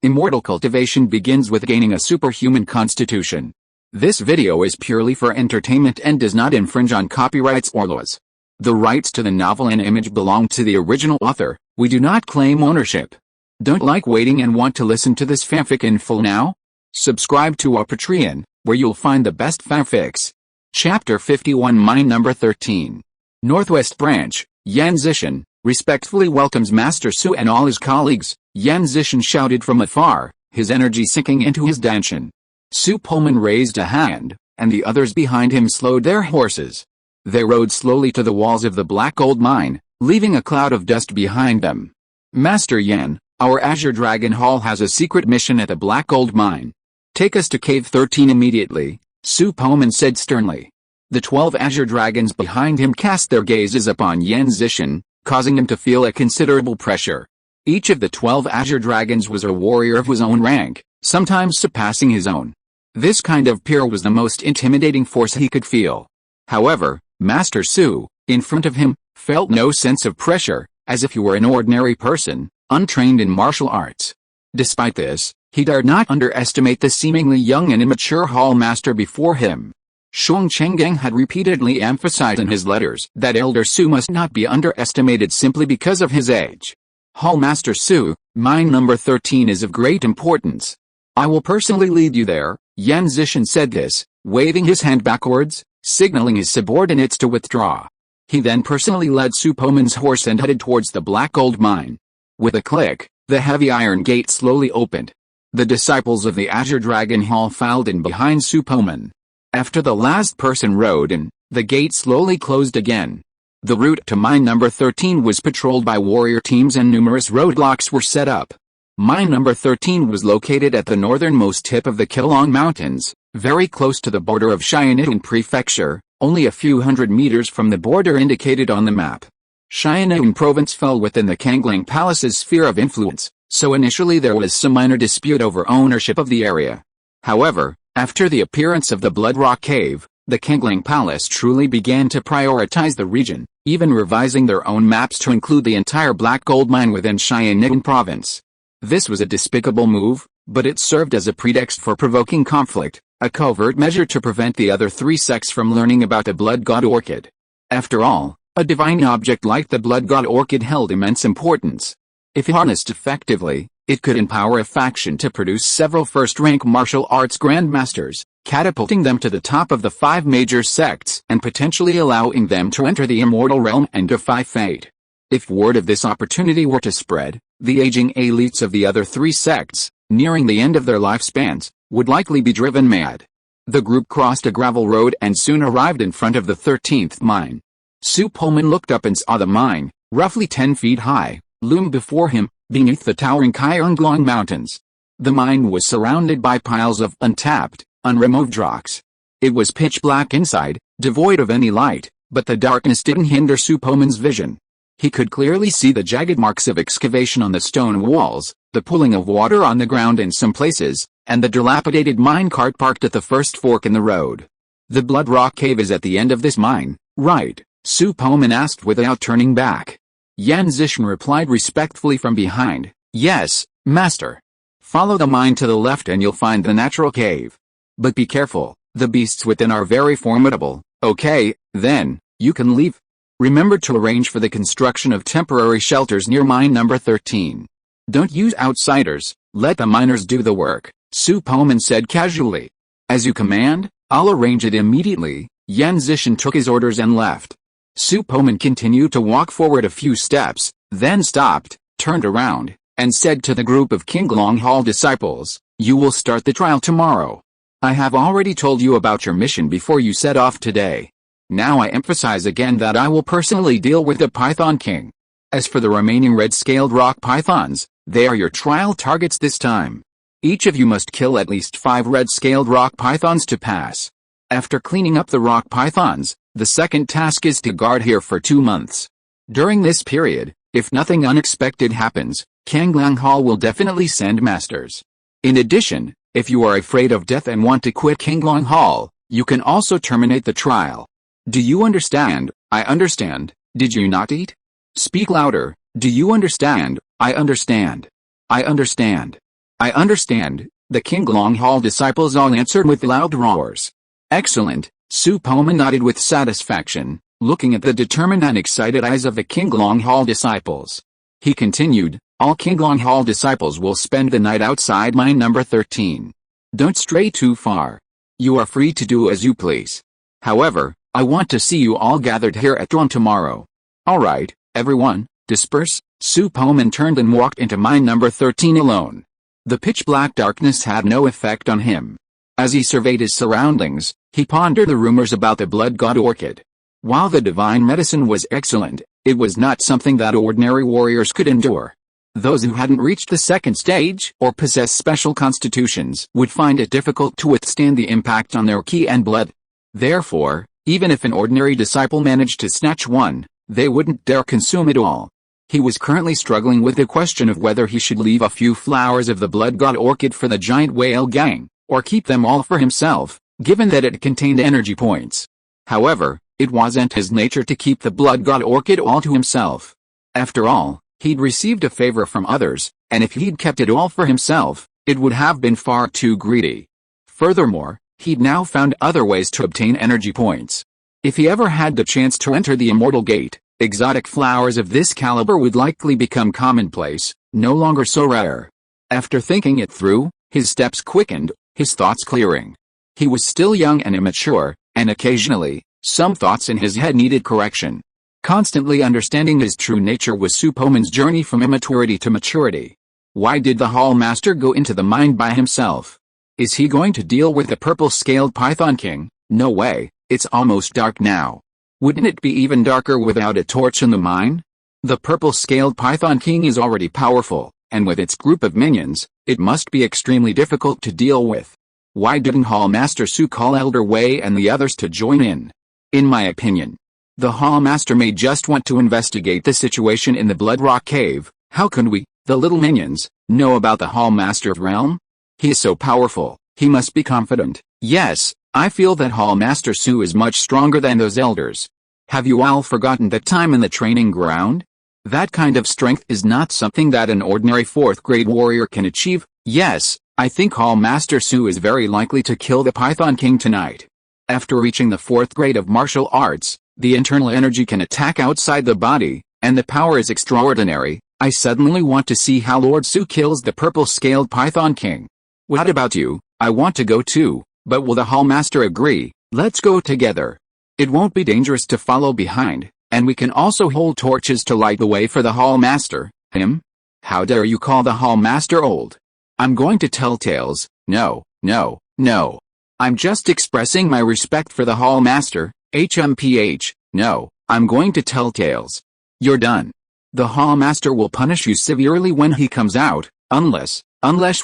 Immortal Cultivation begins with gaining a superhuman constitution. This video is purely for entertainment and does not infringe on copyrights or laws. The rights to the novel and image belong to the original author. We do not claim ownership. Don't like waiting and want to listen to this fanfic in full now? Subscribe to our Patreon, where you'll find the best fanfics. Chapter 51, Mine Number 13. Northwest Branch, Yan Zishan, respectfully welcomes Master Su and all his colleagues. Yan Zishan shouted from afar, his energy sinking into his dantian. Su Poman raised a hand, and the others behind him slowed their horses. They rode slowly to the walls of the black gold mine, leaving a cloud of dust behind them. Master Yan, our Azure Dragon Hall has a secret mission at the black gold mine. Take us to Cave 13 immediately, Su Poman said sternly. The 12 Azure Dragons behind him cast their gazes upon Yan Zishan, causing him to feel a considerable pressure. Each of the 12 Azure Dragons was a warrior of his own rank, sometimes surpassing his own. This kind of peer was the most intimidating force he could feel. However, Master Su, in front of him, felt no sense of pressure, as if he were an ordinary person, untrained in martial arts. Despite this, he dared not underestimate the seemingly young and immature hall master before him. Shuang Chenggang had repeatedly emphasized in his letters that Elder Su must not be underestimated simply because of his age. Hall Master Su, mine number 13 is of great importance. I will personally lead you there. Yan Zishan said this, waving his hand backwards, signaling his subordinates to withdraw. He then personally led Su Poman's horse and headed towards the black gold mine. With a click, the heavy iron gate slowly opened. The disciples of the Azure Dragon Hall filed in behind Su Poman. After the last person rode in, the gate slowly closed again. The route to mine number 13 was patrolled by warrior teams and numerous roadblocks were set up. Mine number 13 was located at the northernmost tip of the Kilong Mountains, very close to the border of Xianyang Prefecture, only a few hundred meters from the border indicated on the map. Xianyang Province fell within the Kanglang Palace's sphere of influence, so initially there was some minor dispute over ownership of the area. However, after the appearance of the Blood Rock Cave, the Kanglang Palace truly began to prioritize the region, even revising their own maps to include the entire black gold mine within Xianyang Province. This was a despicable move, but it served as a pretext for provoking conflict, a covert measure to prevent the other three sects from learning about the Blood God Orchid. After all, a divine object like the Blood God Orchid held immense importance. If harnessed effectively, it could empower a faction to produce several first-rank martial arts grandmasters, catapulting them to the top of the 5 major sects and potentially allowing them to enter the immortal realm and defy fate. If word of this opportunity were to spread, the aging elites of the other 3 sects, nearing the end of their lifespans, would likely be driven mad. The group crossed a gravel road and soon arrived in front of the 13th mine. Su Poman looked up and saw the mine, roughly 10 feet high, loom before him, beneath the towering Kyanglong Mountains. The mine was surrounded by piles of untapped, unremoved rocks. It was pitch black inside, devoid of any light, but the darkness didn't hinder Su Poman's vision. He could clearly see the jagged marks of excavation on the stone walls, the pooling of water on the ground in some places, and the dilapidated minecart parked at the first fork in the road. The Blood Rock Cave is at the end of this mine, right? Su Poman asked without turning back. Yan Zishan replied respectfully from behind, yes, master. Follow the mine to the left and you'll find the natural cave. But be careful, the beasts within are very formidable. Okay, then, you can leave. Remember to arrange for the construction of temporary shelters near mine number 13. Don't use outsiders, let the miners do the work, Su Poman said casually. As you command, I'll arrange it immediately. Yan Zishan took his orders and left. Su Poman continued to walk forward a few steps, then stopped, turned around, and said to the group of Kanglang Hall disciples, you will start the trial tomorrow. I have already told you about your mission before you set off today. Now I emphasize again that I will personally deal with the Python King. As for the remaining red-scaled rock pythons, they are your trial targets this time. Each of you must kill at least 5 red-scaled rock pythons to pass. After cleaning up the rock pythons, the second task is to guard here for 2 months. During this period, if nothing unexpected happens, Kanglang Hall will definitely send masters. In addition, if you are afraid of death and want to quit Kanglang Hall, you can also terminate the trial. Do you understand? I understand. Did you not eat? Speak louder. Do you understand? I understand. I understand. I understand, the King Long Hall disciples all answered with loud roars. Excellent, Su Poman nodded with satisfaction, looking at the determined and excited eyes of the King Long Hall disciples. He continued, all King Long Hall disciples will spend the night outside mine number 13. Don't stray too far. You are free to do as you please. However, I want to see you all gathered here at dawn tomorrow. Alright, everyone, disperse. Su Poman turned and walked into mine number 13 alone. The pitch-black darkness had no effect on him. As he surveyed his surroundings, he pondered the rumors about the blood god orchid. While the divine medicine was excellent, it was not something that ordinary warriors could endure. Those who hadn't reached the second stage or possessed special constitutions would find it difficult to withstand the impact on their ki and blood. Therefore, even if an ordinary disciple managed to snatch one, they wouldn't dare consume it all. He was currently struggling with the question of whether he should leave a few flowers of the blood god orchid for the giant whale gang, or keep them all for himself, given that it contained energy points. However, it wasn't his nature to keep the blood god orchid all to himself. After all, he'd received a favor from others, and if he'd kept it all for himself, it would have been far too greedy. Furthermore, he'd now found other ways to obtain energy points. If he ever had the chance to enter the Immortal Gate, exotic flowers of this caliber would likely become commonplace, no longer so rare. After thinking it through, his steps quickened, his thoughts clearing. He was still young and immature, and occasionally, some thoughts in his head needed correction. Constantly understanding his true nature was Su Poman's journey from immaturity to maturity. Why did the Hall Master go into the mine by himself? Is he going to deal with the purple-scaled Python King? No way, it's almost dark now. Wouldn't it be even darker without a torch in the mine? The purple-scaled Python King is already powerful, and with its group of minions, it must be extremely difficult to deal with. Why didn't Hall Master Su call Elder Wei and the others to join in? In my opinion, the Hall Master may just want to investigate the situation in the Blood Rock Cave. How can we, the little minions, know about the Hall Master's realm? He is so powerful, he must be confident. Yes, I feel that Hall Master Su is much stronger than those elders. Have you all forgotten that time in the training ground? That kind of strength is not something that an ordinary 4th grade warrior can achieve. Yes, I think Hall Master Su is very likely to kill the Python King tonight. After reaching the 4th grade of martial arts, the internal energy can attack outside the body, and the power is extraordinary. I suddenly want to see how Lord Su kills the purple-scaled Python King. What about you? I want to go too, but will the Hall Master agree? Let's go together. It won't be dangerous to follow behind, and we can also hold torches to light the way for the Hall Master. Him? How dare you call the Hall Master old? I'm going to tell tales. No, no, no. I'm just expressing my respect for the Hall Master. HMPH, no, I'm going to tell tales. You're done. The Hall Master will punish you severely when he comes out, unless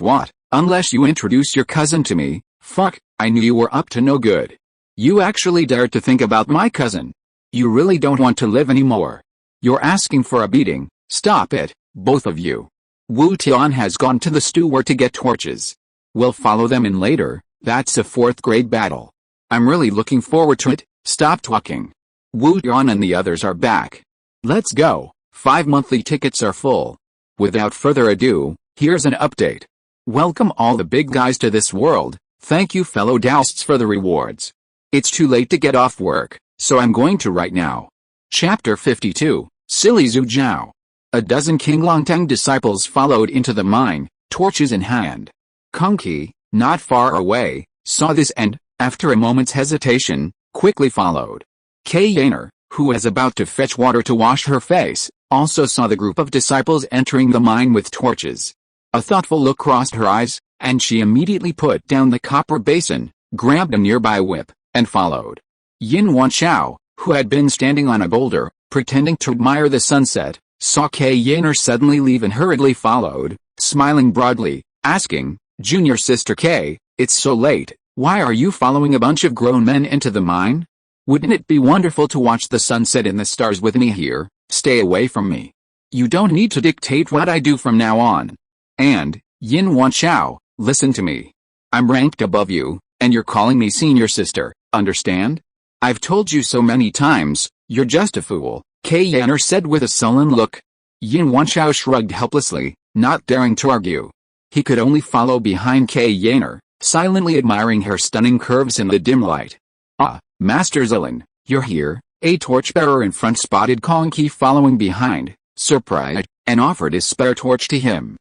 what? Unless you introduce your cousin to me. Fuck, I knew you were up to no good. You actually dared to think about my cousin. You really don't want to live anymore. You're asking for a beating. Stop it, both of you. Wu Tian has gone to the steward to get torches. We'll follow them in later. That's a 4th grade battle. I'm really looking forward to it. Stop talking. Wu Tian and the others are back. Let's go. 5 monthly tickets are full. Without further ado, here's an update. Welcome all the big guys to this world. Thank you fellow Daoists for the rewards. It's too late to get off work, so I'm going to right now. Chapter 52, Silly Zhu Zhao. A dozen King Longtang disciples followed into the mine, torches in hand. Kung Qi, not far away, saw this and, after a moment's hesitation, quickly followed. Kei Yaner, who was about to fetch water to wash her face, also saw the group of disciples entering the mine with torches. A thoughtful look crossed her eyes, and she immediately put down the copper basin, grabbed a nearby whip, and followed. Yin Wanchao, who had been standing on a boulder, pretending to admire the sunset, saw Kei Yaner suddenly leave and hurriedly followed, smiling broadly, asking, "Junior sister Kei, it's so late, why are you following a bunch of grown men into the mine? Wouldn't it be wonderful to watch the sunset and the stars with me here? Stay away from me. You don't need to dictate what I do from now on. And, Yin Wanchao, listen to me. I'm ranked above you, and you're calling me senior sister, understand? I've told you so many times, you're just a fool," Kei Yaner said with a sullen look. Yin Wanchao shrugged helplessly, not daring to argue. He could only follow behind Yaner, silently admiring her stunning curves in the dim light. "Ah, Master Zilin, you're here." A torchbearer in front spotted Conky following behind, surprised, and offered his spare torch to him.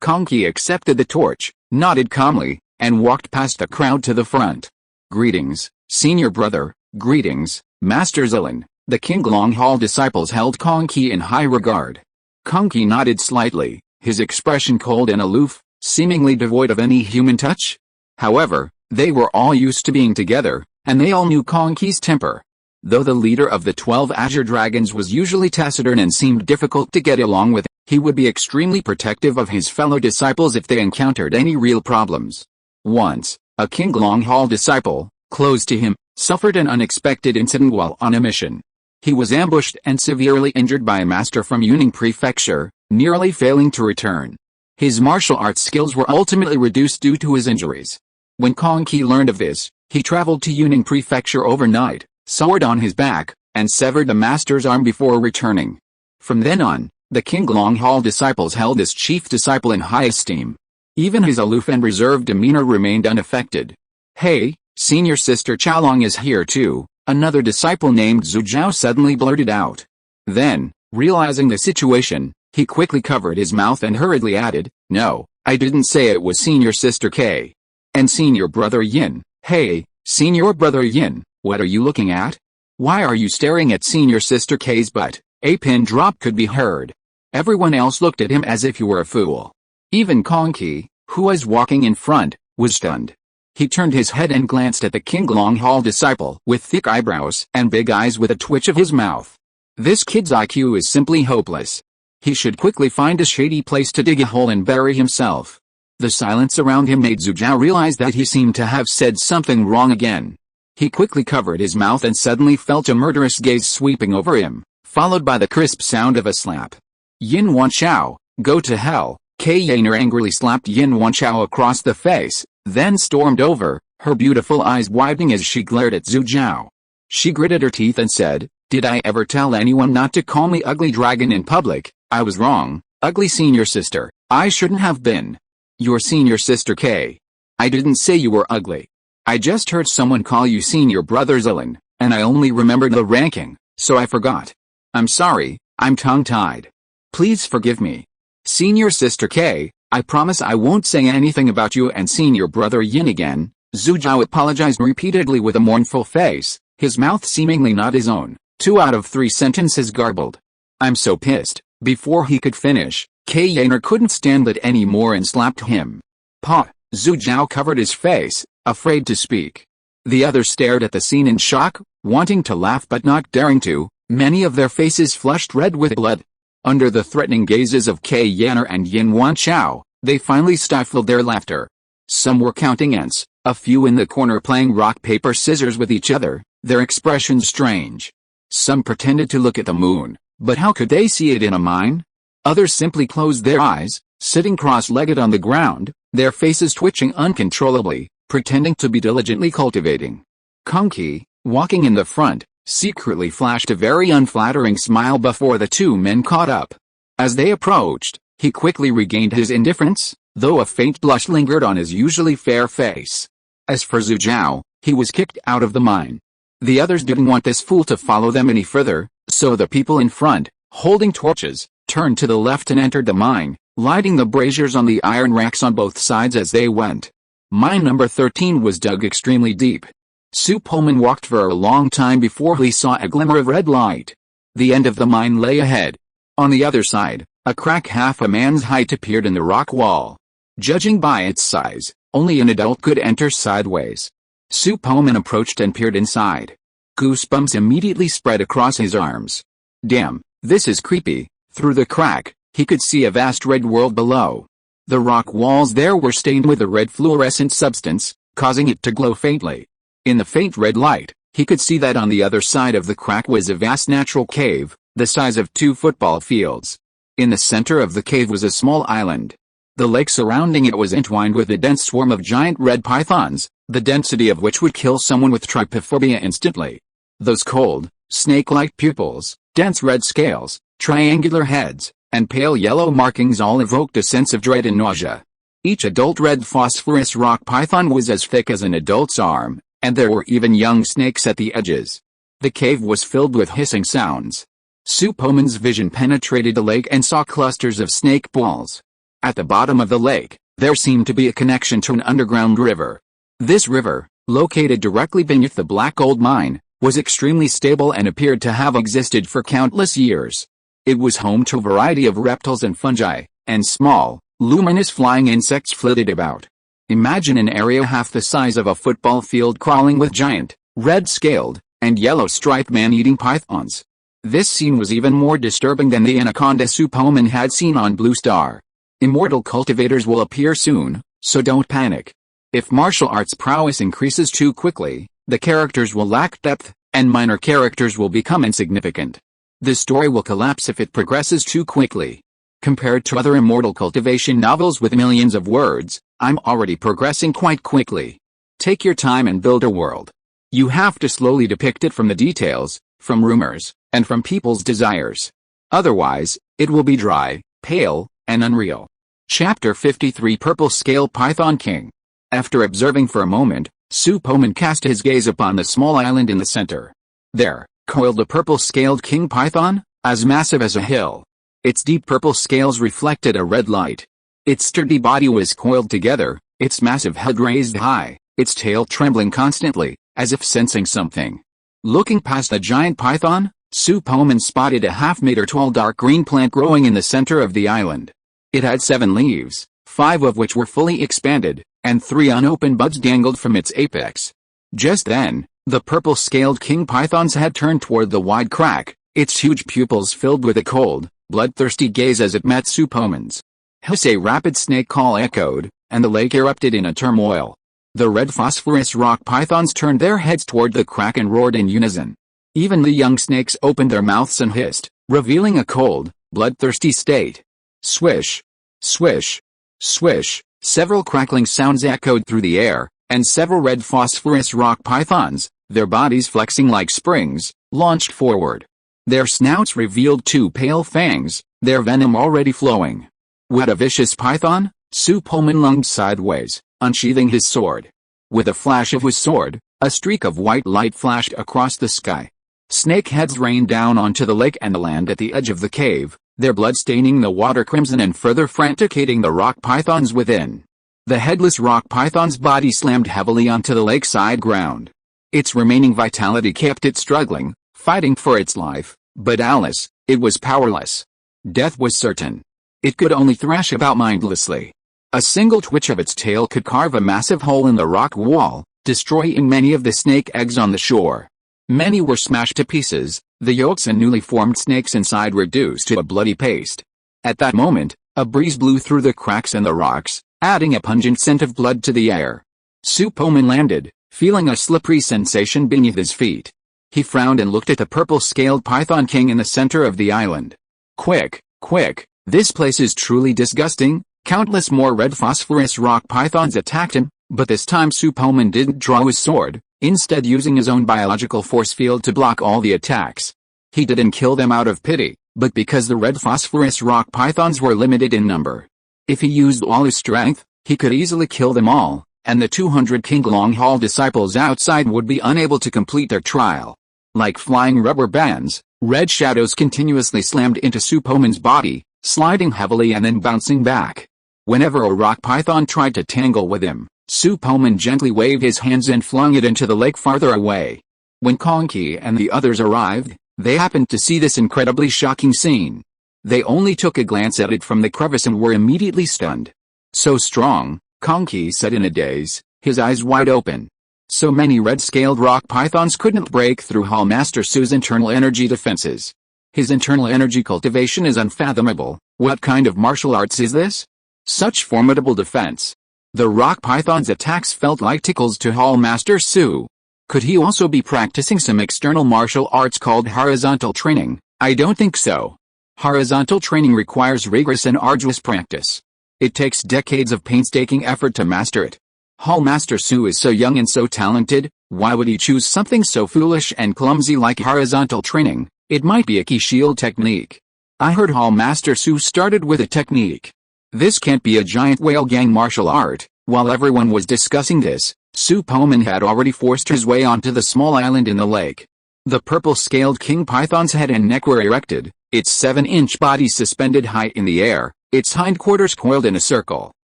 Conky accepted the torch, nodded calmly, and walked past the crowd to the front. "Greetings, senior brother." "Greetings, Master Zilin." The King Longhall disciples held Conky in high regard. Conky nodded slightly, his expression cold and aloof, seemingly devoid of any human touch. However, they were all used to being together, and they all knew Conky's temper. Though the leader of the 12 Azure Dragons was usually taciturn and seemed difficult to get along with, he would be extremely protective of his fellow disciples if they encountered any real problems. Once, a King Longhall disciple, close to him, suffered an unexpected incident while on a mission. He was ambushed and severely injured by a master from Yuning Prefecture, nearly failing to return. His martial arts skills were ultimately reduced due to his injuries. When Conky learned of this, he traveled to Yuning Prefecture overnight, sword on his back, and severed the master's arm before returning. From then on, the King Longhall disciples held this chief disciple in high esteem. Even his aloof and reserved demeanor remained unaffected. "Hey, senior sister Chalong is here too," another disciple named Zhu suddenly blurted out. Then, realizing the situation, he quickly covered his mouth and hurriedly added, "No, I didn't say it was senior sister K. And senior brother Yin." "Hey, senior brother Yin, what are you looking at? Why are you staring at senior sister K's butt?" A pin drop could be heard. Everyone else looked at him as if he were a fool. Even Conky, who was walking in front, was stunned. He turned his head and glanced at the King Longhall disciple with thick eyebrows and big eyes with a twitch of his mouth. This kid's IQ is simply hopeless. He should quickly find a shady place to dig a hole and bury himself. The silence around him made Zhu realize that he seemed to have said something wrong again. He quickly covered his mouth and suddenly felt a murderous gaze sweeping over him, followed by the crisp sound of a slap. "Yin Wanchao, go to hell." Yaner angrily slapped Yin Wanchao across the face, then stormed over, her beautiful eyes widening as she glared at Zhu. She gritted her teeth and said, "Did I ever tell anyone not to call me ugly dragon in public? I was wrong, ugly senior sister. I shouldn't have been your senior sister K. I didn't say you were ugly. I just heard someone call you senior brother Zilin, and I only remembered the ranking, so I forgot. I'm sorry, I'm tongue-tied. Please forgive me. Senior sister K, I promise I won't say anything about you and senior brother Yin again." Zhu apologized repeatedly with a mournful face, his mouth seemingly not his own, 2 out of 3 sentences garbled. "I'm so pissed." Before he could finish, Yaner couldn't stand it anymore and slapped him. "Pa!" Zhu covered his face, afraid to speak. The others stared at the scene in shock, wanting to laugh but not daring to, many of their faces flushed red with blood. Under the threatening gazes of Yaner and Yin Wanchao, they finally stifled their laughter. Some were counting ants, a few in the corner playing rock-paper-scissors with each other, their expressions strange. Some pretended to look at the moon, but how could they see it in a mine? Others simply closed their eyes, sitting cross-legged on the ground, their faces twitching uncontrollably, pretending to be diligently cultivating. Conky, walking in the front, secretly flashed a very unflattering smile before the two men caught up. As they approached, he quickly regained his indifference, though a faint blush lingered on his usually fair face. As for Zhu, he was kicked out of the mine. The others didn't want this fool to follow them any further, so the people in front, holding torches, turned to the left and entered the mine, lighting the braziers on the iron racks on both sides as they went. Mine number 13 was dug extremely deep. Su Poman walked for a long time before he saw a glimmer of red light. The end of the mine lay ahead. On the other side, a crack half a man's height appeared in the rock wall. Judging by its size, only an adult could enter sideways. Su Poman approached and peered inside. Goosebumps immediately spread across his arms. Damn, this is creepy. Through the crack, he could see a vast red world below. The rock walls there were stained with a red fluorescent substance, causing it to glow faintly. In the faint red light, he could see that on the other side of the crack was a vast natural cave, the size of 2 football fields. In the center of the cave was a small island. The lake surrounding it was entwined with a dense swarm of giant red pythons, the density of which would kill someone with trypophobia instantly. Those cold, snake-like pupils, dense red scales, triangular heads, and pale yellow markings all evoked a sense of dread and nausea. Each adult red phosphorus rock python was as thick as an adult's arm, and there were even young snakes at the edges. The cave was filled with hissing sounds. Su Poman's vision penetrated the lake and saw clusters of snake balls. At the bottom of the lake, there seemed to be a connection to an underground river. This river, located directly beneath the black gold mine, was extremely stable and appeared to have existed for countless years. It was home to a variety of reptiles and fungi, and small, luminous flying insects flitted about. Imagine an area half the size of a football field crawling with giant, red-scaled, and yellow-striped man-eating pythons. This scene was even more disturbing than the anaconda Su Poman had seen on Blue Star. Immortal cultivators will appear soon, so don't panic. If martial arts prowess increases too quickly, the characters will lack depth, and minor characters will become insignificant. The story will collapse if it progresses too quickly. Compared to other Immortal Cultivation novels with millions of words, I'm already progressing quite quickly. Take your time and build a world. You have to slowly depict it from the details, from rumors, and from people's desires. Otherwise, it will be dry, pale, and unreal. Chapter 53 Purple Scale Python King. After observing for a moment, Su Poman cast his gaze upon the small island in the center. There, coiled a purple-scaled king python, as massive as a hill. Its deep purple scales reflected a red light. Its sturdy body was coiled together, its massive head raised high, its tail trembling constantly, as if sensing something. Looking past the giant python, Su Poman spotted a half-meter-tall dark green plant growing in the center of the island. It had 7 leaves, 5 of which were fully expanded, and 3 unopened buds dangled from its apex. Just then, the purple-scaled king python's head turned toward the wide crack, its huge pupils filled with a cold, bloodthirsty gaze as it met Su Poman's. Hiss! A rapid snake call echoed, and the lake erupted in a turmoil. The red phosphorus rock pythons turned their heads toward the crack and roared in unison. Even the young snakes opened their mouths and hissed, revealing a cold, bloodthirsty state. Swish! Swish! Swish! Several crackling sounds echoed through the air, and several red phosphorus rock pythons, their bodies flexing like springs, launched forward. Their snouts revealed 2 pale fangs, their venom already flowing. What a vicious python! Su Poman lunged sideways, unsheathing his sword. With a flash of his sword, a streak of white light flashed across the sky. Snake heads rained down onto the lake and the land at the edge of the cave, their blood staining the water crimson and further franticating the rock pythons within. The headless rock python's body slammed heavily onto the lakeside ground. Its remaining vitality kept it struggling, fighting for its life, but alas, it was powerless. Death was certain. It could only thrash about mindlessly. A single twitch of its tail could carve a massive hole in the rock wall, destroying many of the snake eggs on the shore. Many were smashed to pieces, the yolks and newly formed snakes inside reduced to a bloody paste. At that moment, a breeze blew through the cracks in the rocks, adding a pungent scent of blood to the air. Su Poman landed, feeling a slippery sensation beneath his feet. He frowned and looked at the purple-scaled python king in the center of the island. Quick, quick, this place is truly disgusting. Countless more red phosphorus rock pythons attacked him, but this time Su Poman didn't draw his sword, instead using his own biological force field to block all the attacks. He didn't kill them out of pity, but because the red phosphorus rock pythons were limited in number. If he used all his strength, he could easily kill them all, and the 200 King Longhall disciples outside would be unable to complete their trial. Like flying rubber bands, red shadows continuously slammed into Su Poman's body, sliding heavily and then bouncing back. Whenever a rock python tried to tangle with him, Su Poman gently waved his hands and flung it into the lake farther away. When Conky and the others arrived, they happened to see this incredibly shocking scene. They only took a glance at it from the crevice and were immediately stunned. So strong, Conky said in a daze, his eyes wide open. So many red-scaled rock pythons couldn't break through Hallmaster Su's internal energy defenses. His internal energy cultivation is unfathomable. What kind of martial arts is this? Such formidable defense. The rock python's attacks felt like tickles to Hallmaster Su. Could he also be practicing some external martial arts called horizontal training? I don't think so. Horizontal training requires rigorous and arduous practice. It takes decades of painstaking effort to master it. Hallmaster Su is so young and so talented, why would he choose something so foolish and clumsy like horizontal training? It might be a key shield technique. I heard Hallmaster Su started with a technique. This can't be a giant whale gang martial art. While everyone was discussing this, Su Poman had already forced his way onto the small island in the lake. The purple-scaled king python's head and neck were erected, its 7-inch body suspended high in the air, its hindquarters coiled in a circle.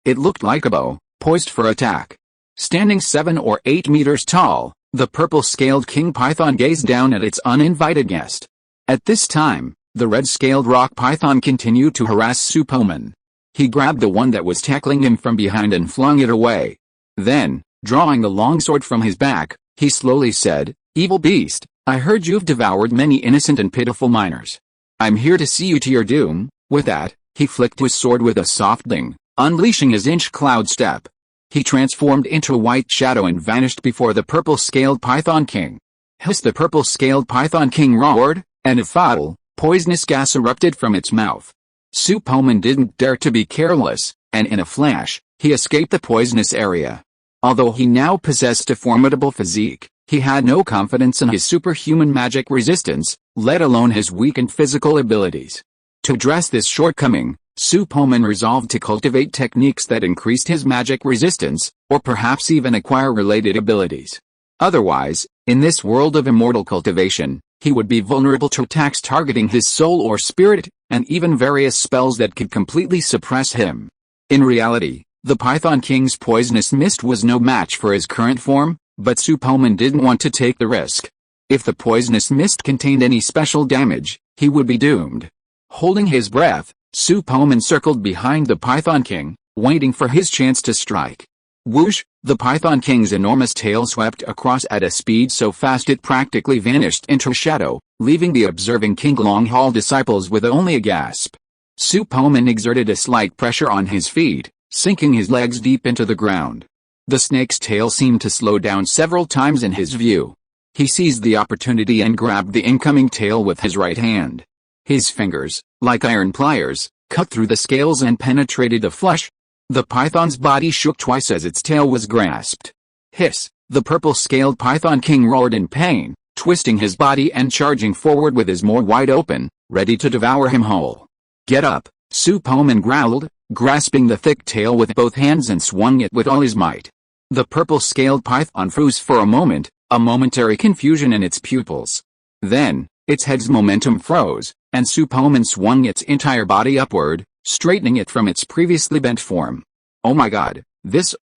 It looked like a bow, poised for attack. Standing 7 or 8 meters tall, the purple-scaled king python gazed down at its uninvited guest. At this time, the red-scaled rock python continued to harass Su Poman. He grabbed the one that was tackling him from behind and flung it away. Then, drawing the longsword from his back, he slowly said, "Evil beast, I heard you've devoured many innocent and pitiful miners. I'm here to see you to your doom." With that, he flicked his sword with a soft ding, unleashing his inch cloud step. He transformed into a white shadow and vanished before the purple-scaled python king. Hiss! The purple-scaled python king roared, and a foul, poisonous gas erupted from its mouth. Su Poman didn't dare to be careless, and in a flash, he escaped the poisonous area. Although he now possessed a formidable physique, he had no confidence in his superhuman magic resistance, let alone his weakened physical abilities. To address this shortcoming, Su Poman resolved to cultivate techniques that increased his magic resistance, or perhaps even acquire related abilities. Otherwise, in this world of immortal cultivation, he would be vulnerable to attacks targeting his soul or spirit, and even various spells that could completely suppress him. In reality, the Python King's poisonous mist was no match for his current form, but Su Poman didn't want to take the risk. If the poisonous mist contained any special damage, he would be doomed. Holding his breath, Su Poman circled behind the Python King, waiting for his chance to strike. Whoosh! The Python King's enormous tail swept across at a speed so fast it practically vanished into shadow, leaving the observing King Long-haul disciples with only a gasp. Su Poman exerted a slight pressure on his feet, sinking his legs deep into the ground. The snake's tail seemed to slow down several times in his view. He seized the opportunity and grabbed the incoming tail with his right hand. His fingers, like iron pliers, cut through the scales and penetrated the flesh. The python's body shook twice as its tail was grasped. Hiss! The purple-scaled Python King roared in pain, twisting his body and charging forward with his maw wide open, ready to devour him whole. "Get up!" Su Poman growled, grasping the thick tail with both hands and swung it with all his might. The purple-scaled python froze for a moment, a momentary confusion in its pupils. Then, its head's momentum froze, and Su Poman swung its entire body upward, straightening it from its previously bent form. "Oh my god,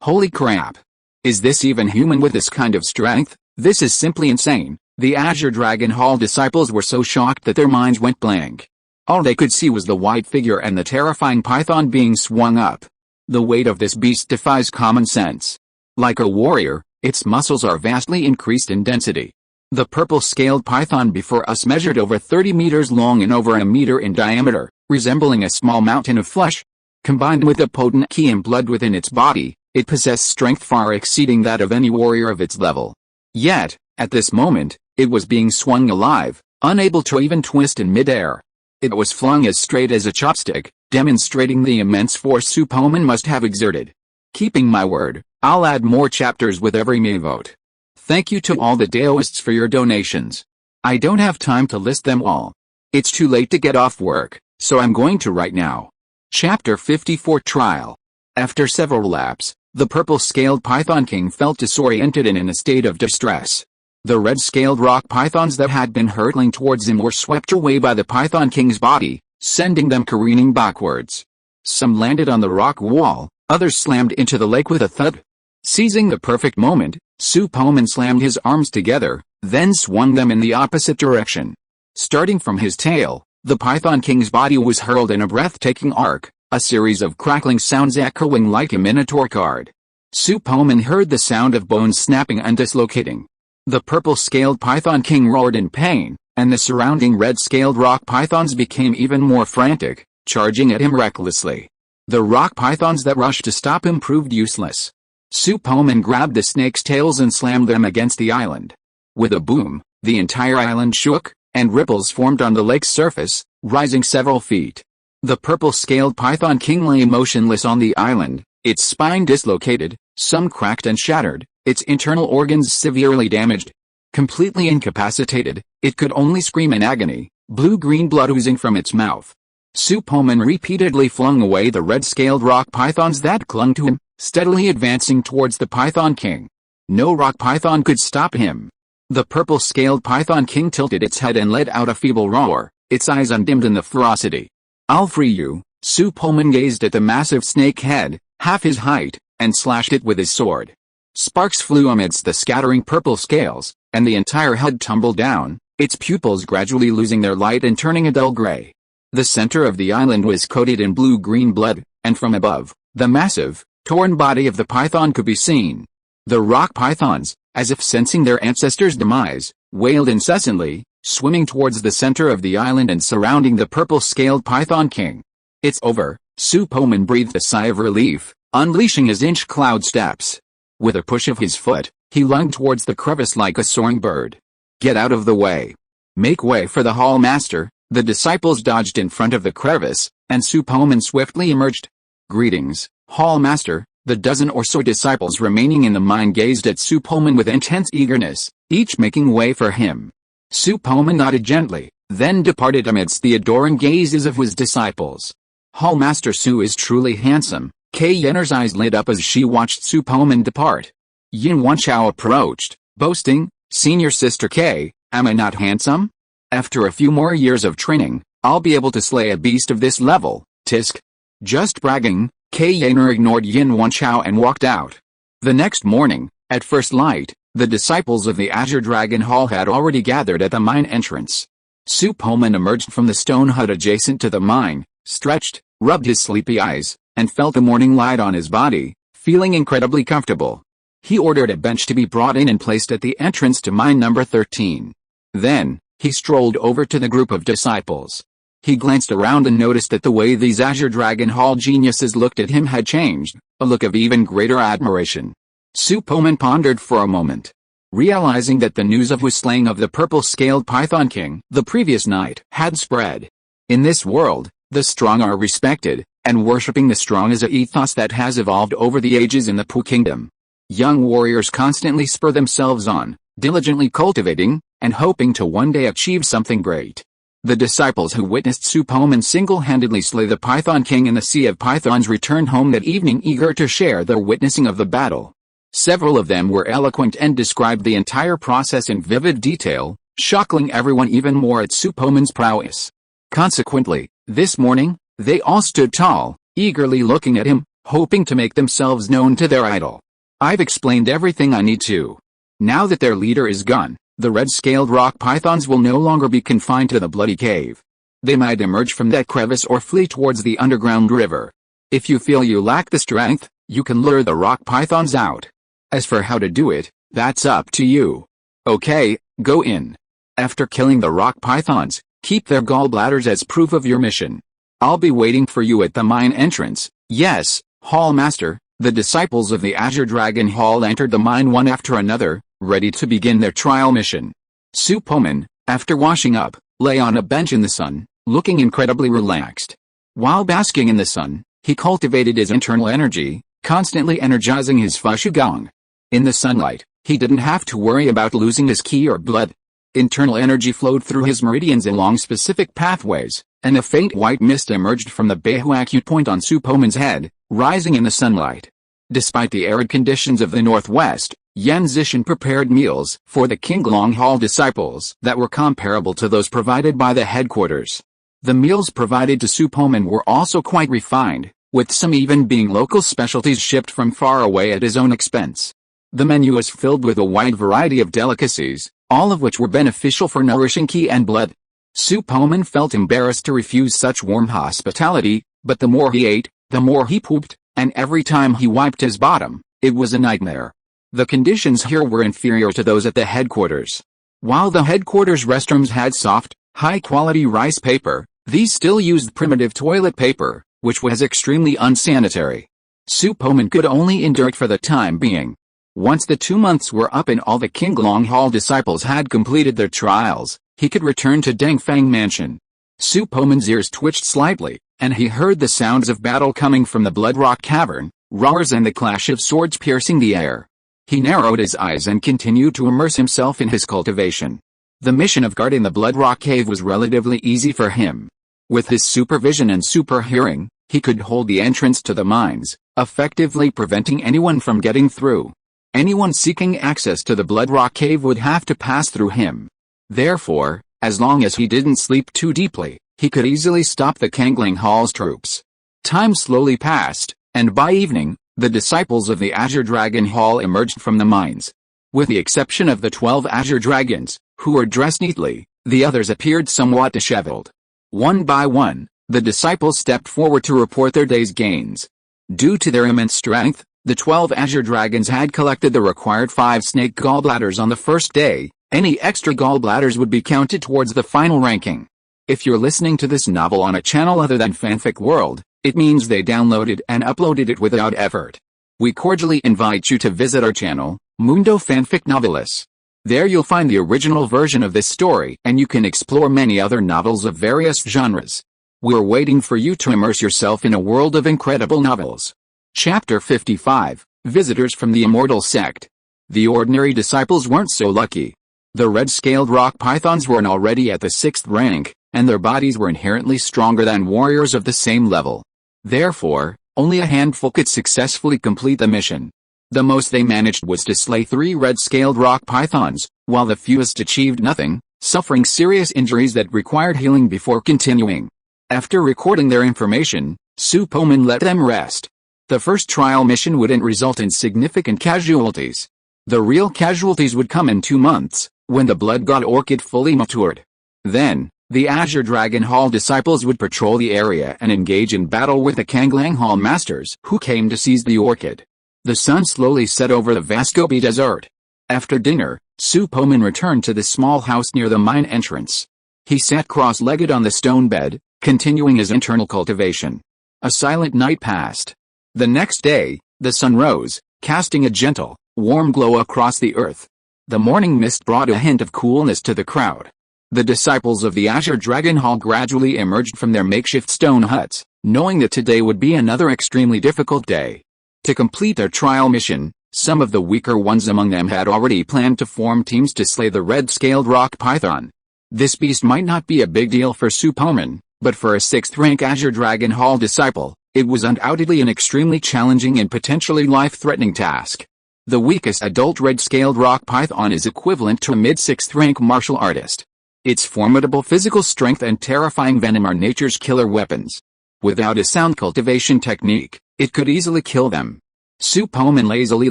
holy crap. Is this even human with this kind of strength? This is simply insane." The Azure Dragon Hall disciples were so shocked that their minds went blank. All they could see was the white figure and the terrifying python being swung up. The weight of this beast defies common sense. Like a warrior, its muscles are vastly increased in density. The purple-scaled python before us measured over 30 meters long and over a meter in diameter, resembling a small mountain of flesh. Combined with the potent ki and blood within its body, it possessed strength far exceeding that of any warrior of its level. Yet, at this moment, it was being swung alive, unable to even twist in midair. It was flung as straight as a chopstick, demonstrating the immense force Su Poman must have exerted. Keeping my word, I'll add more chapters with every me vote. Thank you to all the Daoists for your donations. I don't have time to list them all. It's too late to get off work, so I'm going to right now. Chapter 54 Trial. After several laps, the purple-scaled Python King felt disoriented and in a state of distress. The red-scaled rock pythons that had been hurtling towards him were swept away by the Python King's body, sending them careening backwards. Some landed on the rock wall, others slammed into the lake with a thud. Seizing the perfect moment, Su Poman slammed his arms together, then swung them in the opposite direction. Starting from his tail, the Python King's body was hurled in a breathtaking arc, a series of crackling sounds echoing like a minotaur card. Su Poman heard the sound of bones snapping and dislocating. The purple-scaled Python King roared in pain, and the surrounding red-scaled rock pythons became even more frantic, charging at him recklessly. The rock pythons that rushed to stop him proved useless. Su Poman grabbed the snake's tails and slammed them against the island. With a boom, the entire island shook, and ripples formed on the lake's surface, rising several feet. The purple-scaled Python King lay motionless on the island, its spine dislocated, some cracked and shattered, its internal organs severely damaged. Completely incapacitated, it could only scream in agony, blue-green blood oozing from its mouth. Su Poman repeatedly flung away the red-scaled rock pythons that clung to him, steadily advancing towards the Python King. No rock python could stop him. The purple-scaled Python King tilted its head and let out a feeble roar, its eyes undimmed in the ferocity. "I'll free you." Su Poman gazed at the massive snake head, half his height, and slashed it with his sword. Sparks flew amidst the scattering purple scales, and the entire head tumbled down, its pupils gradually losing their light and turning a dull gray. The center of the island was coated in blue-green blood, and from above, the massive, torn body of the python could be seen. The rock pythons, as if sensing their ancestor's demise, wailed incessantly, swimming towards the center of the island and surrounding the purple-scaled Python King. "It's over," Su Poman breathed a sigh of relief, unleashing his inch cloud steps. With a push of his foot, he lunged towards the crevice like a soaring bird. "Get out of the way. Make way for the Hall Master." The disciples dodged in front of the crevice, and Su Poman swiftly emerged. "Greetings, Hall Master." The dozen or so disciples remaining in the mine gazed at Su Poman with intense eagerness, each making way for him. Su Poman nodded gently, then departed amidst the adoring gazes of his disciples. "Hall Master Su is truly handsome." Kei Yenner's eyes lit up as she watched Su Poman depart. Yin Wanchao approached, boasting, "Senior Sister Kei, am I not handsome? After a few more years of training, I'll be able to slay a beast of this level." "Tisk. Just bragging." Kei Yenner ignored Yin Wanchao and walked out. The next morning, at first light, the disciples of the Azure Dragon Hall had already gathered at the mine entrance. Su Poman emerged from the stone hut adjacent to the mine, stretched, rubbed his sleepy eyes, and felt the morning light on his body, feeling incredibly comfortable. He ordered a bench to be brought in and placed at the entrance to mine number 13. Then, he strolled over to the group of disciples. He glanced around and noticed that the way these Azure Dragon Hall geniuses looked at him had changed, a look of even greater admiration. Su Poman pondered for a moment. Realizing that the news of his slaying of the purple-scaled Python King the previous night had spread. In this world, the strong are respected, and worshipping the strong is an ethos that has evolved over the ages in the Pu Kingdom. Young warriors constantly spur themselves on, diligently cultivating, and hoping to one day achieve something great. The disciples who witnessed Su Poman single-handedly slay the Python King in the Sea of Pythons returned home that evening eager to share their witnessing of the battle. Several of them were eloquent and described the entire process in vivid detail, shocking everyone even more at Su Poman's prowess. Consequently, this morning, they all stood tall, eagerly looking at him, hoping to make themselves known to their idol. "I've explained everything I need to. Now that their leader is gone, the red-scaled rock pythons will no longer be confined to the bloody cave. They might emerge from that crevice or flee towards the underground river. If you feel you lack the strength, you can lure the rock pythons out. As for how to do it, that's up to you. Okay, go in. After killing the rock pythons, keep their gallbladders as proof of your mission. I'll be waiting for you at the mine entrance." "Yes, Hall Master." The disciples of the Azure Dragon Hall entered the mine one after another, ready to begin their trial mission. Su Poman, after washing up, lay on a bench in the sun, looking incredibly relaxed. While basking in the sun, he cultivated his internal energy, constantly energizing his Fushigong. In the sunlight, he didn't have to worry about losing his ki or blood. Internal energy flowed through his meridians along specific pathways, and a faint white mist emerged from the Behuaku point on Su Poman's head, rising in the sunlight. Despite the arid conditions of the northwest, Yan Zishan prepared meals for the Qinglong Hall disciples that were comparable to those provided by the headquarters. The meals provided to Su Poman were also quite refined, with some even being local specialties shipped from far away at his own expense. The menu was filled with a wide variety of delicacies, all of which were beneficial for nourishing ki and blood. Su Poman felt embarrassed to refuse such warm hospitality, but the more he ate, the more he pooped, and every time he wiped his bottom, it was a nightmare. The conditions here were inferior to those at the headquarters. While the headquarters restrooms had soft, high-quality rice paper, these still used primitive toilet paper, which was extremely unsanitary. Su Poman could only endure it for the time being. Once the 2 months were up and all the Qinglong Hall disciples had completed their trials, he could return to Dengfang Mansion. Su Poman's ears twitched slightly, and he heard the sounds of battle coming from the Blood Rock Cavern, roars and the clash of swords piercing the air. He narrowed his eyes and continued to immerse himself in his cultivation. The mission of guarding the Blood Rock Cave was relatively easy for him. With his supervision and super hearing, he could hold the entrance to the mines, effectively preventing anyone from getting through. Anyone seeking access to the Bloodrock Cave would have to pass through him. Therefore, as long as he didn't sleep too deeply, he could easily stop the Kangling Hall's troops. Time slowly passed, and by evening, the disciples of the Azure Dragon Hall emerged from the mines. With the exception of the 12 Azure Dragons, who were dressed neatly, the others appeared somewhat disheveled. One by one, the disciples stepped forward to report their day's gains. Due to their immense strength, the 12 Azure Dragons had collected the required 5 snake gallbladders on the first day. Any extra gallbladders would be counted towards the final ranking. If you're listening to this novel on a channel other than Fanfic World, it means they downloaded and uploaded it without effort. We cordially invite you to visit our channel, Mundo Fanfic Novelis. There you'll find the original version of this story, and you can explore many other novels of various genres. We're waiting for you to immerse yourself in a world of incredible novels. Chapter 55, Visitors from the Immortal Sect. The ordinary disciples weren't so lucky. The red-scaled rock pythons were already at the 6th rank, and their bodies were inherently stronger than warriors of the same level. Therefore, only a handful could successfully complete the mission. The most they managed was to slay 3 red-scaled rock pythons, while the fewest achieved nothing, suffering serious injuries that required healing before continuing. After recording their information, Su Poman let them rest. The first trial mission wouldn't result in significant casualties. The real casualties would come in 2 months, when the Blood God Orchid fully matured. Then, the Azure Dragon Hall disciples would patrol the area and engage in battle with the Kangling Hall masters who came to seize the orchid. The sun slowly set over the Vascobi Desert. After dinner, Su Poman returned to the small house near the mine entrance. He sat cross-legged on the stone bed, continuing his internal cultivation. A silent night passed. The next day, the sun rose, casting a gentle, warm glow across the earth. The morning mist brought a hint of coolness to the crowd. The disciples of the Azure Dragon Hall gradually emerged from their makeshift stone huts, knowing that today would be another extremely difficult day. To complete their trial mission, some of the weaker ones among them had already planned to form teams to slay the red-scaled rock python. This beast might not be a big deal for Su Poman, but for a 6th-rank Azure Dragon Hall disciple, it was undoubtedly an extremely challenging and potentially life-threatening task. The weakest adult red-scaled rock python is equivalent to a mid-6th-rank martial artist. Its formidable physical strength and terrifying venom are nature's killer weapons. Without a sound cultivation technique, it could easily kill them. Su Poman lazily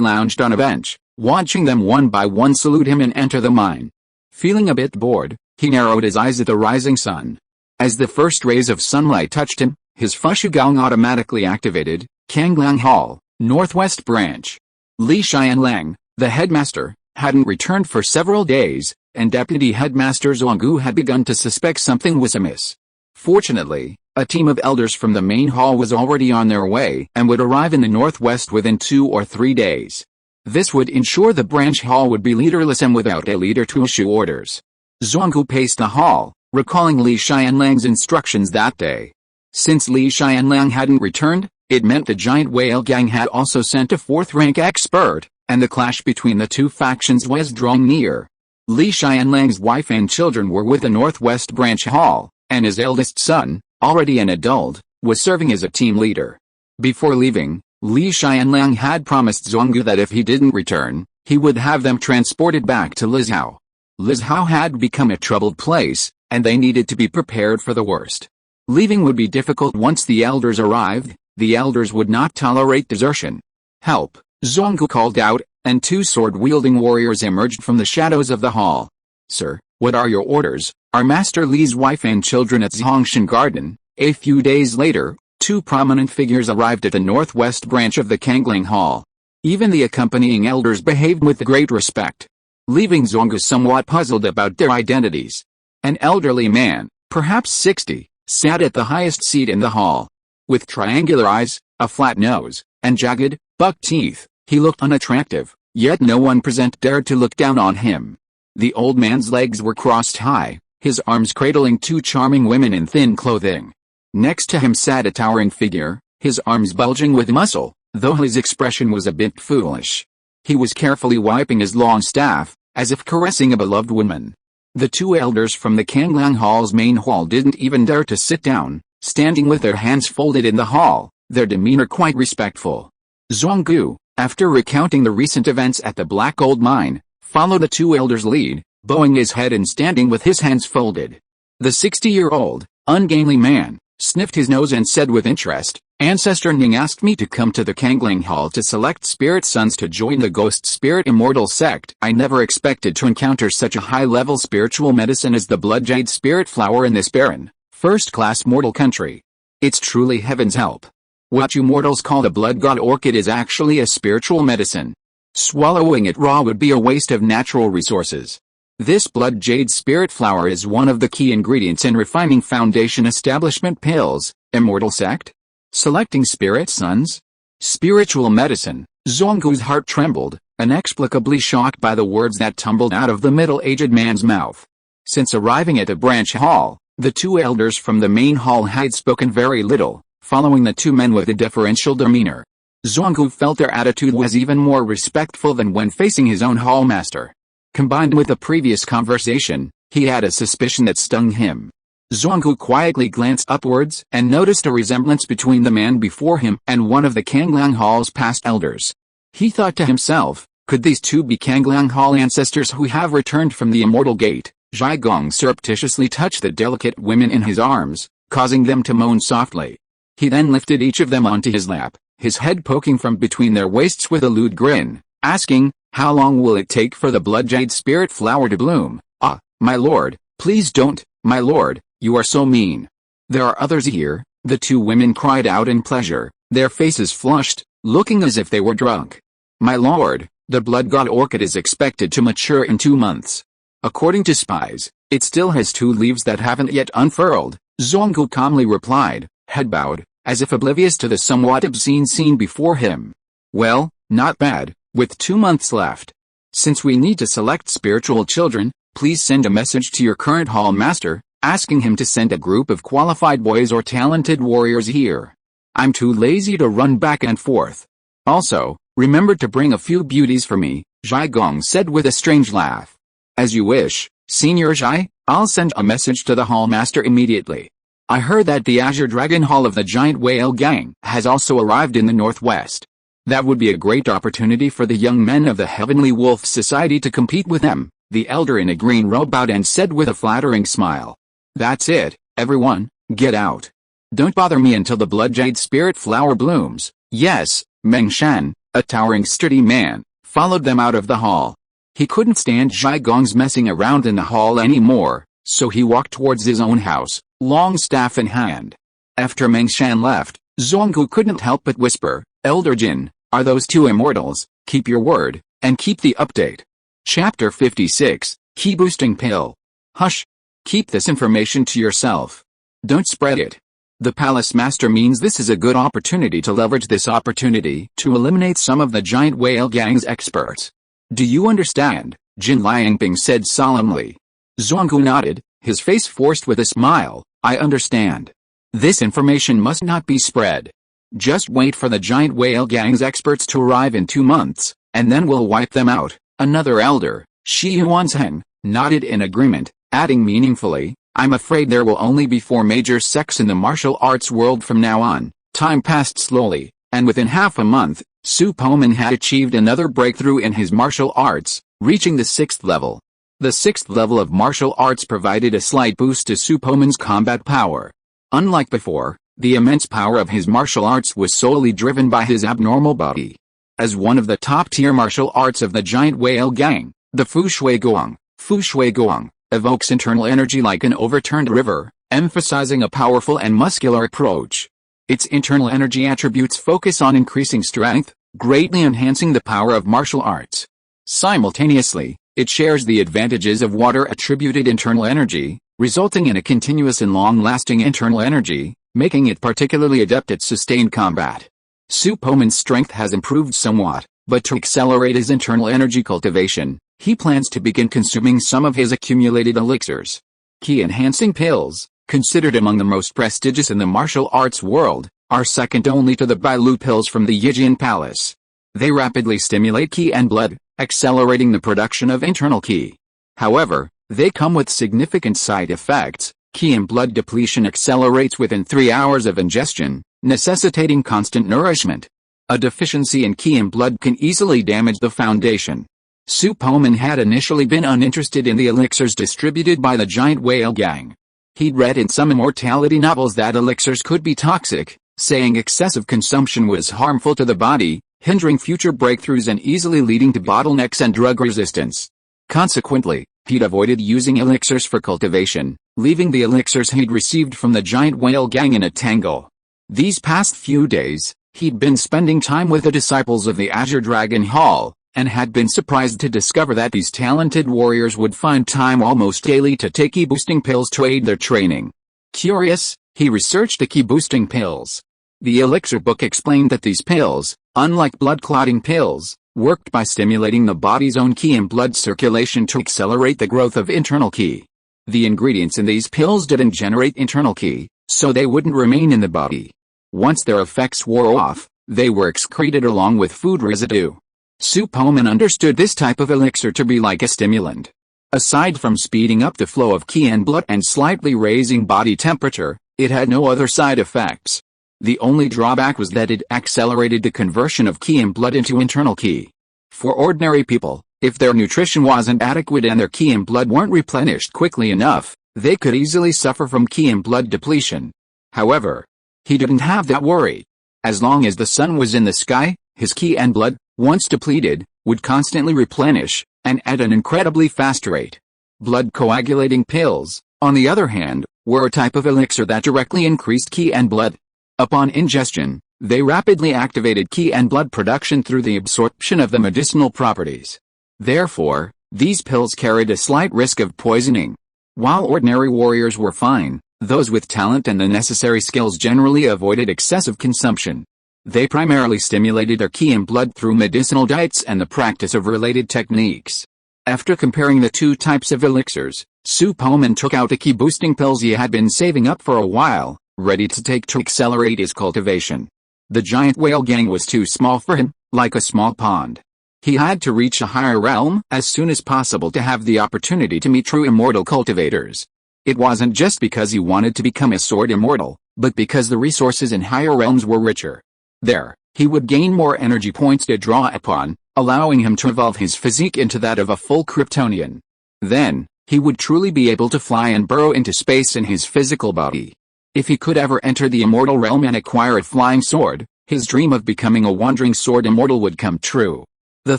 lounged on a bench, watching them one by one salute him and enter the mine. Feeling a bit bored, he narrowed his eyes at the rising sun. As the first rays of sunlight touched him, his Fushugang automatically activated. Kangling Hall, Northwest Branch. Li Xianlang, the headmaster, hadn't returned for several days, and Deputy Headmaster Zhuanggu had begun to suspect something was amiss. Fortunately, a team of elders from the main hall was already on their way and would arrive in the northwest within 2 or 3 days. This would ensure the branch hall would be leaderless and without a leader to issue orders. Zhuanggu paced the hall, recalling Li Xianlang's instructions that day. Since Li Xianlang hadn't returned, it meant the giant whale gang had also sent a 4th-rank expert, and the clash between the two factions was drawing near. Li Xianlang's wife and children were with the Northwest Branch Hall, and his eldest son, already an adult, was serving as a team leader. Before leaving, Li Xianlang had promised Zhuanggu that if he didn't return, he would have them transported back to Lizhao. Lizhao had become a troubled place, and they needed to be prepared for the worst. Leaving would be difficult once the elders arrived. The elders would not tolerate desertion. "Help!" Zhuanggu called out, and 2 sword-wielding warriors emerged from the shadows of the hall. "Sir, what are your orders?" Our Master Li's wife and children at Zhongshan Garden. A few days later, 2 prominent figures arrived at the northwest branch of the Kangling Hall. Even the accompanying elders behaved with great respect, leaving Zhuanggu somewhat puzzled about their identities. An elderly man, perhaps 60, sat at the highest seat in the hall. With triangular eyes, a flat nose, and jagged, buck teeth, he looked unattractive, yet no one present dared to look down on him. The old man's legs were crossed high, his arms cradling 2 charming women in thin clothing. Next to him sat a towering figure, his arms bulging with muscle, though his expression was a bit foolish. He was carefully wiping his long staff, as if caressing a beloved woman. The two elders from the Kanglang Hall's main hall didn't even dare to sit down, standing with their hands folded in the hall, their demeanor quite respectful. Zhonggu, after recounting the recent events at the Black Gold Mine, followed the two elders' lead, bowing his head and standing with his hands folded. The 60-year-old, ungainly man, sniffed his nose and said with interest, "Ancestor Ning asked me to come to the Kanglang Hall to select spirit sons to join the Ghost Spirit Immortal sect. I never expected to encounter such a high-level spiritual medicine as the Blood Jade Spirit Flower in this barren, first-class mortal country. It's truly heaven's help. What you mortals call the Blood God Orchid is actually a spiritual medicine. Swallowing it raw would be a waste of natural resources. This Blood Jade Spirit Flower is one of the key ingredients in refining Foundation Establishment pills, Immortal sect? Selecting spirit sons? Spiritual medicine." Zhonggu's heart trembled, inexplicably shocked by the words that tumbled out of the middle-aged man's mouth. Since arriving at the branch hall, the two elders from the main hall had spoken very little, following the two men with a deferential demeanor. Zhonggu felt their attitude was even more respectful than when facing his own hallmaster. Combined with the previous conversation, he had a suspicion that stung him. Zhonggu quietly glanced upwards and noticed a resemblance between the man before him and one of the Kanglang Hall's past elders. He thought to himself, could these two be Kanglang Hall ancestors who have returned from the Immortal Gate? Zhai Gong surreptitiously touched the delicate women in his arms, causing them to moan softly. He then lifted each of them onto his lap, his head poking from between their waists with a lewd grin, asking, "How long will it take for the Blood Jade Spirit Flower to bloom?" "Ah, my lord, please don't, my lord. You are so mean." "There are others here," the two women cried out in pleasure, their faces flushed, looking as if they were drunk. "My lord, the Blood God Orchid is expected to mature in 2 months. According to spies, it still has 2 leaves that haven't yet unfurled," Zhonggu calmly replied, head bowed, as if oblivious to the somewhat obscene scene before him. "Well, not bad, with 2 months left. Since we need to select spiritual children, please send a message to your current hall master, asking him to send a group of qualified boys or talented warriors here. I'm too lazy to run back and forth. Also, remember to bring a few beauties for me," Zhai Gong said with a strange laugh. "As you wish, Senior Zhai, I'll send a message to the hall master immediately. I heard that the Azure Dragon Hall of the Giant Whale Gang has also arrived in the northwest. That would be a great opportunity for the young men of the Heavenly Wolf Society to compete with them." The elder in a green robe bowed and said with a flattering smile, "That's it, everyone, get out. Don't bother me until the Blood Jade Spirit Flower blooms." Yes, Meng Shan, a towering sturdy man, followed them out of the hall. He couldn't stand Zhai Gong's messing around in the hall anymore, so he walked towards his own house, long staff in hand. After Meng Shan left, Zhonggu couldn't help but whisper, "Elder Jin, are those 2 immortals? Keep your word, and keep the update." Chapter 56, Key Boosting Pill. "Hush. Keep this information to yourself. Don't spread it. The Palace Master means this is a good opportunity to leverage this opportunity to eliminate some of the Giant Whale Gang's experts. Do you understand?" Jin Liangping said solemnly. Zhonggu nodded, his face forced with a smile. "I understand. This information must not be spread. Just wait for the Giant Whale Gang's experts to arrive in 2 months, and then we'll wipe them out." Another elder, Shi Yuanzheng, nodded in agreement, adding meaningfully, "I'm afraid there will only be 4 major sects in the martial arts world from now on." Time passed slowly, and within half a month, Su Poman had achieved another breakthrough in his martial arts, reaching the 6th level. The 6th level of martial arts provided a slight boost to Su Poman's combat power. Unlike before, the immense power of his martial arts was solely driven by his abnormal body. As one of the top-tier martial arts of the Giant Whale Gang, the Fu Shui Guang, evokes internal energy like an overturned river, emphasizing a powerful and muscular approach. Its internal energy attributes focus on increasing strength, greatly enhancing the power of martial arts. Simultaneously, it shares the advantages of water-attributed internal energy, resulting in a continuous and long-lasting internal energy, making it particularly adept at sustained combat. Su Poman's strength has improved somewhat, but to accelerate his internal energy cultivation, he plans to begin consuming some of his accumulated elixirs. Key-enhancing pills, considered among the most prestigious in the martial arts world, are second only to the Bailu pills from the Yijian Palace. They rapidly stimulate qi and blood, accelerating the production of internal qi. However, They come with significant side effects. Ki and blood depletion accelerates within 3 hours of ingestion, necessitating constant nourishment. A deficiency in Ki and blood can easily damage the foundation. Su Poman had initially been uninterested in the elixirs distributed by the giant whale gang. He'd read in some immortality novels that elixirs could be toxic, saying excessive consumption was harmful to the body, hindering future breakthroughs and easily leading to bottlenecks and drug resistance. Consequently, he'd avoided using elixirs for cultivation, leaving the elixirs he'd received from the giant whale gang in a tangle. These past few days, he'd been spending time with the disciples of the Azure Dragon Hall, and had been surprised to discover that these talented warriors would find time almost daily to take ki-boosting pills to aid their training. Curious, he researched the ki-boosting pills. The elixir book explained that these pills, unlike blood-clotting pills, worked by stimulating the body's own ki and blood circulation to accelerate the growth of internal ki. The ingredients in these pills didn't generate internal ki, so they wouldn't remain in the body. Once their effects wore off, they were excreted along with food residue. Su Poman understood this type of elixir to be like a stimulant. Aside from speeding up the flow of ki and blood and slightly raising body temperature, it had no other side effects. The only drawback was that it accelerated the conversion of ki and blood into internal ki. For ordinary people, if their nutrition wasn't adequate and their ki and blood weren't replenished quickly enough, they could easily suffer from ki and blood depletion. However, he didn't have that worry. As long as the sun was in the sky, his ki and blood, once depleted, would constantly replenish, and at an incredibly fast rate. Blood coagulating pills, on the other hand, were a type of elixir that directly increased ki and blood. Upon ingestion, they rapidly activated ki and blood production through the absorption of the medicinal properties. Therefore, these pills carried a slight risk of poisoning. While ordinary warriors were fine, those with talent and the necessary skills generally avoided excessive consumption. They primarily stimulated their ki and blood through medicinal diets and the practice of related techniques. After comparing the two types of elixirs, Su Poman took out the ki-boosting pills he had been saving up for a while, ready to take to accelerate his cultivation. The giant whale gang was too small for him, like a small pond. He had to reach a higher realm as soon as possible to have the opportunity to meet true immortal cultivators. It wasn't just because he wanted to become a sword immortal, but because the resources in higher realms were richer. There, he would gain more energy points to draw upon, allowing him to evolve his physique into that of a full Kryptonian. Then, he would truly be able to fly and burrow into space in his physical body. If he could ever enter the immortal realm and acquire a flying sword, his dream of becoming a wandering sword immortal would come true. The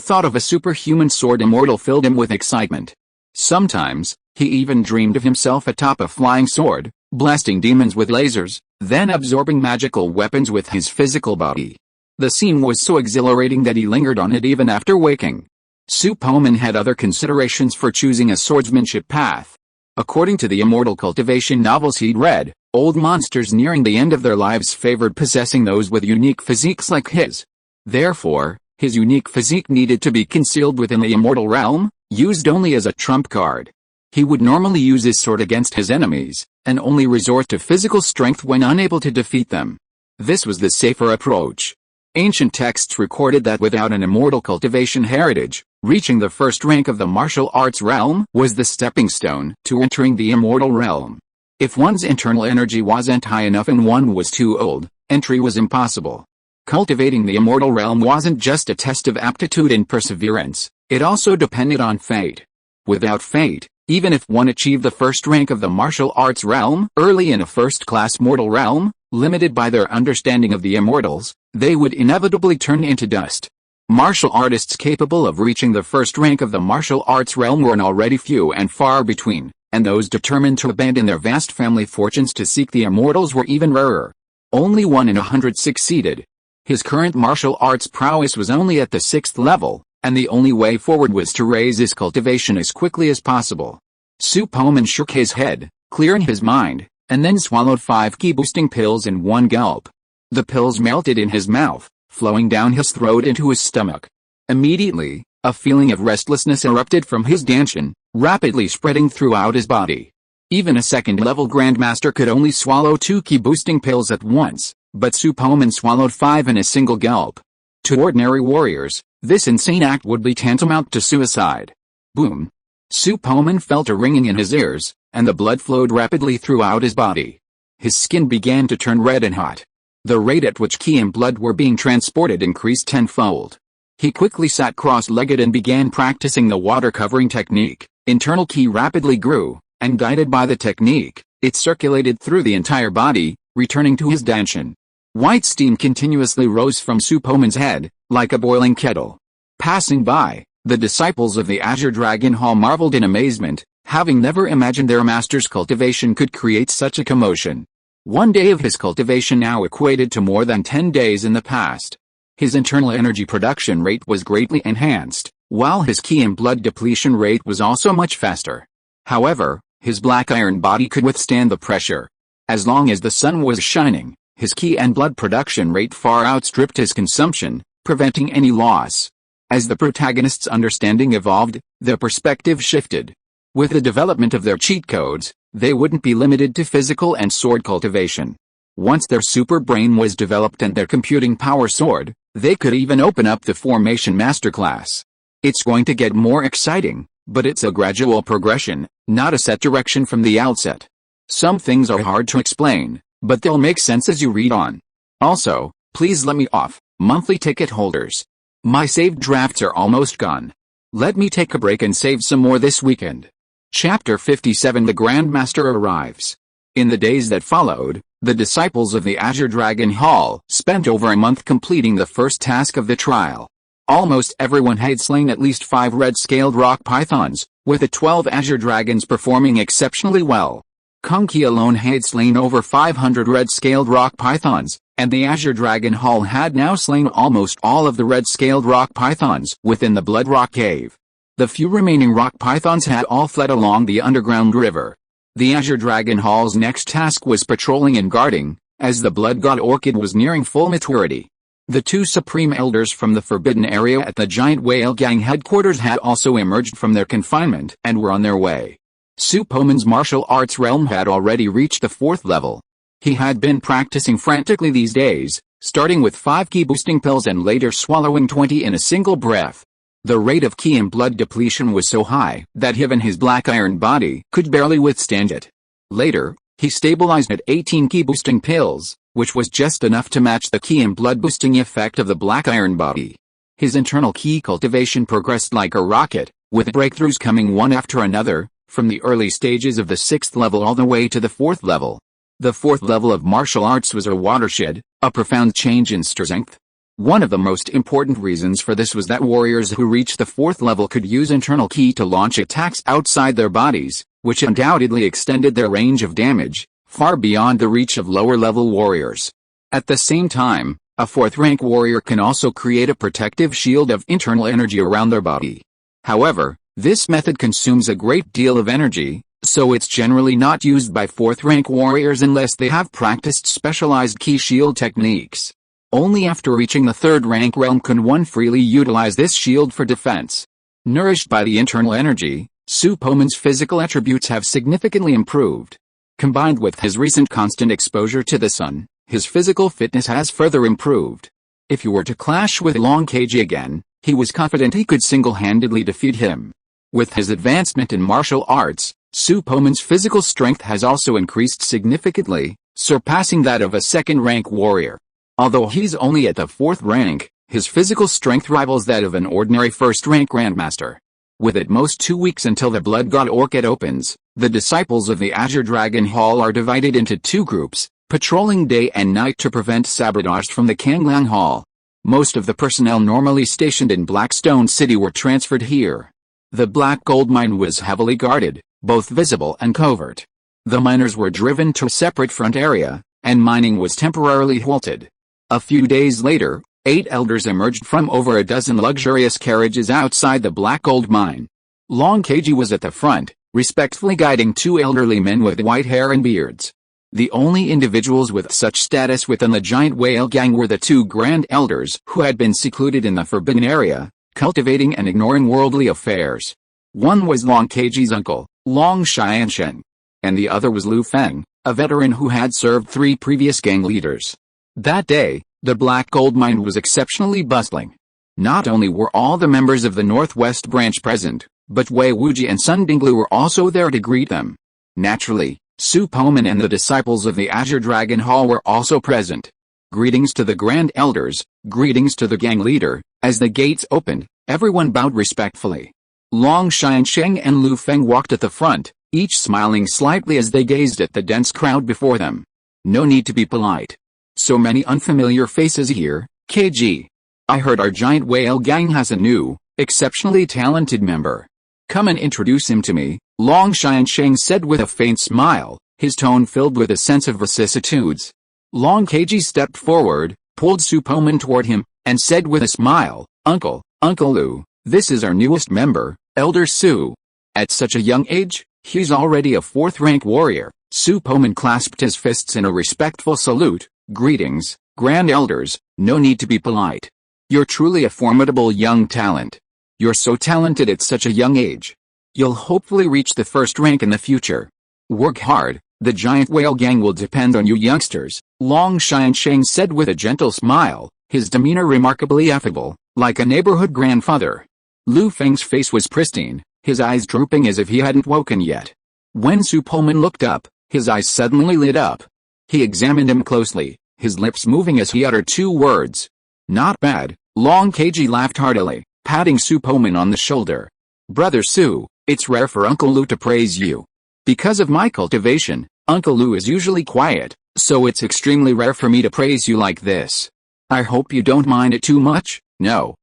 thought of a superhuman sword immortal filled him with excitement. Sometimes, he even dreamed of himself atop a flying sword, blasting demons with lasers, then absorbing magical weapons with his physical body. The scene was so exhilarating that he lingered on it even after waking. Su Poman had other considerations for choosing a swordsmanship path. According to the Immortal Cultivation novels he'd read, old monsters nearing the end of their lives favored possessing those with unique physiques like his. Therefore, his unique physique needed to be concealed within the immortal realm, used only as a trump card. He would normally use his sword against his enemies, and only resort to physical strength when unable to defeat them. This was the safer approach. Ancient texts recorded that without an immortal cultivation heritage, reaching the first rank of the martial arts realm was the stepping stone to entering the immortal realm. If one's internal energy wasn't high enough and one was too old, entry was impossible. Cultivating the immortal realm wasn't just a test of aptitude and perseverance, it also depended on fate. Without fate, even if one achieved the first rank of the martial arts realm early in a first-class mortal realm, limited by their understanding of the immortals, they would inevitably turn into dust. Martial artists capable of reaching the first rank of the martial arts realm were already few and far between, and those determined to abandon their vast family fortunes to seek the immortals were even rarer. Only 1 in 100 succeeded. His current martial arts prowess was only at the 6th level, and the only way forward was to raise his cultivation as quickly as possible. Su Poman shook his head, clearing his mind, and then swallowed 5 ki-boosting pills in one gulp. The pills melted in his mouth, flowing down his throat into his stomach. Immediately, a feeling of restlessness erupted from his dantian, rapidly spreading throughout his body. Even a second-level grandmaster could only swallow 2 ki-boosting pills at once, but Su Poman swallowed 5 in a single gulp. To ordinary warriors, this insane act would be tantamount to suicide. Boom! Su Poman felt a ringing in his ears, and the blood flowed rapidly throughout his body. His skin began to turn red and hot. The rate at which ki and blood were being transported increased tenfold. He quickly sat cross-legged and began practicing the water-covering technique. Internal ki rapidly grew, and guided by the technique, it circulated through the entire body, returning to his danshan. White steam continuously rose from Su Poman's head, like a boiling kettle. Passing by, the disciples of the Azure Dragon Hall marveled in amazement, having never imagined their master's cultivation could create such a commotion. One day of his cultivation now equated to more than 10 days in the past. His internal energy production rate was greatly enhanced, while his ki and blood depletion rate was also much faster. However, his black iron body could withstand the pressure. As long as the sun was shining, his ki and blood production rate far outstripped his consumption, preventing any loss. As the protagonist's understanding evolved, their perspective shifted. With the development of their cheat codes, they wouldn't be limited to physical and sword cultivation. Once their super brain was developed and their computing power soared, they could even open up the formation masterclass. It's going to get more exciting, but it's a gradual progression, not a set direction from the outset. Some things are hard to explain, but they'll make sense as you read on. Also, please let me off, monthly ticket holders. My saved drafts are almost gone. Let me take a break and save some more this weekend. Chapter 57 The Grandmaster arrives. In the days that followed, the disciples of the Azure Dragon Hall spent over a month completing the first task of the trial. Almost everyone had slain at least 5 red-scaled rock pythons, with the 12 Azure Dragons performing exceptionally well. Kunki alone had slain over 500 red-scaled rock pythons, and the Azure Dragon Hall had now slain almost all of the red-scaled rock pythons within the Blood Rock Cave. The few remaining rock pythons had all fled along the underground river. The Azure Dragon Hall's next task was patrolling and guarding, as the Blood God Orchid was nearing full maturity. The 2 supreme elders from the Forbidden Area at the Giant Whale Gang headquarters had also emerged from their confinement and were on their way. Su Poman's martial arts realm had already reached the 4th level. He had been practicing frantically these days, starting with 5 ki boosting pills and later swallowing 20 in a single breath. The rate of ki and blood depletion was so high that even his black iron body could barely withstand it. Later, he stabilized at 18 ki boosting pills, which was just enough to match the ki and blood boosting effect of the black iron body. His internal ki cultivation progressed like a rocket, with breakthroughs coming one after another, from the early stages of the 6th level all the way to the 4th level. The 4th level of martial arts was a watershed, a profound change in strength. One of the most important reasons for this was that warriors who reached the 4th level could use internal ki to launch attacks outside their bodies, which undoubtedly extended their range of damage, far beyond the reach of lower-level warriors. At the same time, a 4th-rank warrior can also create a protective shield of internal energy around their body. However, this method consumes a great deal of energy, so it's generally not used by 4th-rank warriors unless they have practiced specialized ki shield techniques. Only after reaching the 3rd-rank realm can one freely utilize this shield for defense. Nourished by the internal energy, Su Poman's physical attributes have significantly improved. Combined with his recent constant exposure to the sun, his physical fitness has further improved. If he were to clash with Long Keiji again, he was confident he could single-handedly defeat him. With his advancement in martial arts, Su Poman's physical strength has also increased significantly, surpassing that of a 2nd-rank warrior. Although he's only at the 4th rank, his physical strength rivals that of an ordinary 1st-rank grandmaster. With at most 2 weeks until the Blood God Orchid opens, the disciples of the Azure Dragon Hall are divided into 2 groups, patrolling day and night to prevent sabotage from the Kanglang Hall. Most of the personnel normally stationed in Blackstone City were transferred here. The Black Gold Mine was heavily guarded, both visible and covert. The miners were driven to a separate front area, and mining was temporarily halted. A few days later, 8 elders emerged from over a dozen luxurious carriages outside the Black Gold Mine. Long Keiji was at the front, respectfully guiding 2 elderly men with white hair and beards. The only individuals with such status within the Giant Whale Gang were the 2 Grand Elders who had been secluded in the Forbidden Area, cultivating and ignoring worldly affairs. One was Long Keiji's uncle, Long Xianshen, and the other was Lu Feng, a veteran who had served 3 previous gang leaders. That day, the Black Gold Mine was exceptionally bustling. Not only were all the members of the Northwest Branch present, but Wei Wuji and Sun Dinglu were also there to greet them. Naturally, Su Poman and the disciples of the Azure Dragon Hall were also present. Greetings to the Grand Elders, greetings to the gang leader. As the gates opened, everyone bowed respectfully. Long Xiansheng and Lu Feng walked at the front, each smiling slightly as they gazed at the dense crowd before them. No need to be polite. So many unfamiliar faces here, KG. I heard our giant whale gang has a new, exceptionally talented member. Come and introduce him to me, Long Xiansheng said with a faint smile, his tone filled with a sense of vicissitudes. Long KG stepped forward, pulled Su Poman toward him, and said with a smile, Uncle Lu, this is our newest member, Elder Su. At such a young age, he's already a 4th-rank warrior. Su Poman clasped his fists in a respectful salute. Greetings, Grand Elders, no need to be polite. You're truly a formidable young talent. You're so talented at such a young age. You'll hopefully reach the 1st rank in the future. Work hard, the giant whale gang will depend on you youngsters, Long Xiansheng said with a gentle smile, his demeanor remarkably affable, like a neighborhood grandfather. Lu Feng's face was pristine, his eyes drooping as if he hadn't woken yet. When Su Poman looked up, his eyes suddenly lit up. He examined him closely, his lips moving as he uttered 2 words. Not bad, Long KG laughed heartily, patting Su Poman on the shoulder. Brother Su, it's rare for Uncle Lu to praise you. Because of my cultivation, Uncle Lu is usually quiet, so it's extremely rare for me to praise you like this. I hope you don't mind it too much. No,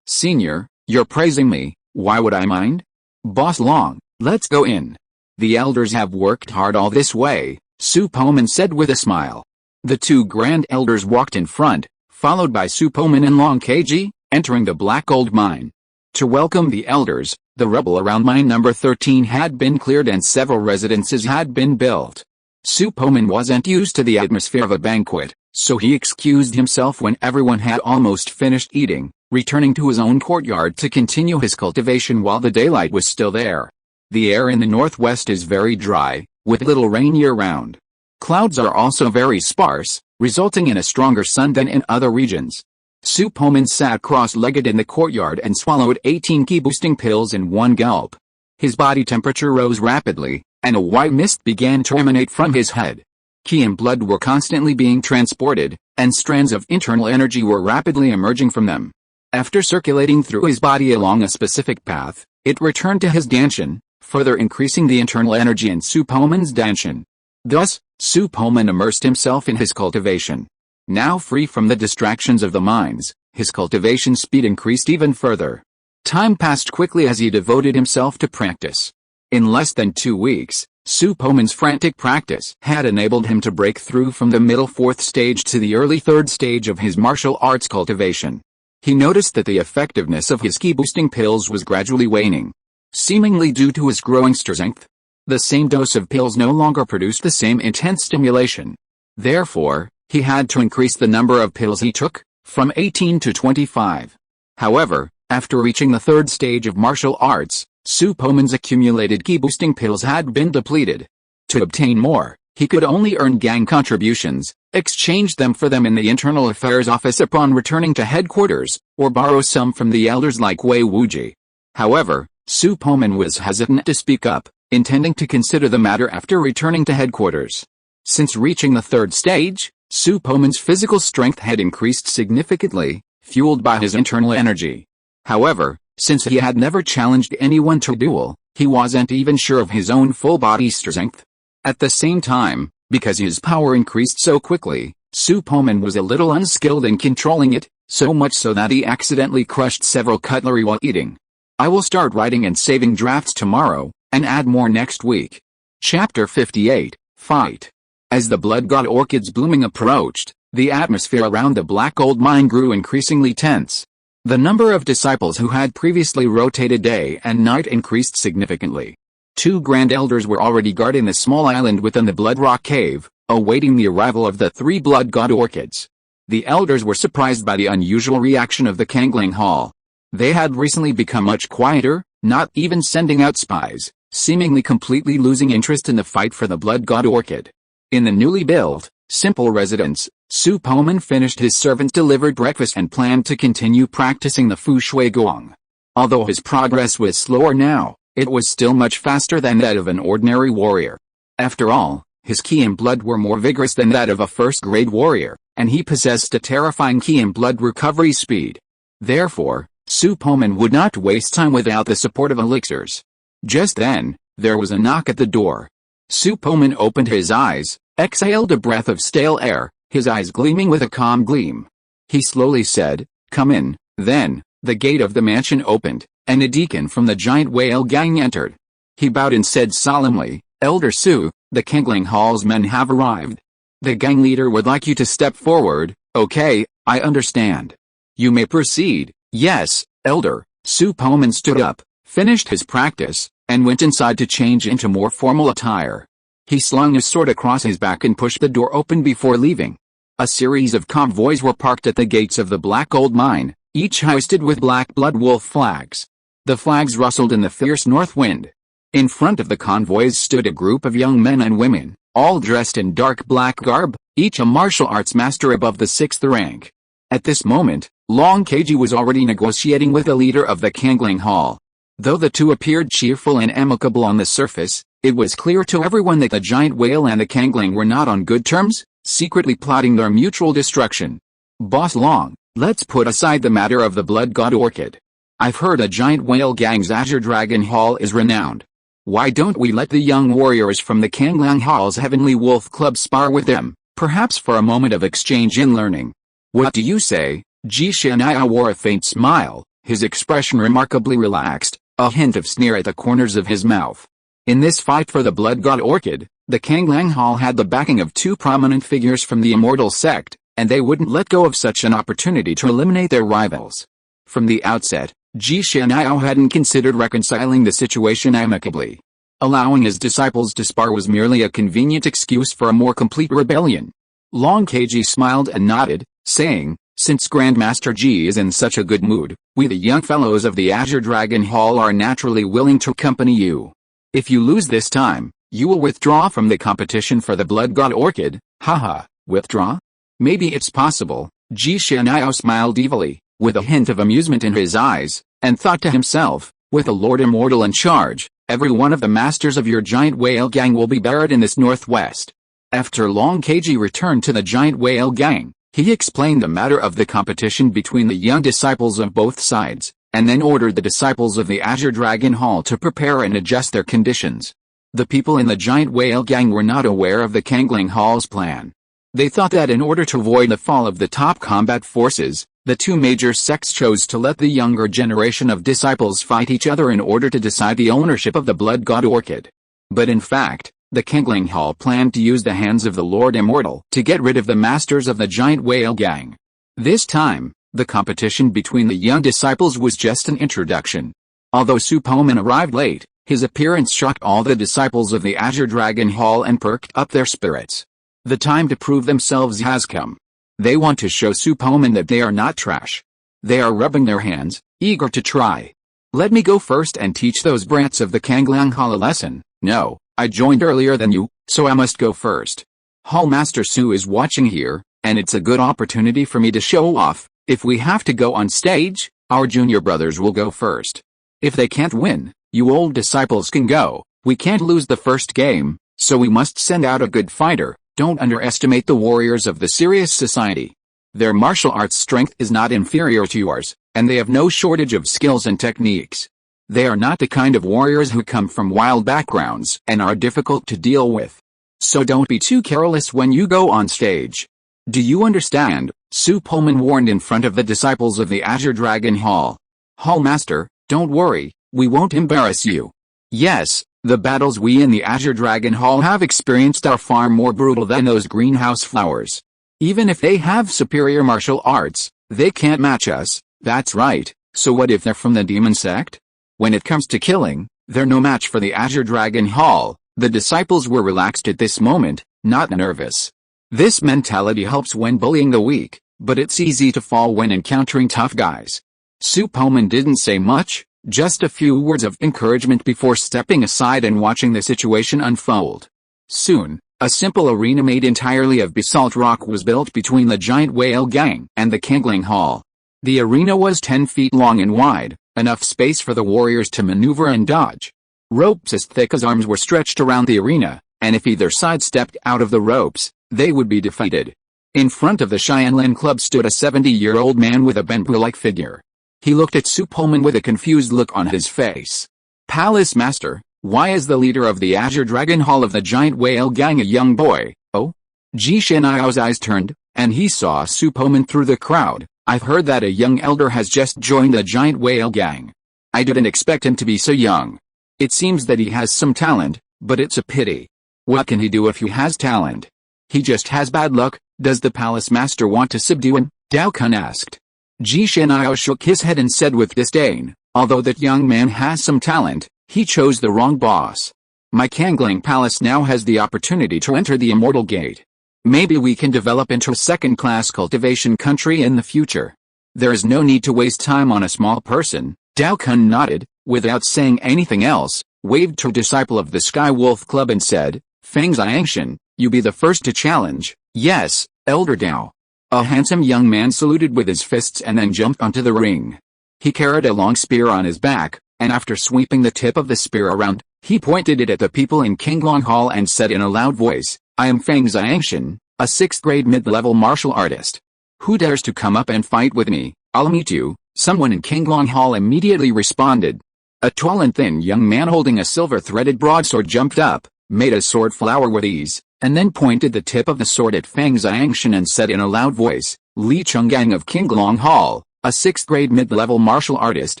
Senior, you're praising me, why would I mind? Boss Long, let's go in. The elders have worked hard all this way, Su Poman said with a smile. The 2 Grand Elders walked in front, followed by Su Poman and Long KG, entering the Black Gold Mine. To welcome the elders, the rubble around mine number 13 had been cleared and several residences had been built. Su Poman wasn't used to the atmosphere of a banquet, so he excused himself when everyone had almost finished eating, returning to his own courtyard to continue his cultivation while the daylight was still there. The air in the northwest is very dry, with little rain year-round. Clouds are also very sparse, resulting in a stronger sun than in other regions. Su Poman sat cross-legged in the courtyard and swallowed 18 ki-boosting pills in one gulp. His body temperature rose rapidly, and a white mist began to emanate from his head. Ki and blood were constantly being transported, and strands of internal energy were rapidly emerging from them. After circulating through his body along a specific path, it returned to his danshan, further increasing the internal energy in Su Poman's danshan. Thus, Su Poman immersed himself in his cultivation. Now free from the distractions of the mines, his cultivation speed increased even further. Time passed quickly as he devoted himself to practice. In less than 2 weeks, Su Poman's frantic practice had enabled him to break through from the middle 4th stage to the early 3rd stage of his martial arts cultivation. He noticed that the effectiveness of his ki-boosting pills was gradually waning, seemingly due to his growing strength. The same dose of pills no longer produced the same intense stimulation. Therefore, he had to increase the number of pills he took, from 18 to 25. However, after reaching the 3rd stage of martial arts, Su Poman's accumulated ki-boosting pills had been depleted. To obtain more, he could only earn gang contributions, exchange them for them in the Internal Affairs Office upon returning to headquarters, or borrow some from the elders like Wei Wuji. However, Su Poman was hesitant to speak up, intending to consider the matter after returning to headquarters. Since reaching the 3rd stage, Su Poman's physical strength had increased significantly, fueled by his internal energy. However, since he had never challenged anyone to duel, he wasn't even sure of his own full-body strength. At the same time, because his power increased so quickly, Su Poman was a little unskilled in controlling it, so much so that he accidentally crushed several cutlery while eating. I will start writing and saving drafts tomorrow, and add more next week. Chapter 58, Fight. As the blood god orchids blooming approached, the atmosphere around the Black Gold Mine grew increasingly tense. The number of disciples who had previously rotated day and night increased significantly. 2 Grand Elders were already guarding the small island within the Blood Rock Cave, awaiting the arrival of the 3 blood god orchids. The elders were surprised by the unusual reaction of the Kangling Hall. They had recently become much quieter, not even sending out spies, seemingly completely losing interest in the fight for the blood god orchid. In the newly built, simple residence, Su Poman finished his servant-delivered breakfast and planned to continue practicing the Fu Shui Gong. Although his progress was slower now, it was still much faster than that of an ordinary warrior. After all, his ki and blood were more vigorous than that of a first-grade warrior, and he possessed a terrifying ki and blood recovery speed. Therefore, Su Poman would not waste time without the support of elixirs. Just then, there was a knock at the door. Su Poman opened his eyes, exhaled a breath of stale air, his eyes gleaming with a calm gleam. He slowly said, "Come in." Then, the gate of the mansion opened, and a deacon from the giant whale gang entered. He bowed and said solemnly, "Elder Su, the Kangling Hall's men have arrived. The gang leader would like you to step forward." "Okay, I understand. You may proceed." "Yes, Elder." Su Poman stood up, finished his practice, and went inside to change into more formal attire. He slung his sword across his back and pushed the door open before leaving. A series of convoys were parked at the gates of the Black Gold Mine, each hoisted with black blood wolf flags. The flags rustled in the fierce north wind. In front of the convoys stood a group of young men and women, all dressed in dark black garb, each a martial arts master above the 6th rank. At this moment, Long Keiji was already negotiating with the leader of the Kangling Hall. Though the two appeared cheerful and amicable on the surface, it was clear to everyone that the giant whale and the Kangling were not on good terms, secretly plotting their mutual destruction. "Boss Long, let's put aside the matter of the Blood God Orchid. I've heard a giant whale gang's Azure Dragon Hall is renowned. Why don't we let the young warriors from the Kanglang Hall's Heavenly Wolf Club spar with them, perhaps for a moment of exchange in learning? What do you say?" Ji Shanaya wore a faint smile, his expression remarkably relaxed, a hint of sneer at the corners of his mouth. In this fight for the Blood God Orchid, the Kanglang Hall had the backing of two prominent figures from the Immortal sect, and they wouldn't let go of such an opportunity to eliminate their rivals. From the outset, Ji Shanaya hadn't considered reconciling the situation amicably. Allowing his disciples to spar was merely a convenient excuse for a more complete rebellion. Long Keiji smiled and nodded, saying, "Since Grandmaster Ji is in such a good mood, we the young fellows of the Azure Dragon Hall are naturally willing to accompany you. If you lose this time, you will withdraw from the competition for the Blood God Orchid." "Haha, withdraw? Maybe it's possible." Ji Shanaya smiled evilly, with a hint of amusement in his eyes, and thought to himself, "With the Lord Immortal in charge, every one of the masters of your giant whale gang will be buried in this northwest." After Long Keiji returned to the giant whale gang, he explained the matter of the competition between the young disciples of both sides, and then ordered the disciples of the Azure Dragon Hall to prepare and adjust their conditions. The people in the giant whale gang were not aware of the Kangling Hall's plan. They thought that in order to avoid the fall of the top combat forces, the two major sects chose to let the younger generation of disciples fight each other in order to decide the ownership of the Blood God Orchid. But in fact, the Kangling Hall planned to use the hands of the Lord Immortal to get rid of the masters of the giant whale gang. This time, the competition between the young disciples was just an introduction. Although Su Poman arrived late, his appearance shocked all the disciples of the Azure Dragon Hall and perked up their spirits. The time to prove themselves has come. They want to show Su Poman that they are not trash. They are rubbing their hands, eager to try. "Let me go first and teach those brats of the Kanglang Hall a lesson." "No, I joined earlier than you, so I must go first. Hall Master Su is watching here, and it's a good opportunity for me to show off. If we have to go on stage, our junior brothers will go first. If they can't win, you old disciples can go. We can't lose the first game, so we must send out a good fighter. Don't underestimate the warriors of the Serious Society. Their martial arts strength is not inferior to yours, and they have no shortage of skills and techniques. They are not the kind of warriors who come from wild backgrounds and are difficult to deal with. So don't be too careless when you go on stage. Do you understand?" Su Poman warned in front of the disciples of the Azure Dragon Hall. "Hall Master, don't worry, we won't embarrass you. Yes, the battles we in the Azure Dragon Hall have experienced are far more brutal than those greenhouse flowers. Even if they have superior martial arts, they can't match us." "That's right, so what if they're from the demon sect? When it comes to killing, they're no match for the Azure Dragon Hall." The disciples were relaxed at this moment, not nervous. This mentality helps when bullying the weak, but it's easy to fall when encountering tough guys. Su Poman didn't say much, just a few words of encouragement before stepping aside and watching the situation unfold. Soon, a simple arena made entirely of basalt rock was built between the giant whale gang and the Kangling Hall. The arena was 10 feet long and wide, enough space for the warriors to maneuver and dodge. Ropes as thick as arms were stretched around the arena, and if either side stepped out of the ropes, they would be defeated. In front of the Cheyenne Club stood a 70-year-old man with a bamboo-like figure. He looked at Su Poman with a confused look on his face. "Palace Master, why is the leader of the Azure Dragon Hall of the Giant Whale Gang a young boy?" "Oh?" Ji Shenyao's eyes turned, and he saw Su Poman through the crowd. "I've heard that a young elder has just joined the Giant Whale Gang. I didn't expect him to be so young. It seems that he has some talent, but it's a pity. What can he do if he has talent? He just has bad luck." "Does the Palace Master want to subdue him?" Dao Kun asked. Ji Shenyo shook his head and said with disdain, "Although that young man has some talent, he chose the wrong boss. My Kangling Palace now has the opportunity to enter the Immortal Gate. Maybe we can develop into a second-class cultivation country in the future. There is no need to waste time on a small person." Dao Kun nodded, without saying anything else, waved to a disciple of the Sky Wolf Club and said, "Feng Xiangshan, you be the first to challenge." "Yes, Elder Dao." A handsome young man saluted with his fists and then jumped onto the ring. He carried a long spear on his back, and after sweeping the tip of the spear around, he pointed it at the people in Qinglong Hall and said in a loud voice, "I am Feng Xiangshan, a 6th-grade mid-level martial artist. Who dares to come up and fight with me? I'll meet you." Someone in Qinglong Hall immediately responded. A tall and thin young man holding a silver-threaded broadsword jumped up, made a sword flower with ease, and then pointed the tip of the sword at Feng Xiangshan and said in a loud voice, "Li Chenggang of Qinglong Hall, a 6th-grade mid-level martial artist,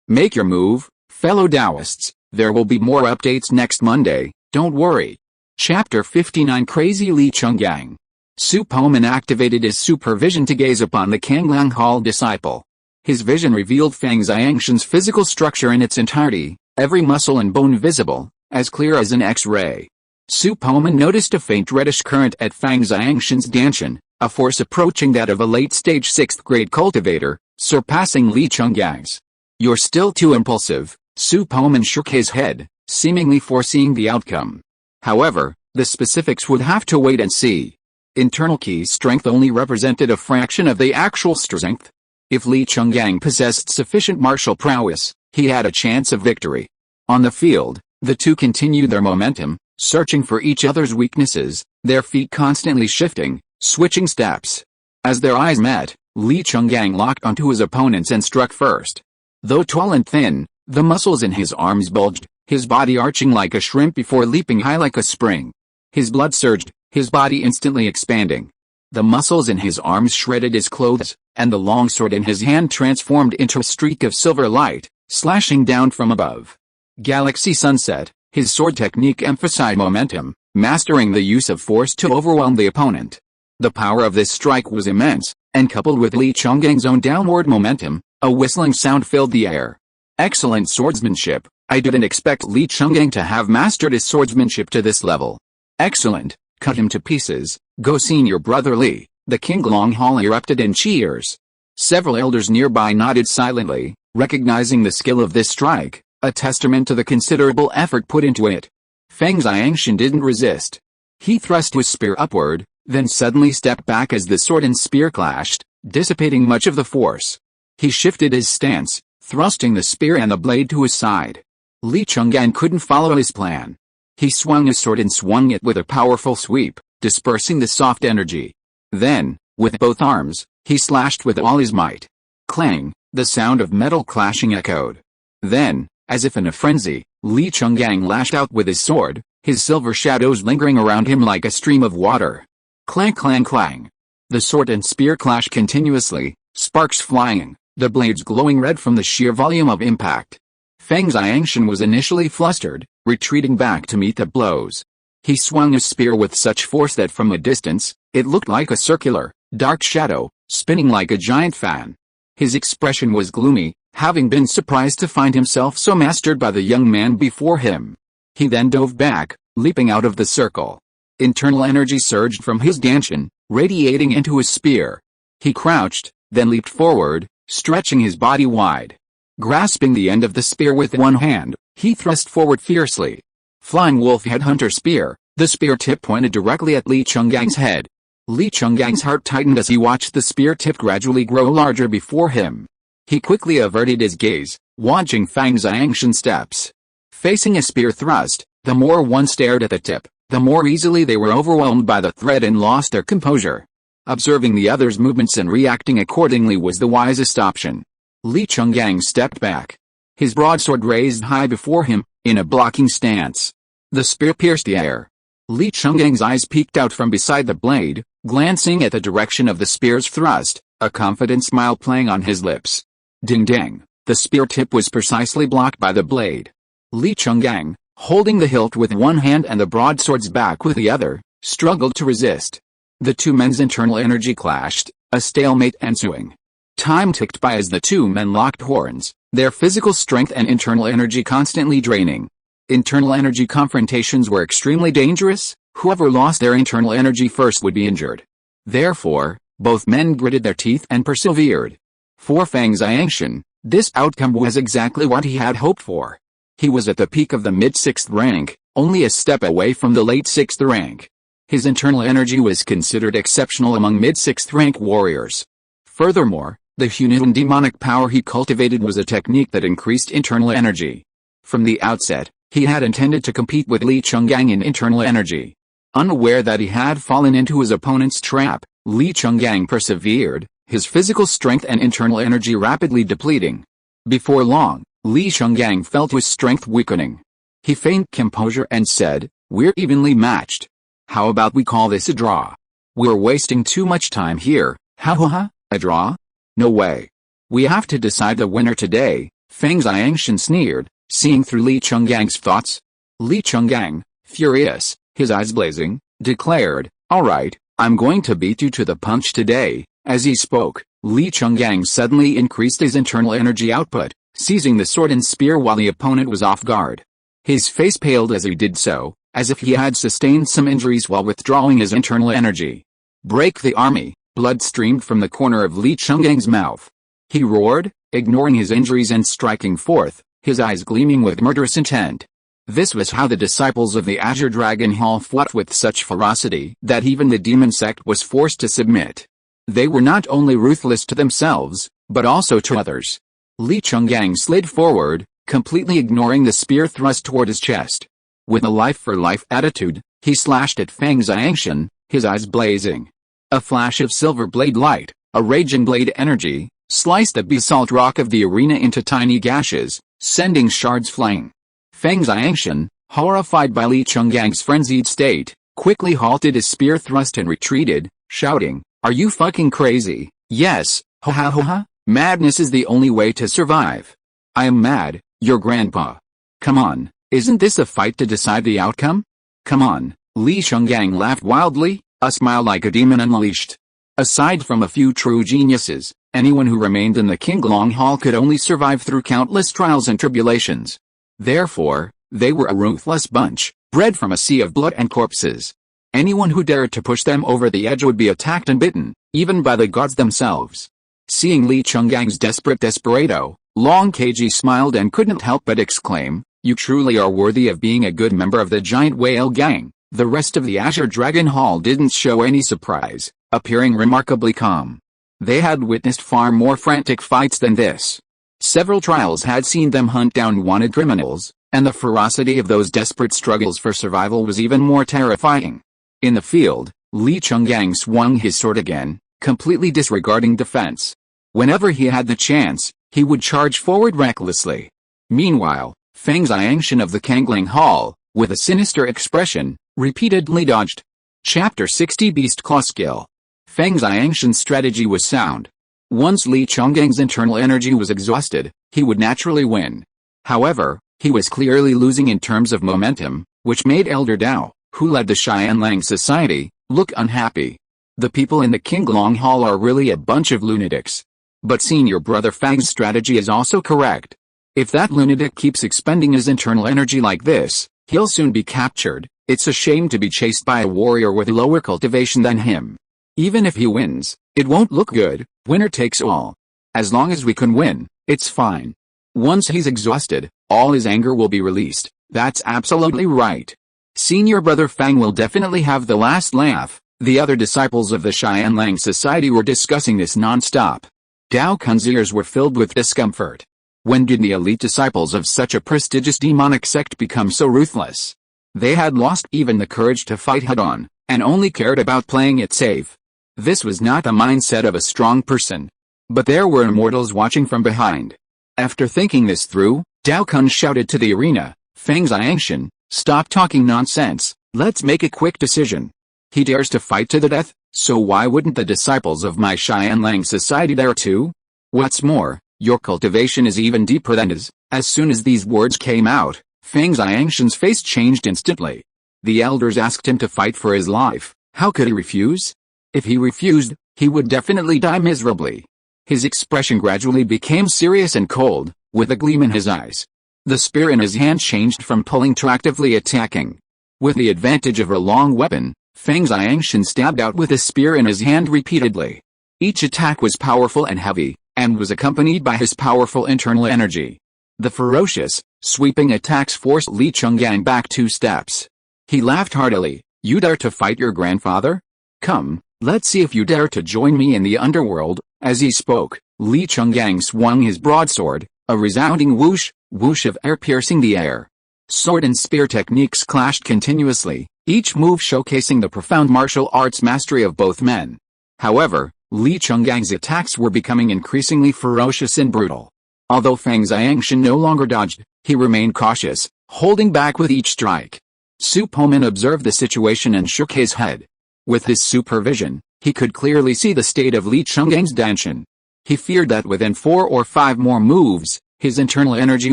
make your move, fellow Taoists. There will be more updates next Monday, don't worry." Chapter 59 Crazy Li Chenggang. Su Poman activated his supervision to gaze upon the Qinglong Hall disciple. His vision revealed Feng Xiangshan's physical structure in its entirety, every muscle and bone visible, as clear as an X-ray. Su Poman noticed a faint reddish current at Feng Xiangshan's Danshan, a force approaching that of a late-stage 6th-grade cultivator, surpassing Li Chenggang's. "You're still too impulsive." Su Poman shook his head, seemingly foreseeing the outcome. However, the specifics would have to wait and see. Internal key strength only represented a fraction of the actual strength. If Li Chenggang possessed sufficient martial prowess, he had a chance of victory. On the field, the two continued their momentum, searching for each other's weaknesses, their feet constantly shifting, switching steps. As their eyes met, Li Chenggang locked onto his opponents and struck first. Though tall and thin, the muscles in his arms bulged, his body arching like a shrimp before leaping high like a spring. His blood surged, his body instantly expanding. The muscles in his arms shredded his clothes, and the long sword in his hand transformed into a streak of silver light, slashing down from above. Galaxy Sunset, his sword technique emphasized momentum, mastering the use of force to overwhelm the opponent. The power of this strike was immense, and coupled with Li Chenggang's own downward momentum, a whistling sound filled the air. Excellent swordsmanship. I didn't expect Li Chenggang to have mastered his swordsmanship to this level. Excellent. Cut him to pieces. Go senior brother Li. The Qinglong Hall erupted in cheers. Several elders nearby nodded silently, recognizing the skill of this strike, a testament to the considerable effort put into it. Feng Xiangshan didn't resist. He thrust his spear upward, then suddenly stepped back as the sword and spear clashed, dissipating much of the force. He shifted his stance, thrusting the spear and the blade to his side. Li Chenggang couldn't follow his plan. He swung his sword and swung it with a powerful sweep, dispersing the soft energy. Then, with both arms, he slashed with all his might. Clang, the sound of metal clashing echoed. Then, as if in a frenzy, Li Chenggang lashed out with his sword, his silver shadows lingering around him like a stream of water. Clang clang clang. The sword and spear clashed continuously, sparks flying, the blades glowing red from the sheer volume of impact. Feng Xiangshan was initially flustered, retreating back to meet the blows. He swung his spear with such force that from a distance, it looked like a circular, dark shadow, spinning like a giant fan. His expression was gloomy, having been surprised to find himself so mastered by the young man before him. He then dove back, leaping out of the circle. Internal energy surged from his Danshan, radiating into his spear. He crouched, then leaped forward, stretching his body wide. Grasping the end of the spear with one hand, he thrust forward fiercely. Flying wolf headhunter spear, the spear tip pointed directly at Li Chenggang's head. Li Chenggang's heart tightened as he watched the spear tip gradually grow larger before him. He quickly averted his gaze, watching Fang Xiangshan's steps. Facing a spear thrust, the more one stared at the tip, the more easily they were overwhelmed by the threat and lost their composure. Observing the other's movements and reacting accordingly was the wisest option. Li Chenggang stepped back, his broadsword raised high before him, in a blocking stance. The spear pierced the air. Li Chengang's eyes peeked out from beside the blade, glancing at the direction of the spear's thrust, a confident smile playing on his lips. Ding ding, the spear tip was precisely blocked by the blade. Li Chenggang, holding the hilt with one hand and the broadsword's back with the other, struggled to resist. The two men's internal energy clashed, a stalemate ensuing. Time ticked by as the two men locked horns, their physical strength and internal energy constantly draining. Internal energy confrontations were extremely dangerous. Whoever lost their internal energy first would be injured. Therefore, both men gritted their teeth and persevered. For Fang Xiangshan, this outcome was exactly what he had hoped for. He was at the peak of the mid-6th rank, only a step away from the late 6th rank. His internal energy was considered exceptional among mid-6th rank warriors. Furthermore, the Hunan demonic power he cultivated was a technique that increased internal energy. From the outset, he had intended to compete with Li Chenggang in internal energy. Unaware that he had fallen into his opponent's trap, Li Chenggang persevered, his physical strength and internal energy rapidly depleting. Before long, Li Chenggang felt his strength weakening. He feigned composure and said, "We're evenly matched. How about we call this a draw? We're wasting too much time here." "Ha ha ha, a draw? No way. We have to decide the winner today," Fang Xiangshan sneered, seeing through Li Chenggang's thoughts. Li Chenggang, furious, his eyes blazing, declared, "All right, I'm going to beat you to the punch today." As he spoke, Li Chenggang suddenly increased his internal energy output, seizing the sword and spear while the opponent was off guard. His face paled as he did so, as if he had sustained some injuries while withdrawing his internal energy. "Break the army!" Blood streamed from the corner of Li Chenggang's mouth. He roared, ignoring his injuries and striking forth, his eyes gleaming with murderous intent. This was how the disciples of the Azure Dragon Hall fought with such ferocity that even the demon sect was forced to submit. They were not only ruthless to themselves, but also to others. Li Chenggang slid forward, completely ignoring the spear thrust toward his chest. With a life-for-life attitude, he slashed at Fang Xiangshan, his eyes blazing. A flash of silver blade light, a raging blade energy, sliced the basalt rock of the arena into tiny gashes, sending shards flying. Fang Xiangshan, horrified by Li Chenggang's frenzied state, quickly halted his spear thrust and retreated, shouting, "Are you fucking crazy?" "Yes, ha ha ha ha, madness is the only way to survive." "I am mad, your grandpa." "Come on, isn't this a fight to decide the outcome?" "Come on," Li Chenggang laughed wildly, a smile like a demon unleashed. Aside from a few true geniuses, anyone who remained in the Qinglong Hall could only survive through countless trials and tribulations. Therefore, they were a ruthless bunch, bred from a sea of blood and corpses. Anyone who dared to push them over the edge would be attacked and bitten, even by the gods themselves. Seeing Li Chenggang's desperate desperado, Long Keiji smiled and couldn't help but exclaim, "You truly are worthy of being a good member of the giant whale gang." The rest of the Azure Dragon Hall didn't show any surprise, appearing remarkably calm. They had witnessed far more frantic fights than this. Several trials had seen them hunt down wanted criminals, and the ferocity of those desperate struggles for survival was even more terrifying. In the field, Li Chenggang swung his sword again, completely disregarding defense. Whenever he had the chance, he would charge forward recklessly. Meanwhile, Fang Xiangshan of the Qingling Hall, with a sinister expression, repeatedly dodged. Chapter 60 Beast Claw Skill. Fang Xiangshan's strategy was sound. Once Li Chenggang's internal energy was exhausted, he would naturally win. However, he was clearly losing in terms of momentum, which made Elder Dao, who led the Xianlang Society, look unhappy. The people in the Qinglong Hall are really a bunch of lunatics. But senior brother Fang's strategy is also correct. If that lunatic keeps expending his internal energy like this, he'll soon be captured. It's a shame to be chased by a warrior with lower cultivation than him. Even if he wins, it won't look good. Winner takes all. As long as we can win, it's fine. Once he's exhausted, all his anger will be released. That's absolutely right. Senior brother Fang will definitely have the last laugh. The other disciples of the Xianlang Society were discussing this non-stop. Dao Kun's ears were filled with discomfort. When did the elite disciples of such a prestigious demonic sect become so ruthless? They had lost even the courage to fight head-on, and only cared about playing it safe. This was not the mindset of a strong person. But there were immortals watching from behind. After thinking this through, Dao Kun shouted to the arena, "Feng Xiangshan, stop talking nonsense, let's make a quick decision. He dares to fight to the death, so why wouldn't the disciples of my Xianlang society dare too? What's more, your cultivation is even deeper than his." As soon as these words came out, Feng Xiangshan's face changed instantly. The elders asked him to fight for his life. How could he refuse? If he refused, he would definitely die miserably. His expression gradually became serious and cold, with a gleam in his eyes. The spear in his hand changed from pulling to actively attacking. With the advantage of a long weapon, Feng Xiangshan stabbed out with a spear in his hand repeatedly. Each attack was powerful and heavy, and was accompanied by his powerful internal energy. The ferocious, sweeping attacks forced Li Chenggang back 2 steps. He laughed heartily. "You dare to fight your grandfather? Come, let's see if you dare to join me in the underworld." As he spoke, Li Chenggang swung his broadsword, a resounding whoosh, whoosh of air piercing the air. Sword and spear techniques clashed continuously, each move showcasing the profound martial arts mastery of both men. However, Li Chenggang's attacks were becoming increasingly ferocious and brutal. Although Feng Xiangshan no longer dodged, he remained cautious, holding back with each strike. Su Poman observed the situation and shook his head. With his supervision, he could clearly see the state of Li Chenggang's danshan. He feared that within 4 or 5 more moves, his internal energy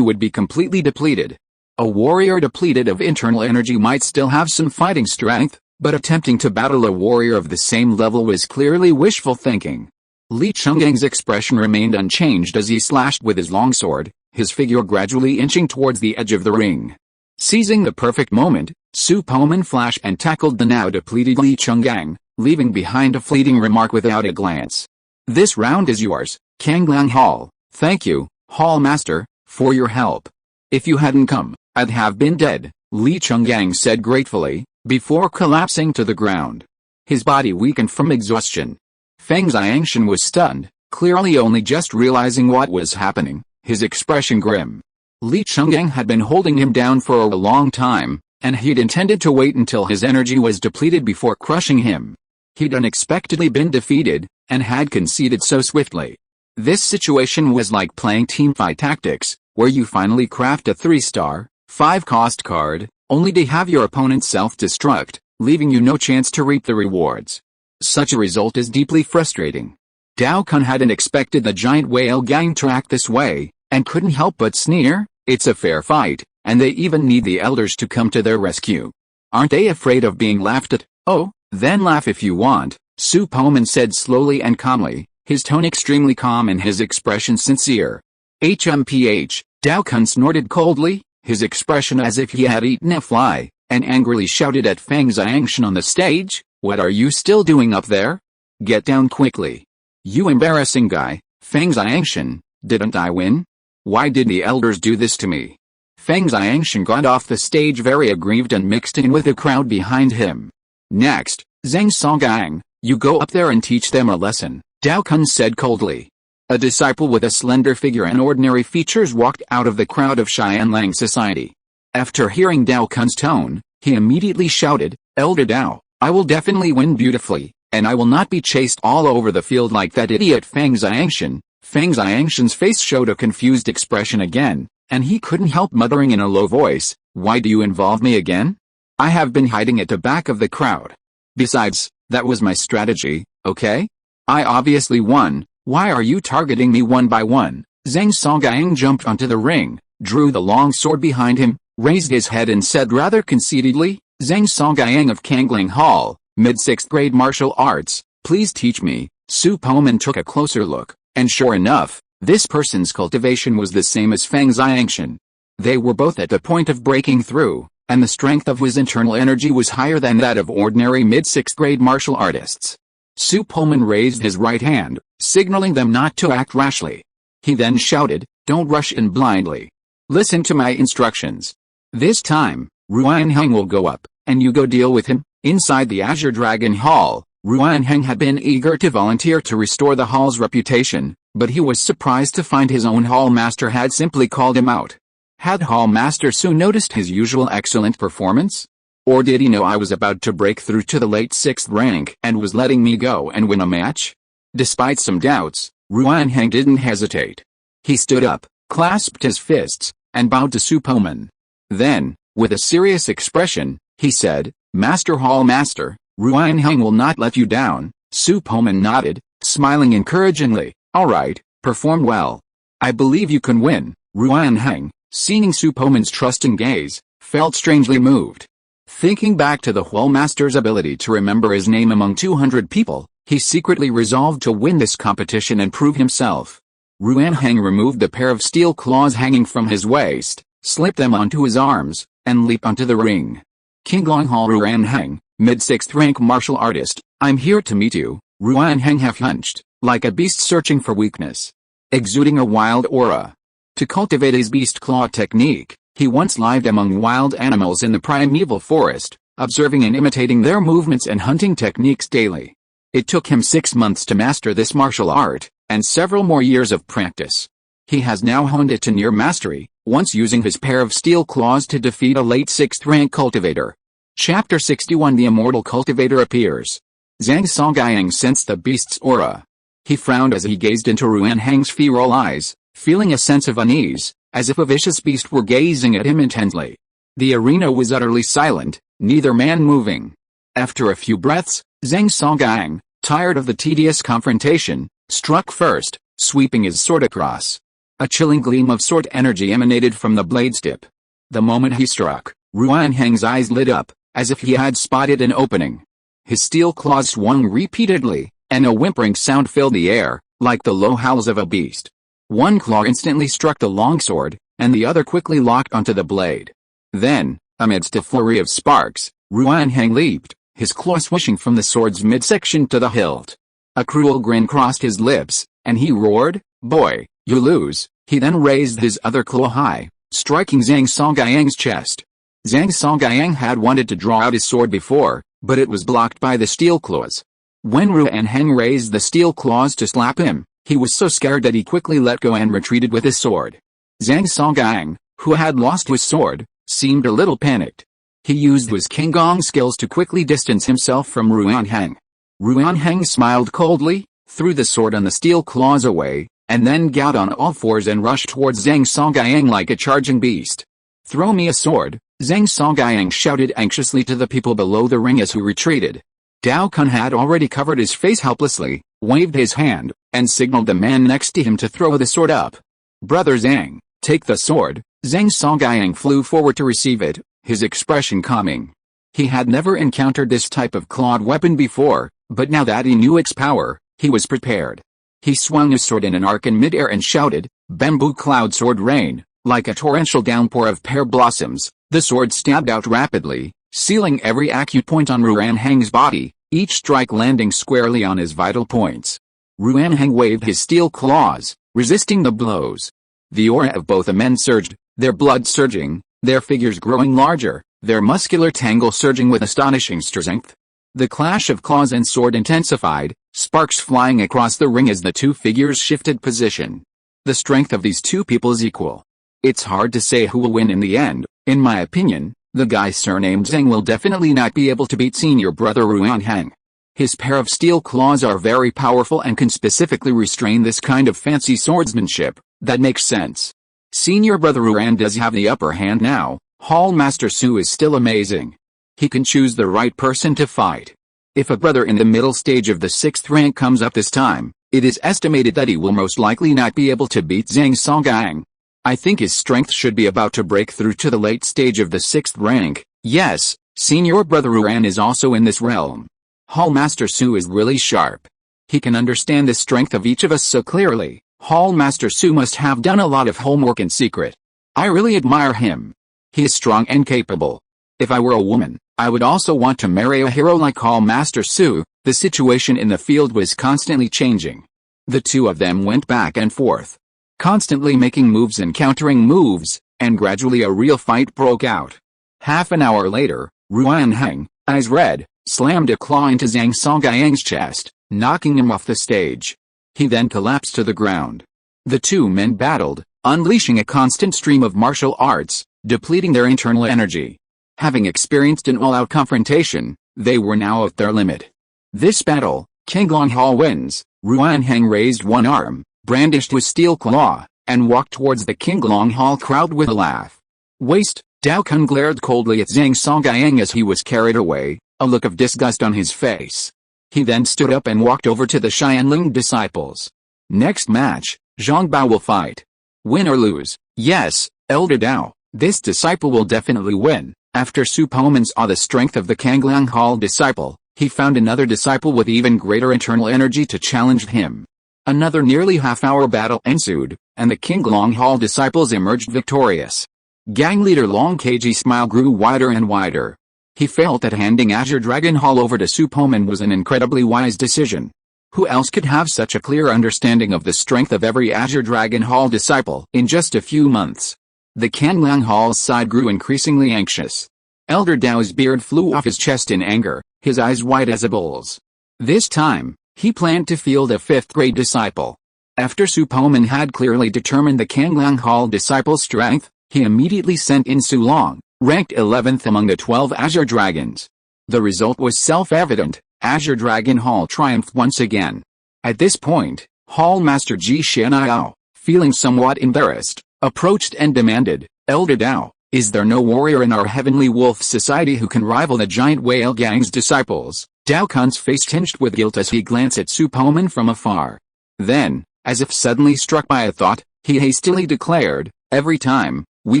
would be completely depleted. A warrior depleted of internal energy might still have some fighting strength, but attempting to battle a warrior of the same level was clearly wishful thinking. Li Chenggang's expression remained unchanged as he slashed with his longsword, his figure gradually inching towards the edge of the ring. Seizing the perfect moment, Su Poman flashed and tackled the now depleted Li Chenggang, leaving behind a fleeting remark without a glance. "This round is yours, Kanglang Hall. Thank you, Hall Master, for your help. If you hadn't come, I'd have been dead," Li Chenggang said gratefully, before collapsing to the ground. His body weakened from exhaustion. Feng Xiangshan was stunned, clearly only just realizing what was happening, his expression grim. Li Chenggang had been holding him down for a long time, and he'd intended to wait until his energy was depleted before crushing him. He'd unexpectedly been defeated, and had conceded so swiftly. This situation was like playing teamfight tactics, where you finally craft a 3-star, 5-cost card, only to have your opponent self-destruct, leaving you no chance to reap the rewards. Such a result is deeply frustrating. Dao Kun hadn't expected the giant whale gang to act this way, and couldn't help but sneer. It's a fair fight, and they even need the elders to come to their rescue. Aren't they afraid of being laughed at? Oh, then laugh if you want, Su Poman said slowly and calmly, his tone extremely calm and his expression sincere. HMPH, Dao Kun snorted coldly, his expression as if he had eaten a fly, and angrily shouted at Feng Xiangshan on the stage, "What are you still doing up there? Get down quickly. You embarrassing guy, Feng Xiangshan, didn't I win? Why did the elders do this to me?" Feng Xiangshan got off the stage very aggrieved and mixed in with the crowd behind him. "Next, Zhang Songgang, you go up there and teach them a lesson," Dao Kun said coldly. A disciple with a slender figure and ordinary features walked out of the crowd of Xianlang society. After hearing Dao Kun's tone, he immediately shouted, "Elder Dao, I will definitely win beautifully, and I will not be chased all over the field like that idiot Feng Xiangshan." Feng Xiangshan's face showed a confused expression again, and he couldn't help muttering in a low voice, "Why do you involve me again? I have been hiding at the back of the crowd. Besides, that was my strategy, okay? I obviously won. Why are you targeting me one by one?" Zhang Songgang jumped onto the ring, drew the long sword behind him, raised his head and said rather conceitedly, "Zhang Songgang of Kangling Hall, mid-6th grade martial arts, please teach me." Su Poman took a closer look, and sure enough, this person's cultivation was the same as Feng Xiangshan. They were both at the point of breaking through, and the strength of his internal energy was higher than that of ordinary mid-6th grade martial artists. Su Poman raised his right hand, signaling them not to act rashly. He then shouted, "Don't rush in blindly. Listen to my instructions. This time, Ruan Heng will go up, and you go deal with him, inside the Azure Dragon Hall. Ruan Heng had been eager to volunteer to restore the hall's reputation, but he was surprised to find his own hall master had simply called him out. Had Hall Master Su noticed his usual excellent performance? Or did he know I was about to break through to the late 6th rank and was letting me go and win a match? Despite some doubts, Ruan Heng didn't hesitate. He stood up, clasped his fists, and bowed to Su Poman. Then, with a serious expression, he said, "Master Hall Master, Ruan Heng will not let you down." Su Poman nodded, smiling encouragingly. "All right, perform well. I believe you can win." Ruan Heng, seeing Su Poman's trusting gaze, felt strangely moved. Thinking back to the Hall Master's ability to remember his name among 200 people, he secretly resolved to win this competition and prove himself. Ruan Heng removed the pair of steel claws hanging from his waist, slipped them onto his arms, and leaped onto the ring. "King Hall Ruan Heng, mid-6th rank martial artist, I'm here to meet you." Ruan Heng half-hunched, like a beast searching for weakness, exuding a wild aura. To cultivate his beast claw technique, he once lived among wild animals in the primeval forest, observing and imitating their movements and hunting techniques daily. It took him 6 months to master this martial art, and several more years of practice. He has now honed it to near mastery, once using his pair of steel claws to defeat a late 6th rank cultivator. Chapter 61 The Immortal Cultivator appears. Zhang Songgyang sensed the beast's aura. He frowned as he gazed into Ruan Heng's feral eyes, feeling a sense of unease, as if a vicious beast were gazing at him intently. The arena was utterly silent, neither man moving. After a few breaths, Zhang Songgyang, tired of the tedious confrontation, struck first, sweeping his sword across. A chilling gleam of sword energy emanated from the blade's tip. The moment he struck, Ruan Heng's eyes lit up, as if he had spotted an opening. His steel claws swung repeatedly, and a whimpering sound filled the air, like the low howls of a beast. One claw instantly struck the longsword, and the other quickly locked onto the blade. Then, amidst a flurry of sparks, Ruan Heng leaped, his claw swishing from the sword's midsection to the hilt. A cruel grin crossed his lips, and he roared, "Boy, you lose." He then raised his other claw high, striking Zhang Songgyang's chest. Zhang Songgyang had wanted to draw out his sword before, but it was blocked by the steel claws. When Ruan Heng raised the steel claws to slap him, he was so scared that he quickly let go and retreated with his sword. Zhang Songgyang, who had lost his sword, seemed a little panicked. He used his King Gong skills to quickly distance himself from Ruan Heng. Ruan Heng smiled coldly, threw the sword and the steel claws away, and then got on all fours and rushed towards Zhang Songgyang like a charging beast. "Throw me a sword," Zhang Songgyang shouted anxiously to the people below the ring as he retreated. Dao Kun had already covered his face helplessly, waved his hand, and signaled the man next to him to throw the sword up. "Brother Zhang, take the sword." Zhang Songgyang flew forward to receive it, his expression calming. He had never encountered this type of clawed weapon before, but now that he knew its power, he was prepared. He swung his sword in an arc in midair and shouted, "Bamboo cloud sword rain." Like a torrential downpour of pear blossoms, the sword stabbed out rapidly, sealing every acupoint on Ruan Heng's body, each strike landing squarely on his vital points. Ruan Heng waved his steel claws, resisting the blows. The aura of both the men surged, their blood surging, their figures growing larger, their muscular tangle surging with astonishing strength. The clash of claws and sword intensified, sparks flying across the ring as the two figures shifted position. The strength of these two people is equal. It's hard to say who will win in the end. In my opinion, the guy surnamed Zhang will definitely not be able to beat senior brother Ruan Heng. His pair of steel claws are very powerful and can specifically restrain this kind of fancy swordsmanship. That makes sense. Senior brother Ruan does have the upper hand now. Hall Master Su is still amazing. He can choose the right person to fight. If a brother in the middle stage of the 6th rank comes up this time, it is estimated that he will most likely not be able to beat Zhang Songgyang. I think his strength should be about to break through to the late stage of the 6th rank. Yes, senior brother Ruan is also in this realm. Hall Master Su is really sharp. He can understand the strength of each of us so clearly. Hall Master Su must have done a lot of homework in secret. I really admire him. He is strong and capable. If I were a woman, I would also want to marry a hero like Hall Master Su. The situation in the field was constantly changing. The two of them went back and forth, constantly making moves and countering moves, and gradually a real fight broke out. Half an hour later, Ruan Heng, eyes red, slammed a claw into Zhang Songyang's chest, knocking him off the stage. He then collapsed to the ground. The two men battled, unleashing a constant stream of martial arts, depleting their internal energy. Having experienced an all-out confrontation, they were now at their limit. This battle, King Longhao wins. Ruanheng raised one arm, brandished his steel claw, and walked towards the King Longhao crowd with a laugh. Waste, Dao Kun glared coldly at Zhang Songyang as he was carried away, a look of disgust on his face. He then stood up and walked over to the Xianling disciples. Next match, Zhang Bao will fight. Win or lose, yes, Elder Dao, this disciple will definitely win. After Su Poman saw the strength of the Kangliang Hall disciple, he found another disciple with even greater internal energy to challenge him. Another nearly half-hour battle ensued, and the Kangliang Hall disciples emerged victorious. Gang leader Long Kji's smile grew wider and wider. He felt that handing Azure Dragon Hall over to Su Poman was an incredibly wise decision. Who else could have such a clear understanding of the strength of every Azure Dragon Hall disciple in just a few months? The Kangliang Hall's side grew increasingly anxious. Elder Dao's beard flew off his chest in anger, his eyes wide as a bull's. This time, he planned to field a fifth-grade disciple. After Su Poman had clearly determined the Kangliang Hall disciple's strength, he immediately sent in Su Long, ranked 11th among the 12 Azure Dragons. The result was self-evident. Azure Dragon Hall triumphed once again. At this point, Hall Master Ji Xianao, feeling somewhat embarrassed, approached and demanded, Elder Dao, is there no warrior in our Heavenly Wolf Society who can rival the Giant Whale Gang's disciples? Dao Kun's face tinged with guilt as he glanced at Su Poman from afar. Then, as if suddenly struck by a thought, he hastily declared, every time, we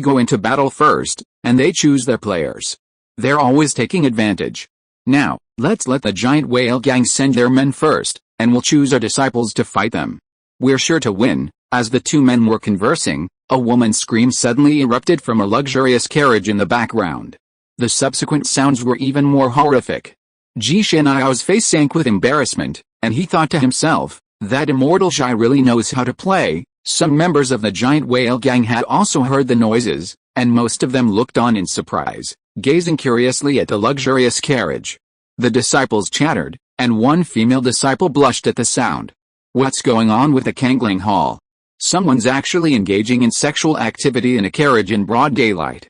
go into battle first, and they choose their players. They're always taking advantage. Now, let's let the Giant Whale Gang send their men first, and we'll choose our disciples to fight them. We're sure to win. As the two men were conversing, a woman's scream suddenly erupted from a luxurious carriage in the background. The subsequent sounds were even more horrific. Ji Xianao's face sank with embarrassment, and he thought to himself, that Immortal Zhai really knows how to play. Some members of the Giant Whale Gang had also heard the noises, and most of them looked on in surprise, gazing curiously at the luxurious carriage. The disciples chattered, and one female disciple blushed at the sound. What's going on with the Kangliang Hall? Someone's actually engaging in sexual activity in a carriage in broad daylight.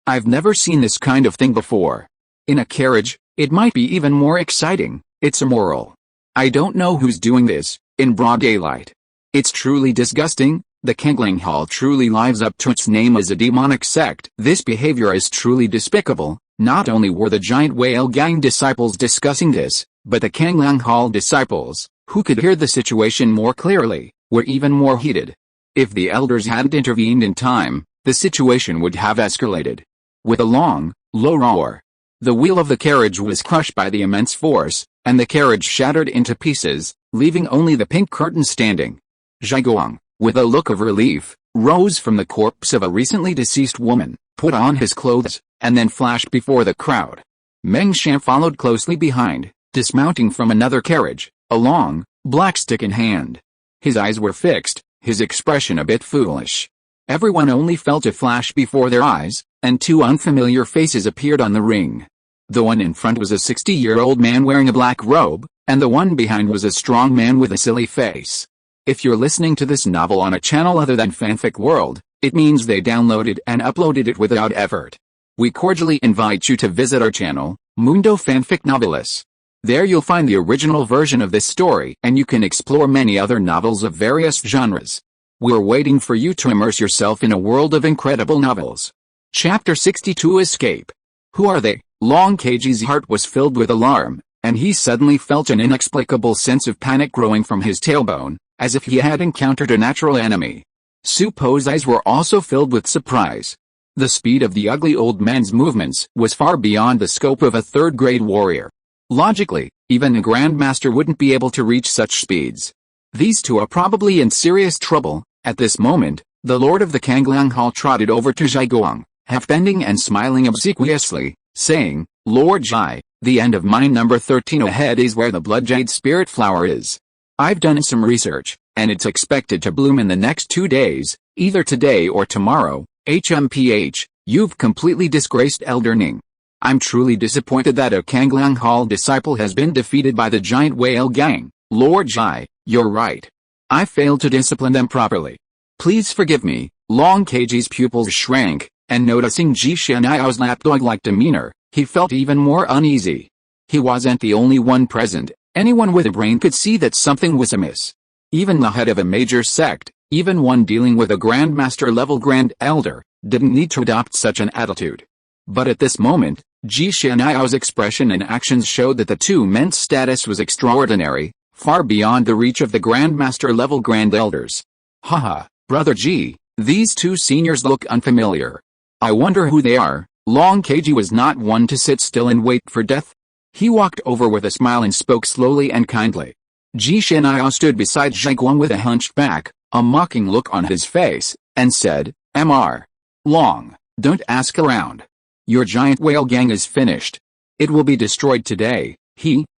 I've never seen this kind of thing before. In a carriage, it might be even more exciting. It's immoral. I don't know who's doing this, in broad daylight. It's truly disgusting. The Kangliang Hall truly lives up to its name as a demonic sect. This behavior is truly despicable. Not only were the Giant Whale Gang disciples discussing this, but the Kangliang Hall disciples, who could hear the situation more clearly, were even more heated. If the elders hadn't intervened in time, the situation would have escalated. With a long, low roar, the wheel of the carriage was crushed by the immense force, and the carriage shattered into pieces, leaving only the pink curtain standing. Zhaiguang, with a look of relief, rose from the corpse of a recently deceased woman, put on his clothes, and then flashed before the crowd. Meng Shan followed closely behind, dismounting from another carriage, a long, black stick in hand. His eyes were fixed, his expression a bit foolish. Everyone only felt a flash before their eyes, and two unfamiliar faces appeared on the ring. The one in front was a 60-year-old man wearing a black robe, and the one behind was a strong man with a silly face. If you're listening to this novel on a channel other than Fanfic World, it means they downloaded and uploaded it without effort. We cordially invite you to visit our channel, Mundo Fanfic Novelis. There you'll find the original version of this story, and you can explore many other novels of various genres. We're waiting for you to immerse yourself in a world of incredible novels. Chapter 62 Escape. Who are they? Long Kji's heart was filled with alarm, and he suddenly felt an inexplicable sense of panic growing from his tailbone, as if he had encountered a natural enemy. Su Po's eyes were also filled with surprise. The speed of the ugly old man's movements was far beyond the scope of a third-grade warrior. Logically, even a grandmaster wouldn't be able to reach such speeds. These two are probably in serious trouble. At this moment, the lord of the Kangliang Hall trotted over to Zhaiguang, half bending and smiling obsequiously, saying, Lord Zhai, the end of mine number 13 ahead is where the blood jade spirit flower is. I've done some research, and it's expected to bloom in the next 2 days, either today or tomorrow. HMPH, you've completely disgraced Elder Ning. I'm truly disappointed that a Kanglang Hall disciple has been defeated by the giant whale gang. Lord Jai, you're right. I failed to discipline them properly. Please forgive me. Long Keiji's pupils shrank, and noticing Ji Xianyao's lapdog-like demeanor, he felt even more uneasy. He wasn't the only one present. Anyone with a brain could see that something was amiss. Even the head of a major sect, even one dealing with a Grandmaster-level Grand Elder, didn't need to adopt such an attitude. But at this moment, Ji Xianyao's expression and actions showed that the two men's status was extraordinary, far beyond the reach of the Grandmaster-level Grand Elders. Haha, Brother Ji, these two seniors look unfamiliar. I wonder who they are. Long Keiji was not one to sit still and wait for death. He walked over with a smile and spoke slowly and kindly. Ji Xianyao stood beside Zhaiguang with a hunched back, a mocking look on his face, and said, Mr. Long, don't ask around. Your giant whale gang is finished. It will be destroyed today.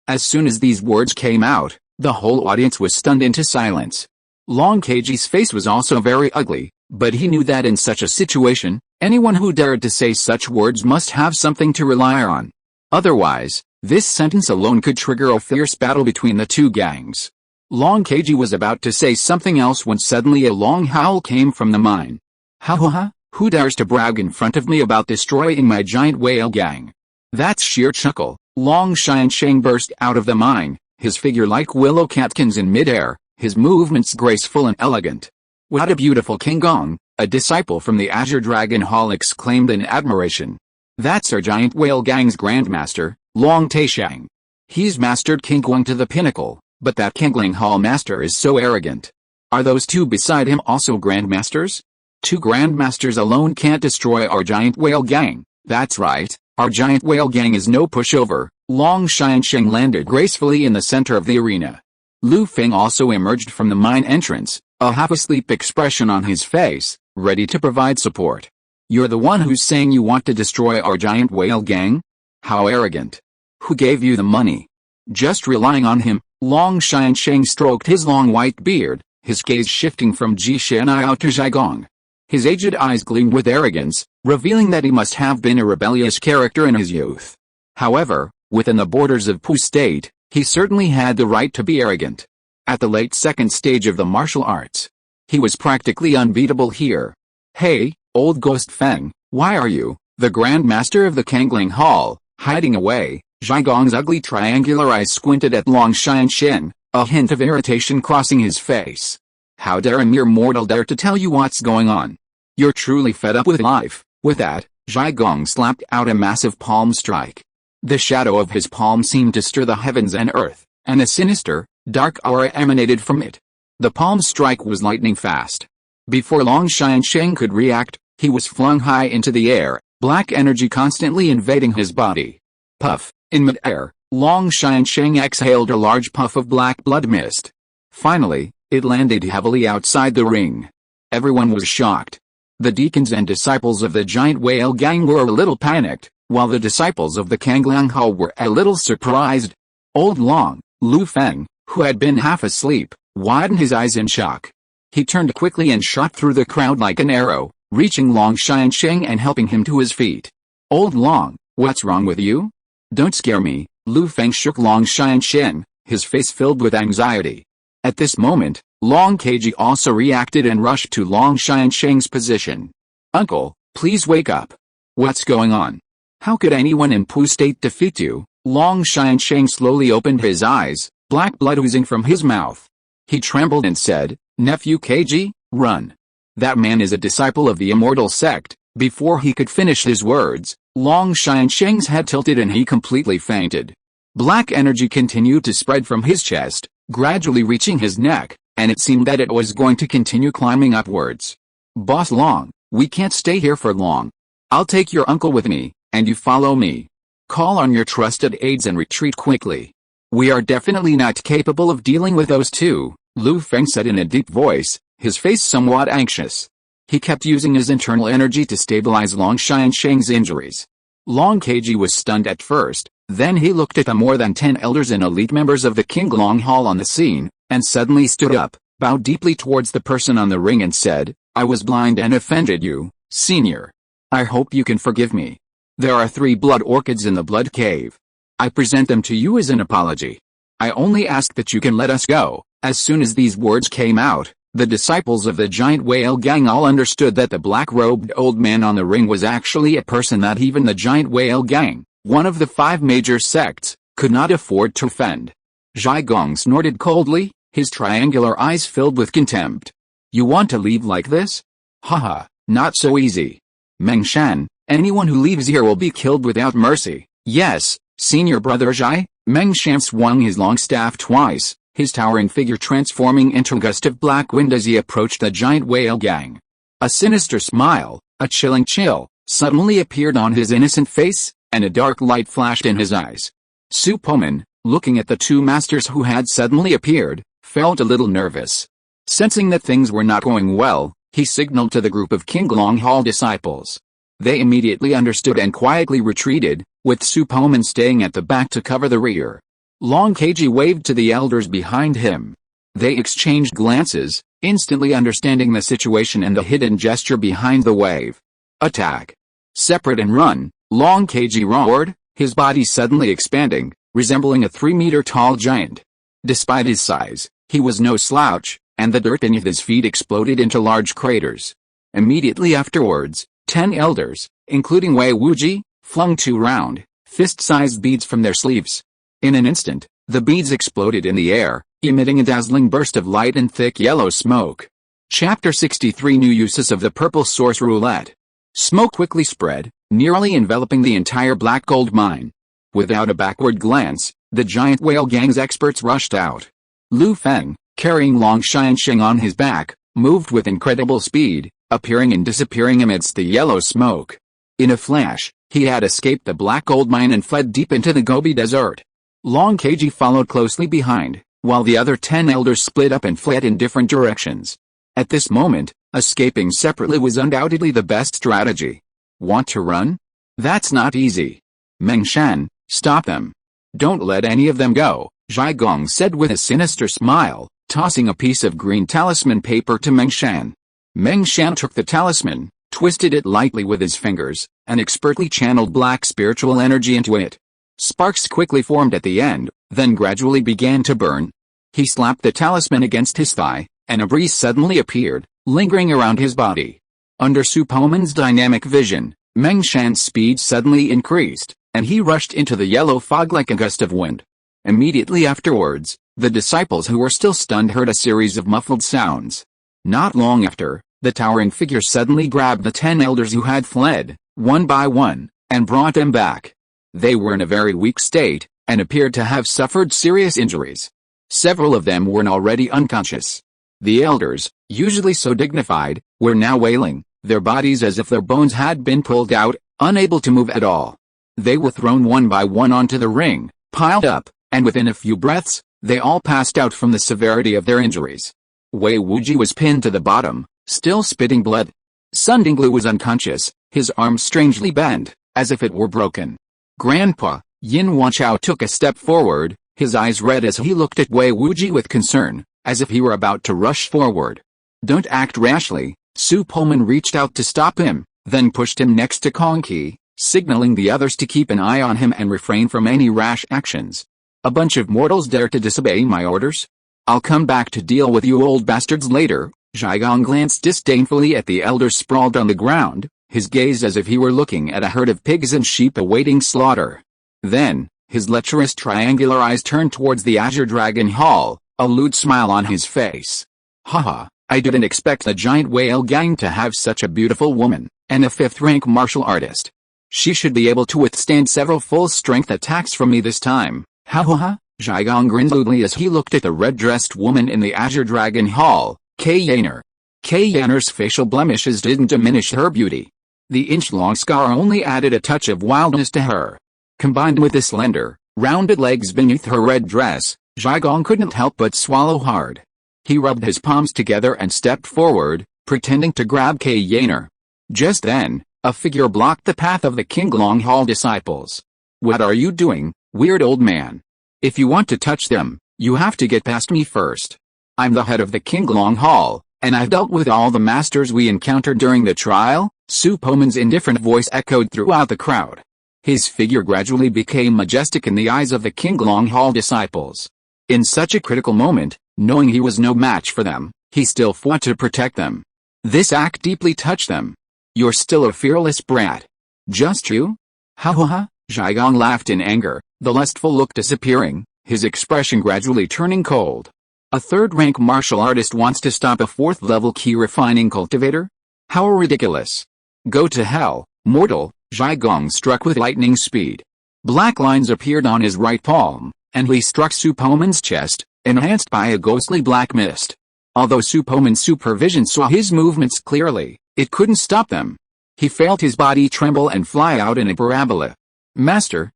As soon as these words came out, the whole audience was stunned into silence. Long Keiji's face was also very ugly, but he knew that in such a situation, anyone who dared to say such words must have something to rely on. Otherwise, this sentence alone could trigger a fierce battle between the two gangs. Long Keiji was about to say something else when suddenly a long howl came from the mine. Ha! Who dares to brag in front of me about destroying my giant whale gang? That's sheer chuckle. Long Xiansheng burst out of the mine, his figure like willow catkins in midair, his movements graceful and elegant. What a beautiful King Gong, a disciple from the Azure Dragon Hall exclaimed in admiration. That's our giant whale gang's grandmaster, Long Taishang. He's mastered King Guang to the pinnacle, but that Kangling Hall master is so arrogant. Are those two beside him also grandmasters? Two grandmasters alone can't destroy our giant whale gang. That's right, our giant whale gang is no pushover. Long Xiansheng landed gracefully in the center of the arena. Lu Feng also emerged from the mine entrance, a half-asleep expression on his face, ready to provide support. You're the one who's saying you want to destroy our giant whale gang? How arrogant. Who gave you the money? Just relying on him. Long Xiansheng stroked his long white beard, his gaze shifting from Ji Xianyao to Zhaigong. His aged eyes gleamed with arrogance, revealing that he must have been a rebellious character in his youth. However, within the borders of Pu State, he certainly had the right to be arrogant. At the late second stage of the martial arts, he was practically unbeatable here. Hey, old Ghost Feng, why are you, the Grand Master of the Kangling Hall, hiding away? Zhaigong's ugly triangular eyes squinted at Long Xiansheng, a hint of irritation crossing his face. How dare a mere mortal dare to tell you what's going on? You're truly fed up with life. With that, Zhaigong slapped out a massive palm strike. The shadow of his palm seemed to stir the heavens and earth, and a sinister, dark aura emanated from it. The palm strike was lightning fast. Before Long Xiansheng could react, he was flung high into the air, black energy constantly invading his body. Puff, in mid-air, Long Xiansheng exhaled a large puff of black blood mist. Finally, it landed heavily outside the ring. Everyone was shocked. The deacons and disciples of the giant whale gang were a little panicked, while the disciples of the Kanglang Hall were a little surprised. Old Long, Lu Feng, who had been half asleep, widened his eyes in shock. He turned quickly and shot through the crowd like an arrow, reaching Long Xiansheng and helping him to his feet. Old Long, what's wrong with you? Don't scare me. Lu Feng shook Long Xiansheng, his face filled with anxiety. At this moment, Long Keiji also reacted and rushed to Long Xiansheng's position. Uncle, please wake up. What's going on? How could anyone in Pu State defeat you? Long Xiansheng slowly opened his eyes, black blood oozing from his mouth. He trembled and said, Nephew Keiji, run. That man is a disciple of the Immortal sect. Before he could finish his words, Long Xiansheng's head tilted and he completely fainted. Black energy continued to spread from his chest, gradually reaching his neck, and it seemed that it was going to continue climbing upwards. Boss Long, we can't stay here for long. I'll take your uncle with me, and you follow me. Call on your trusted aides and retreat quickly. We are definitely not capable of dealing with those two, Lu Feng said in a deep voice, his face somewhat anxious. He kept using his internal energy to stabilize Long Xiansheng's injuries. Long Keiji was stunned at first, then he looked at the more than 10 elders and elite members of the Kanglang Hall on the scene, and suddenly stood up, bowed deeply towards the person on the ring and said, I was blind and offended you, senior. I hope you can forgive me. There are 3 blood orchids in the blood cave. I present them to you as an apology. I only ask that you can let us go." As soon as these words came out, the disciples of the giant whale gang all understood that the black-robed old man on the ring was actually a person that even the giant whale gang, one of the 5 major sects, could not afford to offend. Zhai Gong snorted coldly, his triangular eyes filled with contempt. "You want to leave like this? Haha, not so easy. Meng Shan, anyone who leaves here will be killed without mercy." "Yes, senior brother Zhai." Meng Shan swung his long staff twice, his towering figure transforming into a gust of black wind as he approached the giant whale gang. A sinister smile, a chilling chill, suddenly appeared on his innocent face, and a dark light flashed in his eyes. Su Poman, looking at the 2 masters who had suddenly appeared, felt a little nervous. Sensing that things were not going well, he signaled to the group of King Long Hall disciples. They immediately understood and quietly retreated, with Su Poman staying at the back to cover the rear. Long Keiji waved to the elders behind him. They exchanged glances, instantly understanding the situation and the hidden gesture behind the wave. "Attack! Separate and run!" Long Keiji roared, his body suddenly expanding, resembling a 3-meter-tall giant. Despite his size, he was no slouch, and the dirt beneath his feet exploded into large craters. Immediately afterwards, 10 elders, including Wei Wuji, flung 2 round, fist-sized beads from their sleeves. In an instant, the beads exploded in the air, emitting a dazzling burst of light and thick yellow smoke. Chapter 63 New Uses of the Purple Source Roulette. Smoke quickly spread, nearly enveloping the entire black gold mine. Without a backward glance, the giant whale gang's experts rushed out. Lu Feng, carrying Long Xianxing on his back, moved with incredible speed, appearing and disappearing amidst the yellow smoke. In a flash, he had escaped the black gold mine and fled deep into the Gobi Desert. Long Keiji followed closely behind, while the other 10 elders split up and fled in different directions. At this moment, escaping separately was undoubtedly the best strategy. Want to run? That's not easy. Meng Shan, stop them. Don't let any of them go, Zhai Gong said with a sinister smile, tossing a piece of green talisman paper to Meng Shan. Meng Shan took the talisman, twisted it lightly with his fingers, and expertly channeled black spiritual energy into it. Sparks quickly formed at the end, then gradually began to burn. He slapped the talisman against his thigh, and a breeze suddenly appeared, lingering around his body. Under Su Poman's dynamic vision, Meng Shan's speed suddenly increased, and he rushed into the yellow fog like a gust of wind. Immediately afterwards, the disciples who were still stunned heard a series of muffled sounds. Not long after, the towering figure suddenly grabbed the 10 elders who had fled, one by one, and brought them back. They were in a very weak state, and appeared to have suffered serious injuries. Several of them were already unconscious. The elders, usually so dignified, were now wailing, their bodies as if their bones had been pulled out, unable to move at all. They were thrown one by one onto the ring, piled up, and within a few breaths, they all passed out from the severity of their injuries. Wei Wuji was pinned to the bottom, still spitting blood. Sun Dinglu was unconscious, his arm strangely bent, as if it were broken. Grandpa, Yin Wanchao took a step forward, his eyes red as he looked at Wei Wuji with concern, as if he were about to rush forward. Don't act rashly, Su Poman reached out to stop him, then pushed him next to Kong Qi, signaling the others to keep an eye on him and refrain from any rash actions. A bunch of mortals dare to disobey my orders? I'll come back to deal with you old bastards later. Zhai Gong glanced disdainfully at the elders sprawled on the ground, his gaze as if he were looking at a herd of pigs and sheep awaiting slaughter. Then, his lecherous triangular eyes turned towards the Azure Dragon Hall, a lewd smile on his face. Haha, I didn't expect the giant whale gang to have such a beautiful woman, and a 5th-rank martial artist. She should be able to withstand several full-strength attacks from me this time. Ha ha ha, Zhai Gong grinned lewdly as he looked at the red-dressed woman in the Azure Dragon Hall, Kei Yaner. Kei Yaner's facial blemishes didn't diminish her beauty. The inch-long scar only added a touch of wildness to her. Combined with the slender, rounded legs beneath her red dress, Zhai Gong couldn't help but swallow hard. He rubbed his palms together and stepped forward, pretending to grab Kei Yaner. Just then, a figure blocked the path of the Qinglong Hall disciples. What are you doing, weird old man? If you want to touch them, you have to get past me first. I'm the head of the Qinglong Hall, and I've dealt with all the masters we encountered during the trial. Su Poman's indifferent voice echoed throughout the crowd. His figure gradually became majestic in the eyes of the King Long Hall disciples. In such a critical moment, knowing he was no match for them, he still fought to protect them. This act deeply touched them. "You're still a fearless brat. Just you?" "Ha ha ha," Zhigong laughed in anger, the lustful look disappearing, his expression gradually turning cold. "A third-rank martial artist wants to stop a fourth-level key refining cultivator? How ridiculous. Go to hell, mortal." Zhigong struck with lightning speed. Black lines appeared on his right palm, and he struck Su Poman's chest, enhanced by a ghostly black mist. Although Su Poman's supervision saw his movements clearly, it couldn't stop them. He felt his body tremble and fly out in a parabola. Master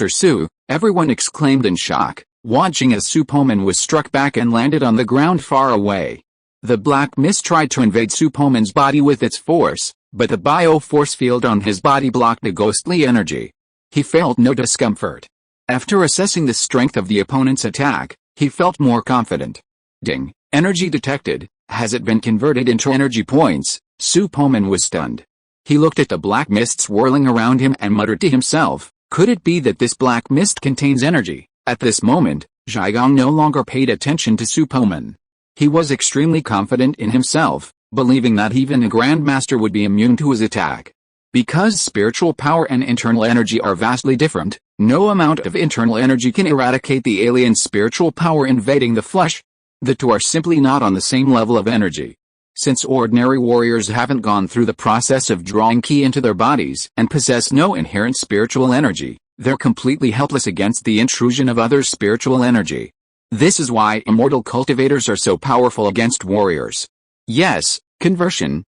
Su," everyone exclaimed in shock, watching as Su Poman was struck back and landed on the ground far away. The black mist tried to invade Su Poman's body with its force, but the bio-force field on his body blocked the ghostly energy. He felt no discomfort. After assessing the strength of the opponent's attack, he felt more confident. Ding! Energy detected. Has it been converted into energy points? Su Poman was stunned. He looked at the black mist swirling around him and muttered to himself, could it be that this black mist contains energy? At this moment, Zhigong no longer paid attention to Su Poman. He was extremely confident in himself, believing that even a grandmaster would be immune to his attack. Because spiritual power and internal energy are vastly different, no amount of internal energy can eradicate the alien spiritual power invading the flesh. The two are simply not on the same level of energy. Since ordinary warriors haven't gone through the process of drawing ki into their bodies and possess no inherent spiritual energy, they're completely helpless against the intrusion of others' spiritual energy. This is why immortal cultivators are so powerful against warriors. Yes, conversion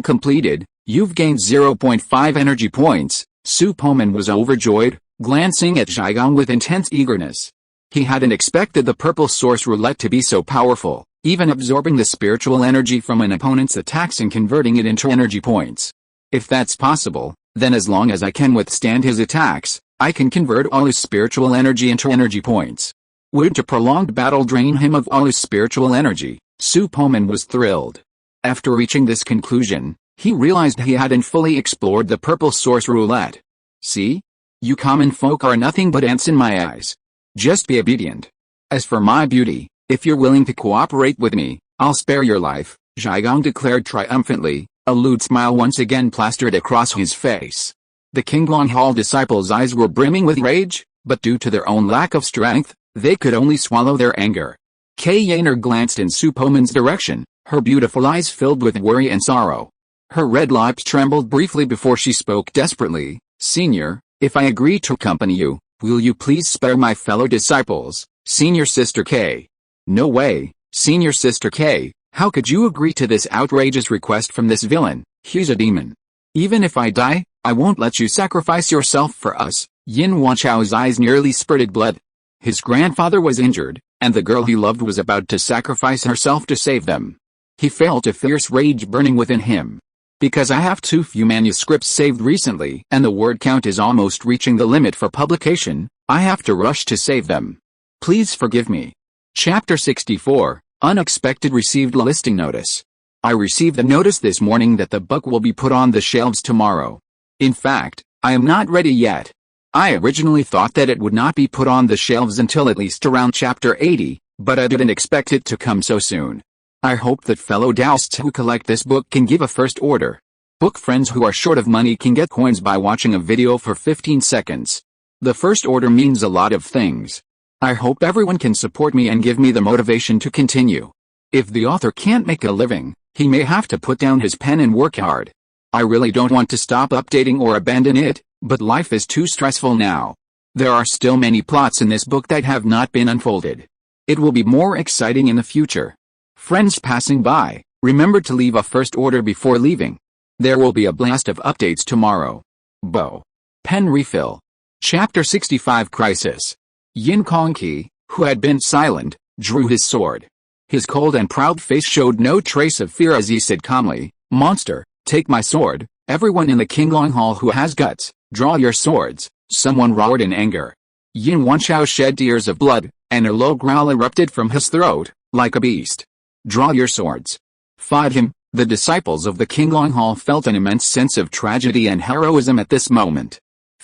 completed. You've gained 0.5 energy points. Su Poman was overjoyed, glancing at Zhigong with intense eagerness. He hadn't expected the purple source roulette to be so powerful, even absorbing the spiritual energy from an opponent's attacks and converting it into energy points. If that's possible, then as long as I can withstand his attacks, I can convert all his spiritual energy into energy points. Would a prolonged battle drain him of all his spiritual energy? Su Poman was thrilled. After reaching this conclusion, he realized he hadn't fully explored the purple source roulette. See? You common folk are nothing but ants in my eyes. Just be obedient. As for my beauty, if you're willing to cooperate with me, I'll spare your life, Zhigong declared triumphantly, a lewd smile once again plastered across his face. The Kinglong Hall disciples' eyes were brimming with rage, but due to their own lack of strength, they could only swallow their anger. Kay Yaner glanced in Su Poman's direction, her beautiful eyes filled with worry and sorrow. Her red lips trembled briefly before she spoke desperately. Senior, if I agree to accompany you, will you please spare my fellow disciples, Senior Sister Kay? No way, Senior Sister Kay, how could you agree to this outrageous request from this villain? He's a demon. Even if I die, I won't let you sacrifice yourself for us. Yin Wanchao's eyes nearly spurted blood. His grandfather was injured, and the girl he loved was about to sacrifice herself to save them. He felt a fierce rage burning within him. Because I have too few manuscripts saved recently and the word count is almost reaching the limit for publication, I have to rush to save them. Please forgive me. Chapter 64, Unexpected Received Listing Notice. I received a notice this morning that the book will be put on the shelves tomorrow. In fact, I am not ready yet. I originally thought that it would not be put on the shelves until at least around chapter 80, but I didn't expect it to come so soon. I hope that fellow Taoists who collect this book can give a first order. Book friends who are short of money can get coins by watching a video for 15 seconds. The first order means a lot of things. I hope everyone can support me and give me the motivation to continue. If the author can't make a living, he may have to put down his pen and work hard. I really don't want to stop updating or abandon it, but life is too stressful now. There are still many plots in this book that have not been unfolded. It will be more exciting in the future. Friends passing by, remember to leave a first order before leaving. There will be a blast of updates tomorrow. Bow. Pen refill. Chapter 65 Crisis. Yin Kongqi, who had been silent, drew his sword. His cold and proud face showed no trace of fear as he said calmly, Monster, take my sword. Everyone in the Kinglong Hall who has guts, draw your swords. Someone roared in anger. Yin Wanchao shed tears of blood, and a low growl erupted from his throat, like a beast. Draw your swords. Fight him. The disciples of the Kinglong Hall felt an immense sense of tragedy and heroism at this moment.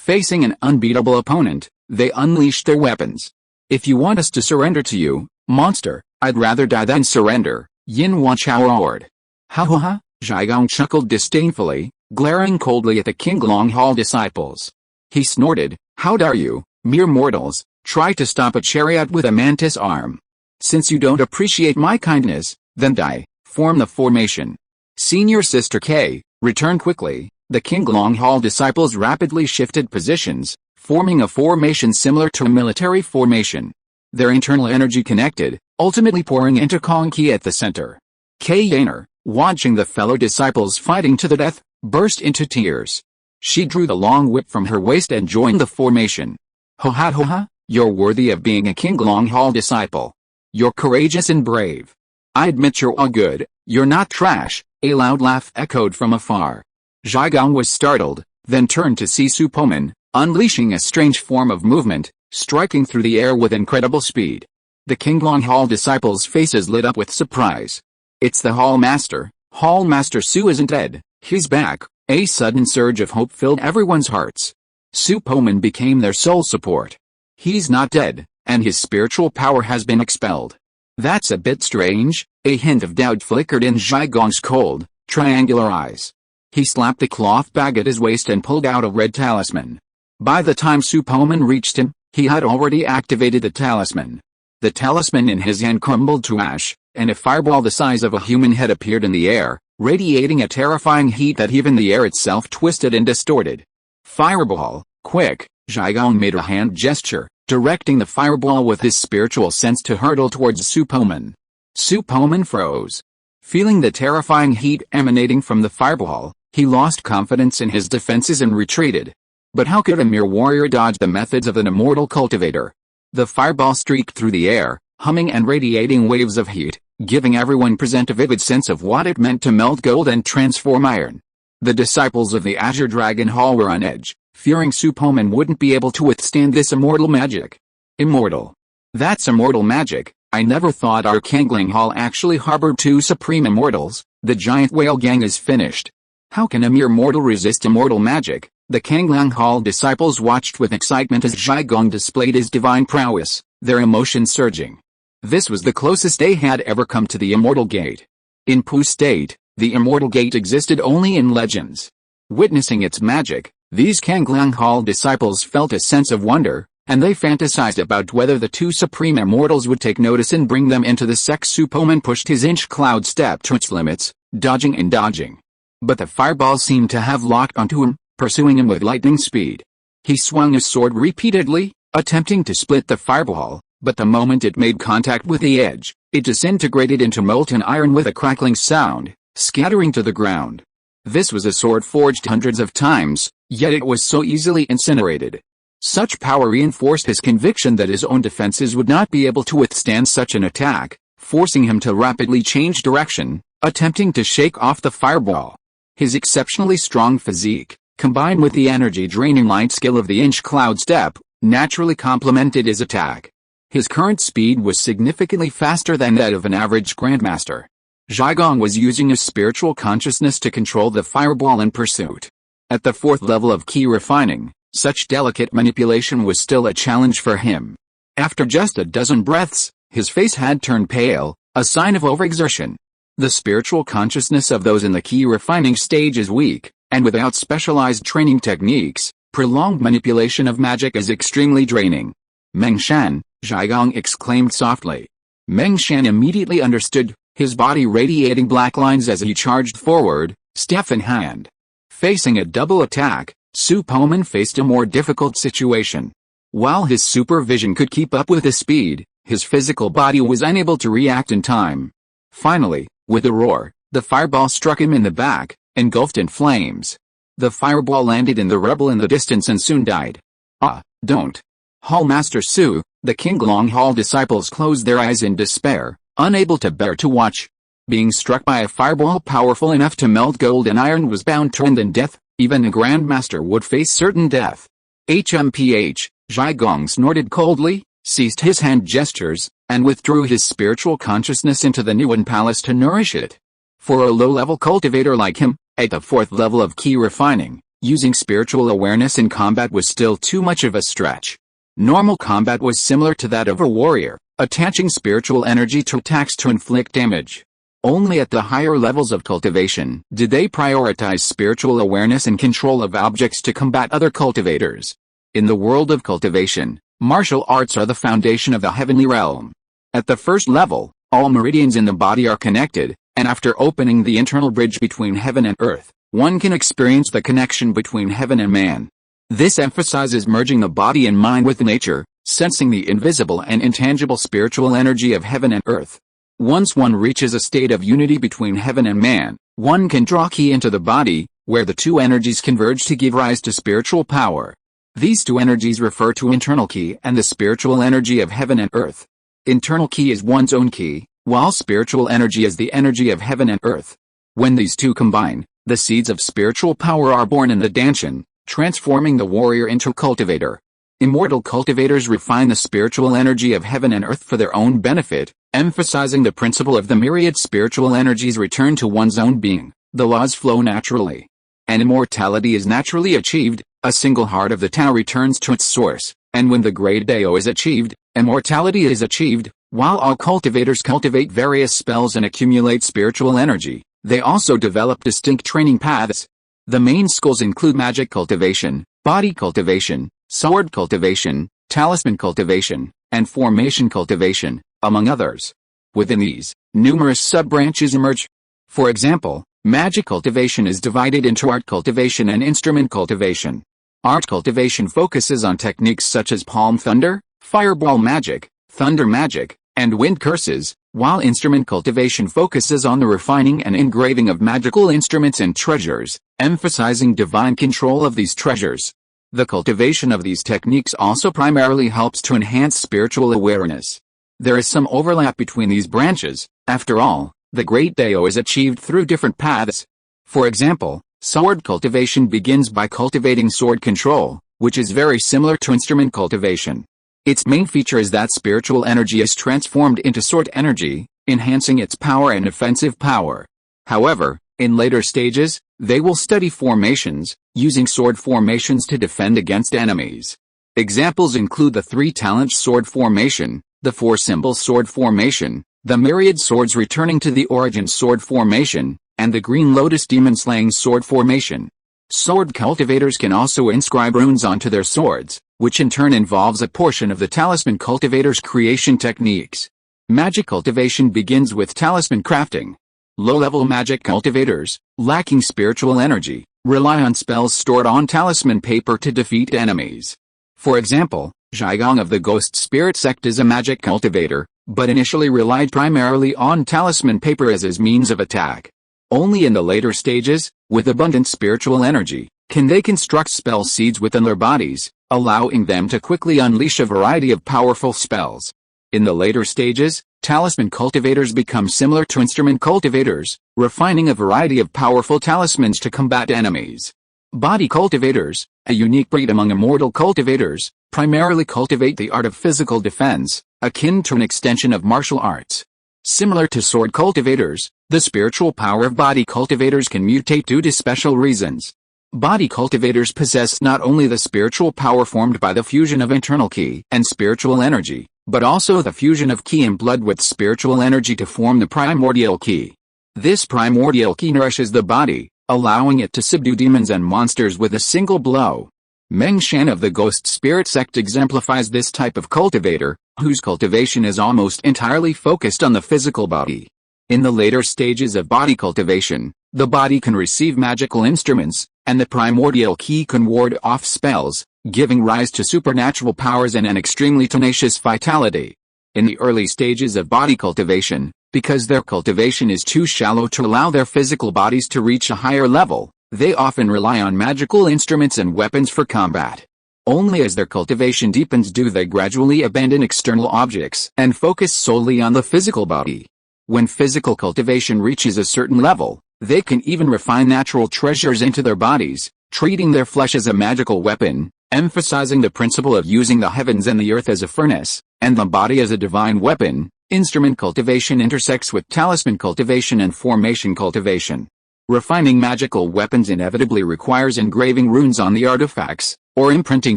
Facing an unbeatable opponent, they unleashed their weapons. "If you want us to surrender to you, monster, I'd rather die than surrender," Yin Wanchao roared. "Ha ha ha," Zhaigong chuckled disdainfully, glaring coldly at the King Longhall disciples. He snorted, "How dare you, mere mortals, try to stop a chariot with a mantis arm? Since you don't appreciate my kindness, then die." Form the formation. Senior Sister K, return quickly. The King Longhall disciples rapidly shifted positions, forming a formation similar to a military formation. Their internal energy connected, ultimately pouring into Kong Qi at the center. K Yaner, watching the fellow disciples fighting to the death, burst into tears. She drew the long whip from her waist and joined the formation. "Ho ha ho ha, you're worthy of being a King Longhall disciple. You're courageous and brave. I admit you're all good, you're not trash," a loud laugh echoed from afar. Zhaigong was startled, then turned to see Su Poman, unleashing a strange form of movement, striking through the air with incredible speed. The King Longhall disciples' faces lit up with surprise. "It's the Hall Master. Hall Master Su isn't dead, he's back." A sudden surge of hope filled everyone's hearts. Su Poman became their sole support. "He's not dead, and his spiritual power has been expelled." "That's a bit strange," a hint of doubt flickered in Zhaigong's cold, triangular eyes. He slapped a cloth bag at his waist and pulled out a red talisman. By the time Su Poman reached him, he had already activated the talisman. The talisman in his hand crumbled to ash, and a fireball the size of a human head appeared in the air, radiating a terrifying heat that even the air itself twisted and distorted. "Fireball, quick!" Zhaigong made a hand gesture, directing the fireball with his spiritual sense to hurtle towards Su Poman. Su Poman froze. Feeling the terrifying heat emanating from the fireball, he lost confidence in his defenses and retreated. But how could a mere warrior dodge the methods of an immortal cultivator? The fireball streaked through the air, humming and radiating waves of heat, giving everyone present a vivid sense of what it meant to melt gold and transform iron. The disciples of the Azure Dragon Hall were on edge, fearing Su Poman wouldn't be able to withstand this immortal magic. Immortal. That's immortal magic. I never thought our Kangling Hall actually harbored two supreme immortals. The giant whale gang is finished. How can a mere mortal resist immortal magic? The Kangling Hall disciples watched with excitement as Zhaigong displayed his divine prowess, their emotions surging. This was the closest they had ever come to the Immortal Gate. In Pooh State, the Immortal Gate existed only in legends. Witnessing its magic, these Kangling Hall disciples felt a sense of wonder, and they fantasized about whether the two supreme immortals would take notice and bring them into the sect. Su Poman pushed his inch cloud step to its limits, dodging and dodging. But the fireball seemed to have locked onto him, pursuing him with lightning speed. He swung his sword repeatedly, attempting to split the fireball, but the moment it made contact with the edge, it disintegrated into molten iron with a crackling sound, scattering to the ground. This was a sword forged hundreds of times, yet it was so easily incinerated. Such power reinforced his conviction that his own defenses would not be able to withstand such an attack, forcing him to rapidly change direction, attempting to shake off the fireball. His exceptionally strong physique, combined with the energy-draining light skill of the inch cloud step, naturally complemented his attack. His current speed was significantly faster than that of an average grandmaster. Zhaigong was using his spiritual consciousness to control the fireball in pursuit. At the fourth level of key refining, such delicate manipulation was still a challenge for him. After just a dozen breaths, his face had turned pale, a sign of overexertion. The spiritual consciousness of those in the key refining stage is weak, and without specialized training techniques, prolonged manipulation of magic is extremely draining. "Meng Shan," Zhaigong exclaimed softly. Meng Shan immediately understood, his body radiating black lines as he charged forward, staff in hand. Facing a double attack, Su Poman faced a more difficult situation. While his supervision could keep up with his speed, his physical body was unable to react in time. Finally, with a roar, the fireball struck him in the back, engulfed in flames. The fireball landed in the rubble in the distance and soon died. "Ah, don't." Hall Master Su, the Kangling Hall disciples closed their eyes in despair, unable to bear to watch. Being struck by a fireball powerful enough to melt gold and iron was bound to end in death. Even a grandmaster would face certain death. HMPH, Zhaigong snorted coldly, ceased his hand gestures, and withdrew his spiritual consciousness into the Nuan Palace to nourish it. For a low-level cultivator like him, at the fourth level of key refining, Using spiritual awareness in combat was still too much of a stretch. Normal combat was similar to that of a warrior, attaching spiritual energy to attacks to inflict damage. Only at the higher levels of cultivation did they prioritize spiritual awareness and control of objects to combat other cultivators. In the world of cultivation, martial arts are the foundation of the heavenly realm. At the first level, all meridians in the body are connected, and after opening the internal bridge between heaven and earth, one can experience the connection between heaven and man. This emphasizes merging the body and mind with nature, sensing the invisible and intangible spiritual energy of heaven and earth. Once one reaches a state of unity between heaven and man, one can draw ki into the body, where the two energies converge to give rise to spiritual power. These two energies refer to internal ki and the spiritual energy of heaven and earth. Internal ki is one's own ki, while spiritual energy is the energy of heaven and earth. When these two combine, the seeds of spiritual power are born in the danshan, transforming the warrior into a cultivator. Immortal cultivators refine the spiritual energy of heaven and earth for their own benefit, emphasizing the principle of the myriad spiritual energies return to one's own being. The laws flow naturally, and immortality is naturally achieved. A single heart of the Tao returns to its source, and when the great Dao is achieved, immortality is achieved. While all cultivators cultivate various spells and accumulate spiritual energy, they also develop distinct training paths. The main schools include magic cultivation, body cultivation, sword cultivation, talisman cultivation, and formation cultivation, among others. Within these, numerous sub-branches emerge. For example, magic cultivation is divided into art cultivation and instrument cultivation. Art cultivation focuses on techniques such as palm thunder, fireball magic, thunder magic, and wind curses, while instrument cultivation focuses on the refining and engraving of magical instruments and treasures, emphasizing divine control of these treasures. The cultivation of these techniques also primarily helps to enhance spiritual awareness. There is some overlap between these branches. After all, the great Dao is achieved through different paths. For example, sword cultivation begins by cultivating sword control, which is very similar to instrument cultivation. Its main feature is that spiritual energy is transformed into sword energy, enhancing its power and offensive power. However, in later stages, they will study formations, using sword formations to defend against enemies. Examples include the three-talent sword formation, the four-symbol sword formation, the myriad swords returning to the origin sword formation, and the green lotus demon-slaying sword formation. Sword cultivators can also inscribe runes onto their swords, which in turn involves a portion of the talisman cultivator's creation techniques. Magic cultivation begins with talisman crafting. Low-level magic cultivators, lacking spiritual energy, rely on spells stored on talisman paper to defeat enemies. For example, Zhaigong of the Ghost Spirit sect is a magic cultivator, but initially relied primarily on talisman paper as his means of attack. Only in the later stages, with abundant spiritual energy, can they construct spell seeds within their bodies, allowing them to quickly unleash a variety of powerful spells. In the later stages, talisman cultivators become similar to instrument cultivators, refining a variety of powerful talismans to combat enemies. Body cultivators, a unique breed among immortal cultivators, primarily cultivate the art of physical defense, akin to an extension of martial arts. Similar to sword cultivators, the spiritual power of body cultivators can mutate due to special reasons. Body cultivators possess not only the spiritual power formed by the fusion of internal ki and spiritual energy, but also the fusion of ki and blood with spiritual energy to form the primordial ki. This primordial ki nourishes the body, allowing it to subdue demons and monsters with a single blow. Meng Shan of the Ghost Spirit sect exemplifies this type of cultivator, whose cultivation is almost entirely focused on the physical body. In the later stages of body cultivation, the body can receive magical instruments, and the primordial ki can ward off spells, giving rise to supernatural powers and an extremely tenacious vitality. In the early stages of body cultivation, because their cultivation is too shallow to allow their physical bodies to reach a higher level, they often rely on magical instruments and weapons for combat. Only as their cultivation deepens do they gradually abandon external objects and focus solely on the physical body. When physical cultivation reaches a certain level, they can even refine natural treasures into their bodies, treating their flesh as a magical weapon, emphasizing the principle of using the heavens and the earth as a furnace, and the body as a divine weapon. Instrument cultivation intersects with talisman cultivation and formation cultivation. Refining magical weapons inevitably requires engraving runes on the artifacts, or imprinting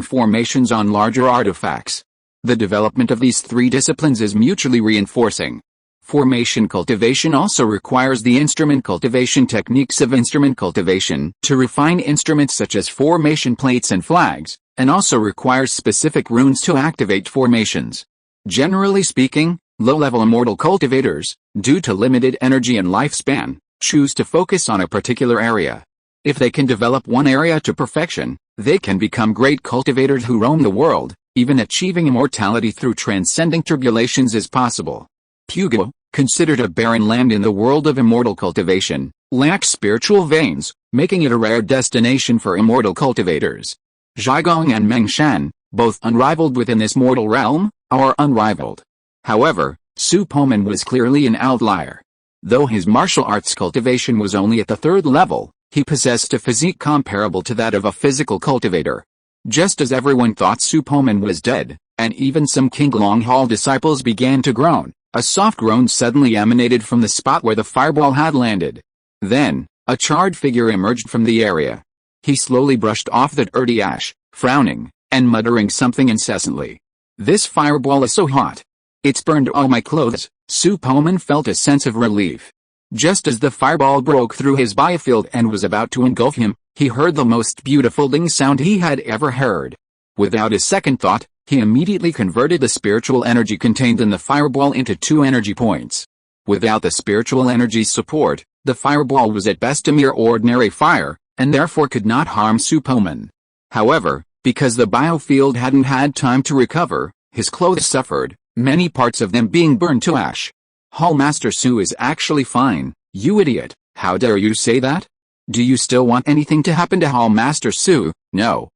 formations on larger artifacts. The development of these three disciplines is mutually reinforcing. Formation cultivation also requires the instrument cultivation techniques of instrument cultivation to refine instruments such as formation plates and flags, and also requires specific runes to activate formations. Generally speaking, low-level immortal cultivators, due to limited energy and lifespan, choose to focus on a particular area. If they can develop one area to perfection, they can become great cultivators who roam the world. Even achieving immortality through transcending tribulations is possible. Pugo, considered a barren land in the world of immortal cultivation, lacks spiritual veins, making it a rare destination for immortal cultivators. Zhaigong and Mengshan, both unrivaled within this mortal realm, are unrivaled. However, Su Poman was clearly an outlier. Though his martial arts cultivation was only at the 3rd level, he possessed a physique comparable to that of a physical cultivator. Just as everyone thought Su Poman was dead, and even some King Longhall disciples began to groan, a soft groan suddenly emanated from the spot where the fireball had landed. Then, a charred figure emerged from the area. He slowly brushed off the dirty ash, frowning, and muttering something incessantly. "This fireball is so hot. It's burned all my clothes." Su Poman felt a sense of relief. Just as the fireball broke through his biofield and was about to engulf him, he heard the most beautiful ding sound he had ever heard. Without a second thought, he immediately converted the spiritual energy contained in the fireball into 2 energy points. Without the spiritual energy's support, the fireball was at best a mere ordinary fire, and therefore could not harm Su Poman. However, because the biofield hadn't had time to recover, his clothes suffered, many parts of them being burned to ash. "Hallmaster Su is actually fine, you idiot. How dare you say that? Do you still want anything to happen to Hallmaster Su?" No,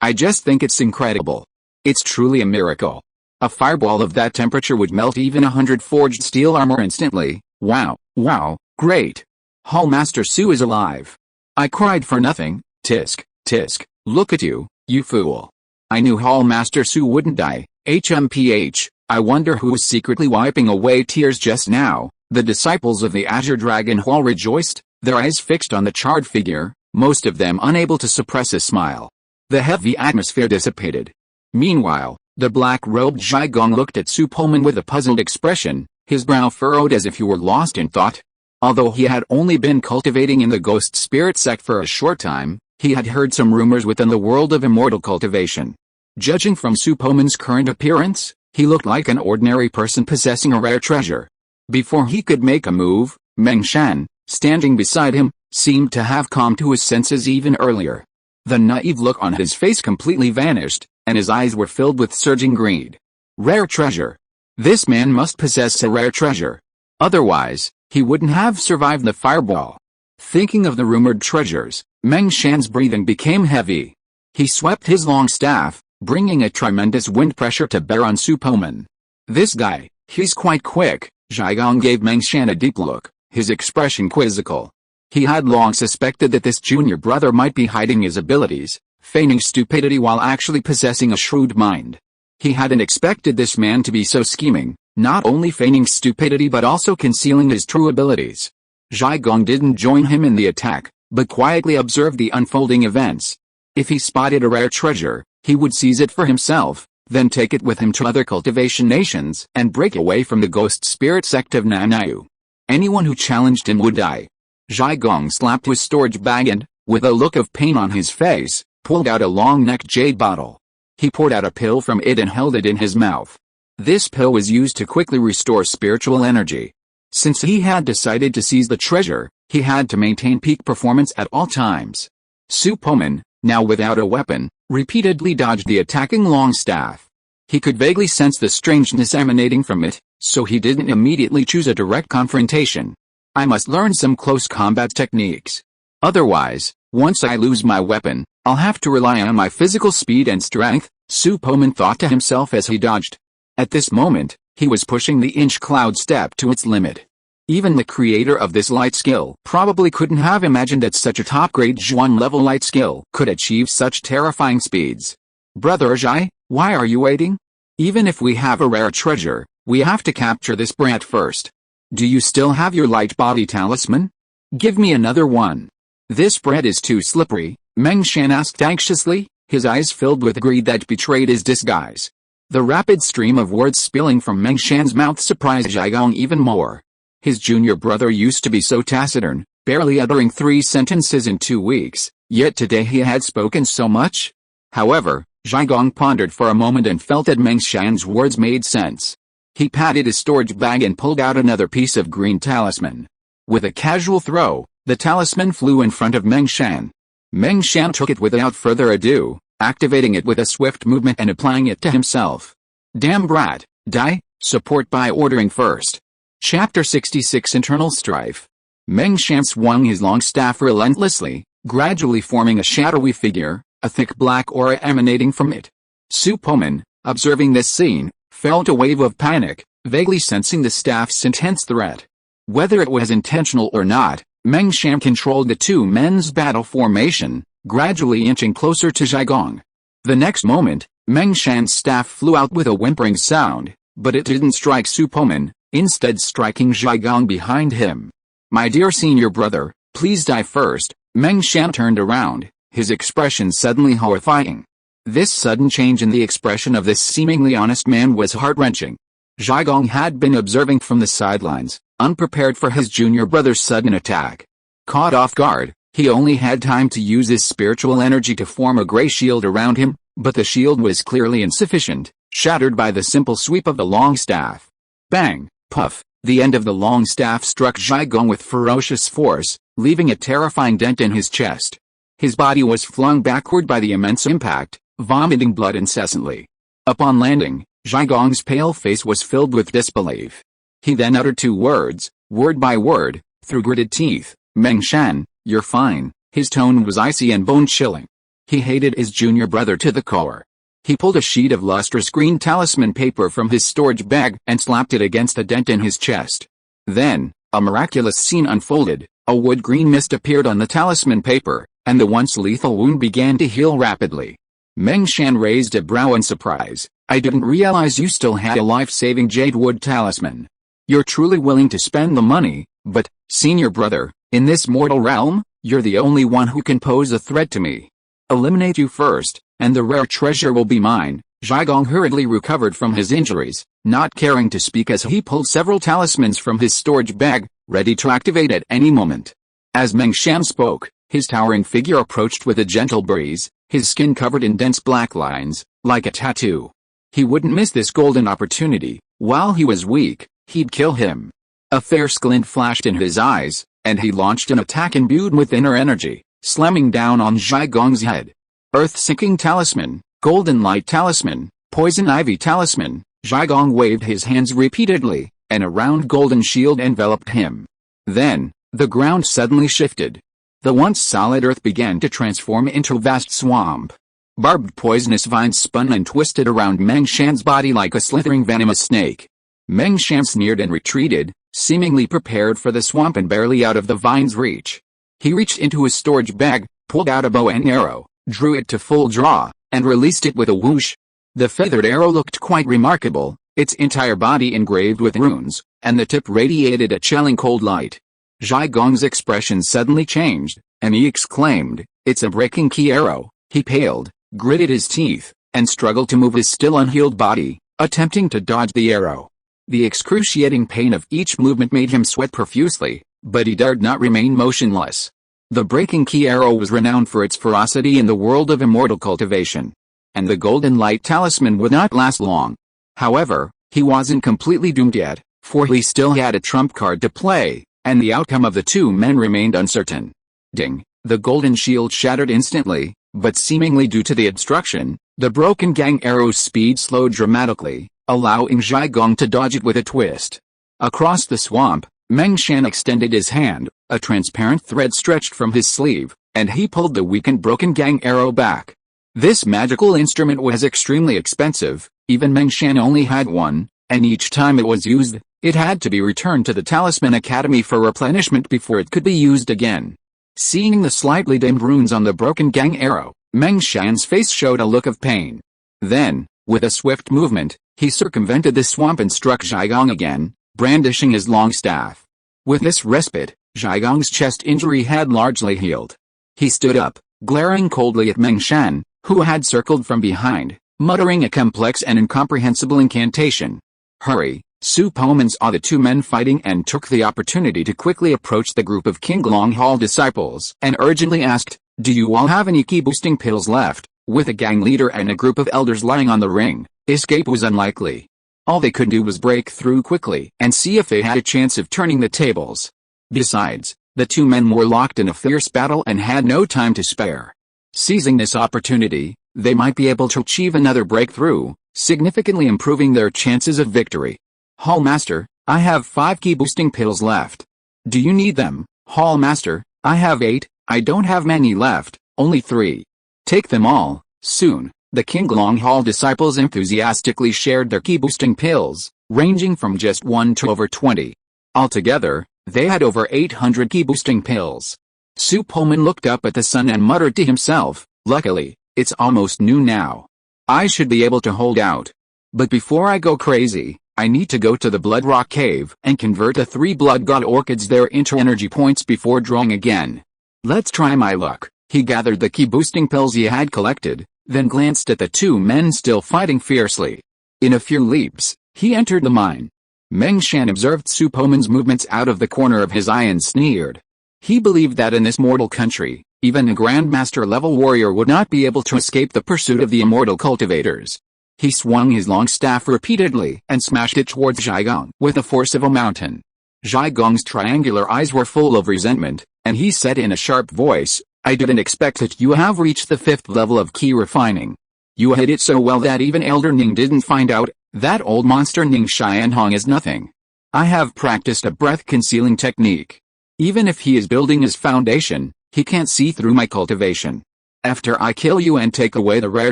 I just think it's incredible. It's truly a miracle. A fireball of that temperature would melt even 100 forged steel armor instantly. Wow, great. Hallmaster Su is alive. I cried for nothing. Tisk, look at you, you fool. I knew Hallmaster Su wouldn't die. HMPH, I wonder who was secretly wiping away tears just now. The disciples of the Azure Dragon Hall rejoiced, their eyes fixed on the charred figure, most of them unable to suppress a smile. The heavy atmosphere dissipated. Meanwhile, the black-robed Zhaigong looked at Su Poman with a puzzled expression, his brow furrowed as if he were lost in thought. Although he had only been cultivating in the ghost spirit sect for a short time, he had heard some rumors within the world of immortal cultivation. Judging from Su Poman's current appearance, he looked like an ordinary person possessing a rare treasure. Before he could make a move, Mengshan, standing beside him, seemed to have come to his senses even earlier. The naive look on his face completely vanished, and his eyes were filled with surging greed. Rare treasure. This man must possess a rare treasure. Otherwise, he wouldn't have survived the fireball. Thinking of the rumored treasures, Mengshan's breathing became heavy. He swept his long staff, bringing a tremendous wind pressure to bear on Su Poman. "This guy, he's quite quick." Zhaigong gave Mengshan a deep look, his expression quizzical. He had long suspected that this junior brother might be hiding his abilities, feigning stupidity while actually possessing a shrewd mind. He hadn't expected this man to be so scheming, not only feigning stupidity but also concealing his true abilities. Zhaigong didn't join him in the attack, but quietly observed the unfolding events. If he spotted a rare treasure, he would seize it for himself, then take it with him to other cultivation nations and break away from the ghost spirit sect of Nanayu. Anyone who challenged him would die. Zhaigong slapped his storage bag and, with a look of pain on his face, pulled out a long-necked jade bottle. He poured out a pill from it and held it in his mouth. This pill was used to quickly restore spiritual energy. Since he had decided to seize the treasure, he had to maintain peak performance at all times. Su Poman, now without a weapon, repeatedly dodged the attacking long staff. He could vaguely sense the strangeness emanating from it, so he didn't immediately choose a direct confrontation. "I must learn some close combat techniques. Otherwise, once I lose my weapon, I'll have to rely on my physical speed and strength," Su Poman thought to himself as he dodged. At this moment, he was pushing the inch cloud step to its limit. Even the creator of this light skill probably couldn't have imagined that such a top-grade Zhuan-level light skill could achieve such terrifying speeds. "Brother Zhai, why are you waiting? Even if we have a rare treasure, we have to capture this brat first. Do you still have your light body talisman?" Give me another one. This bread is too slippery, Meng Shan asked anxiously, his eyes filled with greed that betrayed his disguise. The rapid stream of words spilling from Meng Shan's mouth surprised Zhigong even more. His junior brother used to be so taciturn, barely uttering 3 sentences in 2 weeks, yet today he had spoken so much. However, Zhigong pondered for a moment and felt that Meng Shan's words made sense. He patted his storage bag and pulled out another piece of green talisman. With a casual throw, the talisman flew in front of Meng Shan. Meng Shan took it without further ado, activating it with a swift movement and applying it to himself. Damn brat, die, support by ordering first. Chapter 66 Internal Strife. Meng Shan swung his long staff relentlessly, gradually forming a shadowy figure, a thick black aura emanating from it. Su Poman, observing this scene, felt a wave of panic, vaguely sensing the staff's intense threat. Whether it was intentional or not, Meng Shan controlled the two men's battle formation, gradually inching closer to Zhigong. The next moment, Meng Shan's staff flew out with a whimpering sound, but it didn't strike Su Poman, instead striking Zhigong behind him. My dear senior brother, please die first. Meng Shan turned around, his expression suddenly horrifying. This sudden change in the expression of this seemingly honest man was heart-wrenching. Zhigong had been observing from the sidelines, unprepared for his junior brother's sudden attack. Caught off guard, he only had time to use his spiritual energy to form a gray shield around him, but the shield was clearly insufficient, shattered by the simple sweep of the long staff. Bang! Puff! The end of the long staff struck Zhigong with ferocious force, leaving a terrifying dent in his chest. His body was flung backward by the immense impact, vomiting blood incessantly. Upon landing, Zhigong's pale face was filled with disbelief. He then uttered 2 words, word by word, through gritted teeth. Meng Shan, you're fine. His tone was icy and bone-chilling. He hated his junior brother to the core. He pulled a sheet of lustrous green talisman paper from his storage bag and slapped it against the dent in his chest. Then, a miraculous scene unfolded. A wood-green mist appeared on the talisman paper, and the once lethal wound began to heal rapidly. Meng Shan raised a brow in surprise. I didn't realize you still had a life-saving jade wood talisman. You're truly willing to spend the money, but, senior brother, in this mortal realm, you're the only one who can pose a threat to me. Eliminate you first, and the rare treasure will be mine. Zhigong hurriedly recovered from his injuries, not caring to speak as he pulled several talismans from his storage bag, ready to activate at any moment. As Meng Shan spoke, his towering figure approached with a gentle breeze, his skin covered in dense black lines, like a tattoo. He wouldn't miss this golden opportunity. While he was weak, he'd kill him. A fierce glint flashed in his eyes, and he launched an attack imbued with inner energy, slamming down on Zhigong's head. Earth-sinking talisman, golden light talisman, poison ivy talisman. Zhigong waved his hands repeatedly, and a round golden shield enveloped him. Then, the ground suddenly shifted. The once solid earth began to transform into a vast swamp. Barbed poisonous vines spun and twisted around Meng Shan's body like a slithering venomous snake. Meng Shan sneered and retreated, seemingly prepared for the swamp and barely out of the vine's reach. He reached into his storage bag, pulled out a bow and arrow, drew it to full draw, and released it with a whoosh. The feathered arrow looked quite remarkable, its entire body engraved with runes, and the tip radiated a chilling cold light. Zhigong's expression suddenly changed, and he exclaimed, "It's a breaking key arrow." He paled, gritted his teeth, and struggled to move his still unhealed body, attempting to dodge the arrow. The excruciating pain of each movement made him sweat profusely, but he dared not remain motionless. The breaking key arrow was renowned for its ferocity in the world of immortal cultivation. And the golden light talisman would not last long. However, he wasn't completely doomed yet, for he still had a trump card to play, and the outcome of the two men remained uncertain. Ding! The golden shield shattered instantly, but seemingly due to the obstruction, the broken gang arrow's speed slowed dramatically, allowing Zhigong to dodge it with a twist. Across the swamp, Meng Shan extended his hand, a transparent thread stretched from his sleeve, and he pulled the weakened broken gang arrow back. This magical instrument was extremely expensive, even Meng Shan only had one, and each time it was used, it had to be returned to the Talisman Academy for replenishment before it could be used again. Seeing the slightly dimmed runes on the broken gang arrow, Meng Shan's face showed a look of pain. Then, with a swift movement, he circumvented the swamp and struck Zhigong again, brandishing his long staff. With this respite, Zhaigong's chest injury had largely healed. He stood up, glaring coldly at Meng Shan, who had circled from behind, muttering a complex and incomprehensible incantation. Hurry! Su Poman saw the two men fighting and took the opportunity to quickly approach the group of King Longhall disciples and urgently asked, "Do you all have any ki-boosting pills left?" With a gang leader and a group of elders lying on the ring, escape was unlikely. All they could do was break through quickly and see if they had a chance of turning the tables. Besides, the two men were locked in a fierce battle and had no time to spare. Seizing this opportunity, they might be able to achieve another breakthrough, significantly improving their chances of victory. "Hall Master, I have 5 ki-boosting pills left. Do you need them?" "Hall Master, I have 8, I don't have many left, only 3. "Take them all." Soon, the King Longhall disciples enthusiastically shared their ki-boosting pills, ranging from just 1 to over 20. Altogether, they had over 800 ki-boosting pills. Su Poman looked up at the sun and muttered to himself, "Luckily, it's almost noon now. I should be able to hold out. But before I go crazy, I need to go to the Blood Rock Cave and convert the 3 Blood God Orchids there into energy points before drawing again. Let's try my luck." He gathered the ki-boosting pills he had collected, then glanced at the two men still fighting fiercely. In a few leaps, he entered the mine. Meng Shan observed Su Poman's movements out of the corner of his eye and sneered. He believed that in this mortal country, even a Grandmaster-level warrior would not be able to escape the pursuit of the Immortal Cultivators. He swung his long staff repeatedly and smashed it towards Zhaigong with the force of a mountain. Zhaigong's triangular eyes were full of resentment, and he said in a sharp voice, "I didn't expect that you have reached the 5th level of ki refining. You hid it so well that even Elder Ning didn't find out. That old monster Ning Xianhong is nothing. I have practiced a breath-concealing technique. Even if he is building his foundation, he can't see through my cultivation. After I kill you and take away the rare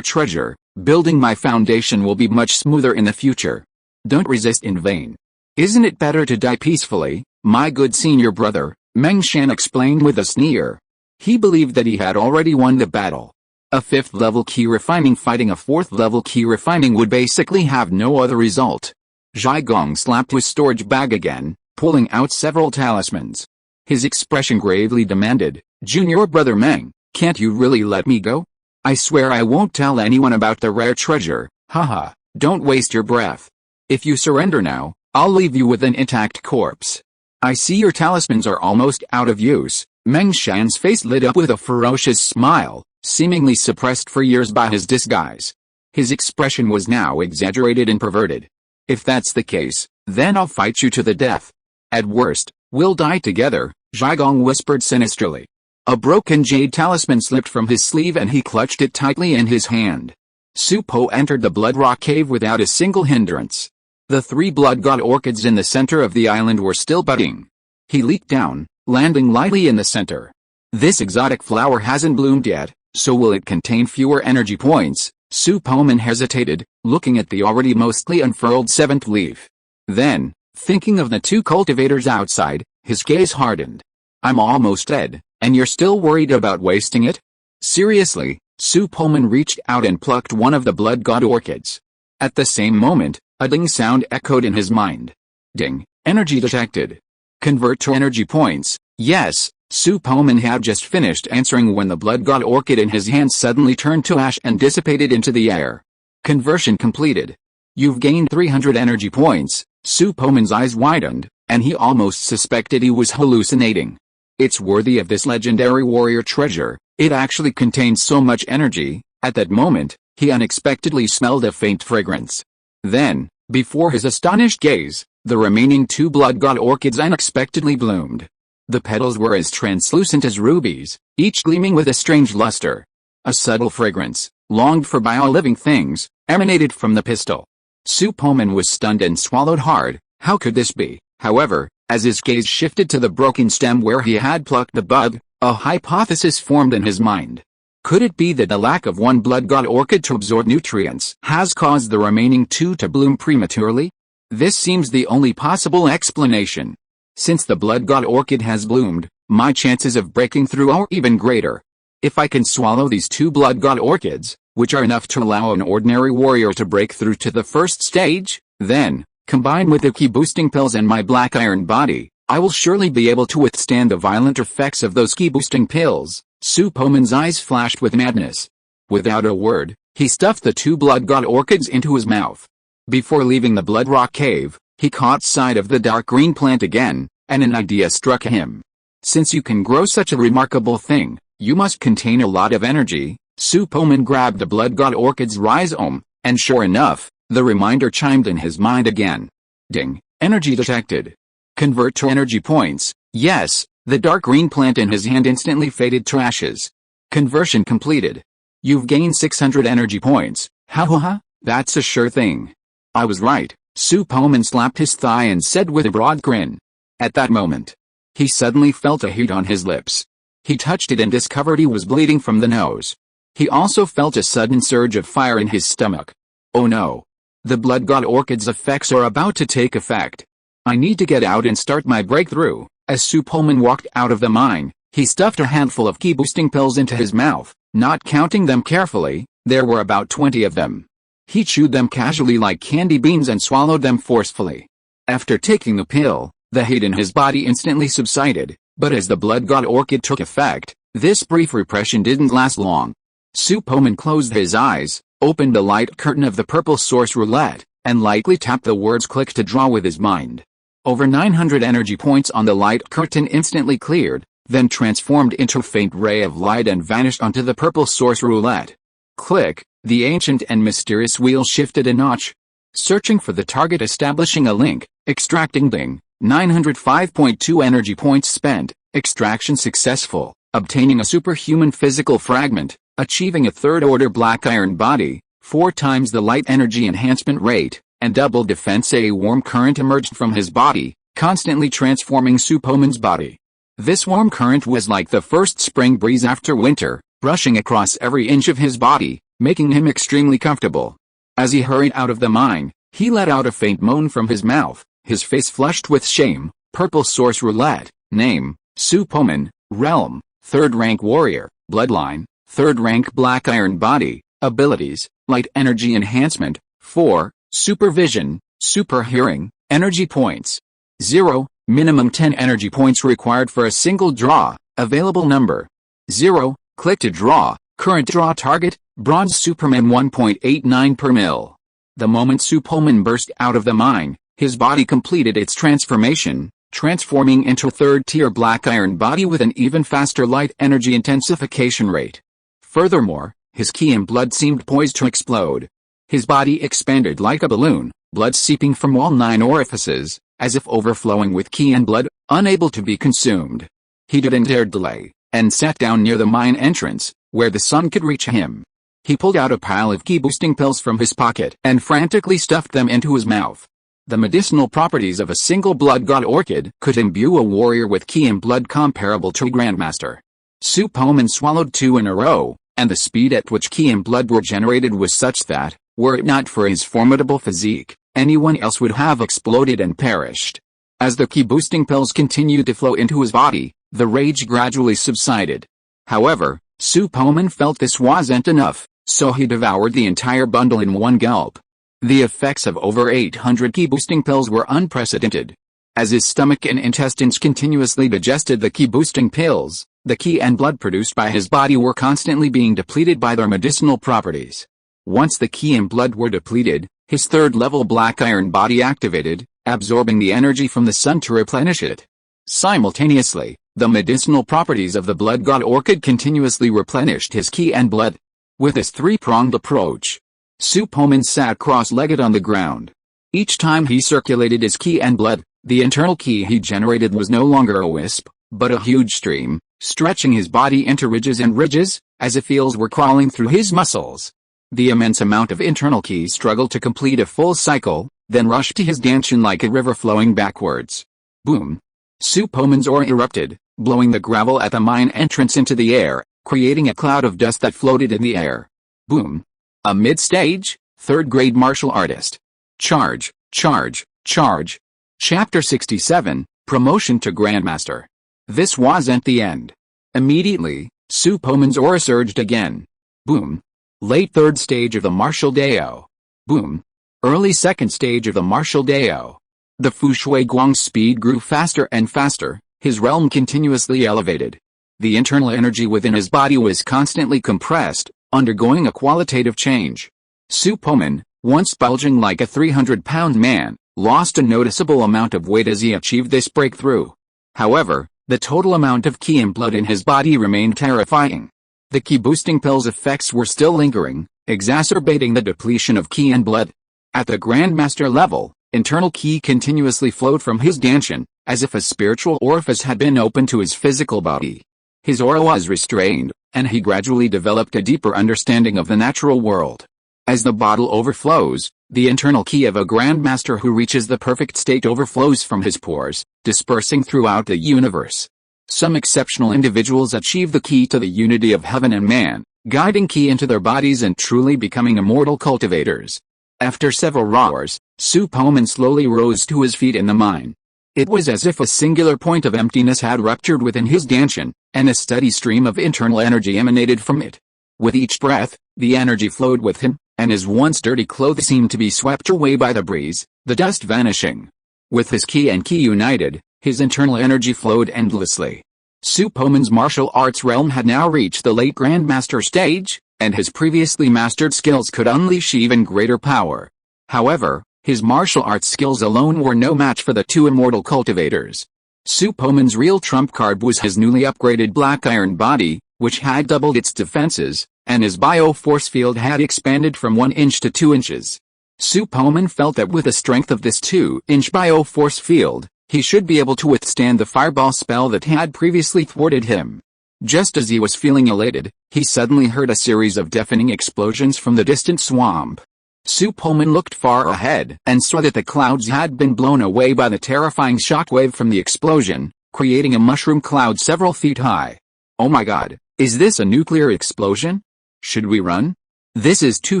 treasure, building my foundation will be much smoother in the future. Don't resist in vain. Isn't it better to die peacefully, my good senior brother?" Meng Shan explained with a sneer. He believed that he had already won the battle. A 5th level ki refining fighting a 4th level ki refining would basically have no other result. Zhaigong slapped his storage bag again, pulling out several talismans. His expression gravely demanded, "Junior brother Meng, can't you really let me go? I swear I won't tell anyone about the rare treasure." "Haha, don't waste your breath. If you surrender now, I'll leave you with an intact corpse. I see your talismans are almost out of use." Meng Shan's face lit up with a ferocious smile, seemingly suppressed for years by his disguise. His expression was now exaggerated and perverted. "If that's the case, then I'll fight you to the death. At worst, we'll die together," Zhaigong whispered sinisterly. A broken jade talisman slipped from his sleeve and he clutched it tightly in his hand. Su Po entered the Blood Rock Cave without a single hindrance. The 3 Blood God Orchids in the center of the island were still budding. He leaped down, landing lightly in the center. "This exotic flower hasn't bloomed yet, so will it contain fewer energy points?" Su Poman hesitated, looking at the already mostly unfurled 7th leaf. Then, thinking of the 2 cultivators outside, his gaze hardened. "I'm almost dead, and you're still worried about wasting it?" Seriously, Su Poman reached out and plucked one of the Blood God Orchids. At the same moment, a ding sound echoed in his mind. Ding, energy detected. Convert to energy points. Yes, Su Poman had just finished answering when the Blood God Orchid in his hand suddenly turned to ash and dissipated into the air. Conversion completed. You've gained 300 energy points. Su Poman's eyes widened, and he almost suspected he was hallucinating. It's worthy of this legendary warrior treasure. It actually contains so much energy. At that moment, he unexpectedly smelled a faint fragrance. Then, before his astonished gaze, the remaining 2 Blood God Orchids unexpectedly bloomed. The petals were as translucent as rubies, each gleaming with a strange luster. A subtle fragrance, longed for by all living things, emanated from the pistil. Su Poman was stunned and swallowed hard. How could this be? However, as his gaze shifted to the broken stem where he had plucked the bud, a hypothesis formed in his mind. Could it be that the lack of one Blood God Orchid to absorb nutrients has caused the remaining 2 to bloom prematurely? This seems the only possible explanation. Since the Blood God Orchid has bloomed, my chances of breaking through are even greater. If I can swallow these 2 Blood God Orchids, which are enough to allow an ordinary warrior to break through to the first stage, then, combined with the ki boosting pills and my black iron body, I will surely be able to withstand the violent effects of those ki-boosting pills. Su Poman's eyes flashed with madness. Without a word, he stuffed the 2 blood god orchids into his mouth. Before leaving the blood rock cave, he caught sight of the dark green plant again, and an idea struck him. Since you can grow such a remarkable thing, you must contain a lot of energy. Su Poman grabbed the blood god orchid's rhizome, and sure enough, the reminder chimed in his mind again. Ding, energy detected. Convert to energy points. Yes, the dark green plant in his hand instantly faded to ashes. Conversion completed. You've gained 600 energy points. Ha ha ha, that's a sure thing. I was right. Su Poman slapped his thigh and said with a broad grin. At that moment, he suddenly felt a heat on his lips. He touched it and discovered he was bleeding from the nose. He also felt a sudden surge of fire in his stomach. Oh no. The blood god orchid's effects are about to take effect. I need to get out and start my breakthrough. As Su Poman walked out of the mine, he stuffed a handful of ki-boosting pills into his mouth. Not counting them carefully, there were about 20 of them. He chewed them casually like candy beans and swallowed them forcefully. After taking the pill, the heat in his body instantly subsided, but as the blood god orchid took effect, this brief repression didn't last long. Su Poman closed his eyes, opened the light curtain of the purple source roulette, and lightly tapped the words click to draw with his mind. Over 900 energy points on the light curtain instantly cleared, then transformed into a faint ray of light and vanished onto the purple source roulette. Click, the ancient and mysterious wheel shifted a notch. Searching for the target, establishing a link, extracting ding, 905.2 energy points spent, extraction successful, obtaining a superhuman physical fragment, achieving a third-order black iron body, 4 times the light energy enhancement rate, and double defense. A warm current emerged from his body, constantly transforming Su Poman's body. This warm current was like the first spring breeze after winter, rushing across every inch of his body, making him extremely comfortable. As he hurried out of the mine, he let out a faint moan from his mouth, his face flushed with shame. Purple source roulette, name, Su Poman, realm, 3rd rank warrior, bloodline, 3rd rank black iron body, abilities, light energy enhancement, 4, supervision, super hearing, energy points, 0, minimum 10 energy points required for a single draw, available number, 0, click to draw, current draw target, bronze Superman 1.89 per mil. The moment Su Poman burst out of the mine, his body completed its transformation, transforming into a 3rd-tier black iron body with an even faster light energy intensification rate. Furthermore, his ki and blood seemed poised to explode. His body expanded like a balloon, blood seeping from all 9 orifices, as if overflowing with ki and blood, unable to be consumed. He didn't dare delay, and sat down near the mine entrance, where the sun could reach him. He pulled out a pile of ki-boosting pills from his pocket and frantically stuffed them into his mouth. The medicinal properties of a single blood god orchid could imbue a warrior with ki and blood comparable to a grandmaster. Su Poman swallowed 2 in a row, and the speed at which ki and blood were generated was such that, were it not for his formidable physique, anyone else would have exploded and perished. As the ki-boosting pills continued to flow into his body, the rage gradually subsided. However, Su Poman felt this wasn't enough, so he devoured the entire bundle in one gulp. The effects of over 800 ki-boosting pills were unprecedented. As his stomach and intestines continuously digested the ki-boosting pills, the ki and blood produced by his body were constantly being depleted by their medicinal properties. Once the ki and blood were depleted, his 3rd-level black iron body activated, absorbing the energy from the sun to replenish it. Simultaneously, the medicinal properties of the blood god orchid continuously replenished his ki and blood. With this 3-pronged approach, Su Poman sat cross-legged on the ground. Each time he circulated his ki and blood, the internal ki he generated was no longer a wisp, but a huge stream, stretching his body into ridges and ridges, as if eels were crawling through his muscles. The immense amount of internal ki struggled to complete a full cycle, then rushed to his danchin like a river flowing backwards. Boom! Su Poman's aura erupted, blowing the gravel at the mine entrance into the air, creating a cloud of dust that floated in the air. Boom! A mid-stage, 3rd-grade martial artist. Charge, charge, charge. Chapter 67, Promotion to Grandmaster. This wasn't the end. Immediately, Su Poman's aura surged again. Boom! Late 3rd stage of the martial Deo. Boom! Early 2nd stage of the martial Deo. The Fu Shui Guang's speed grew faster and faster, his realm continuously elevated. The internal energy within his body was constantly compressed, undergoing a qualitative change. Su Poman, once bulging like a 300-pound man, lost a noticeable amount of weight as he achieved this breakthrough. However, the total amount of ki and blood in his body remained terrifying. The ki-boosting pill's effects were still lingering, exacerbating the depletion of ki and blood. At the Grandmaster level, internal ki continuously flowed from his danshan, as if a spiritual orifice had been opened to his physical body. His aura was restrained, and he gradually developed a deeper understanding of the natural world. As the bottle overflows, the internal ki of a Grandmaster who reaches the perfect state overflows from his pores, dispersing throughout the universe. Some exceptional individuals achieve the key to the unity of heaven and man, guiding ki into their bodies and truly becoming immortal cultivators. After several roars, Su Poman slowly rose to his feet in the mine. It was as if a singular point of emptiness had ruptured within his danshan, and a steady stream of internal energy emanated from it. With each breath, the energy flowed with him, and his once dirty clothes seemed to be swept away by the breeze, the dust vanishing. With his ki and ki united, his internal energy flowed endlessly. Su Poman's martial arts realm had now reached the late Grandmaster stage, and his previously mastered skills could unleash even greater power. However, his martial arts skills alone were no match for the two immortal cultivators. Su Poman's real trump card was his newly upgraded black iron body, which had doubled its defenses, and his bio-force field had expanded from 1 inch to 2 inches. Su Poman felt that with the strength of this 2-inch bio-force field, he should be able to withstand the fireball spell that had previously thwarted him. Just as he was feeling elated, he suddenly heard a series of deafening explosions from the distant swamp. Su Poman looked far ahead and saw that the clouds had been blown away by the terrifying shockwave from the explosion, creating a mushroom cloud several feet high. Oh my god, is this a nuclear explosion? Should we run? This is too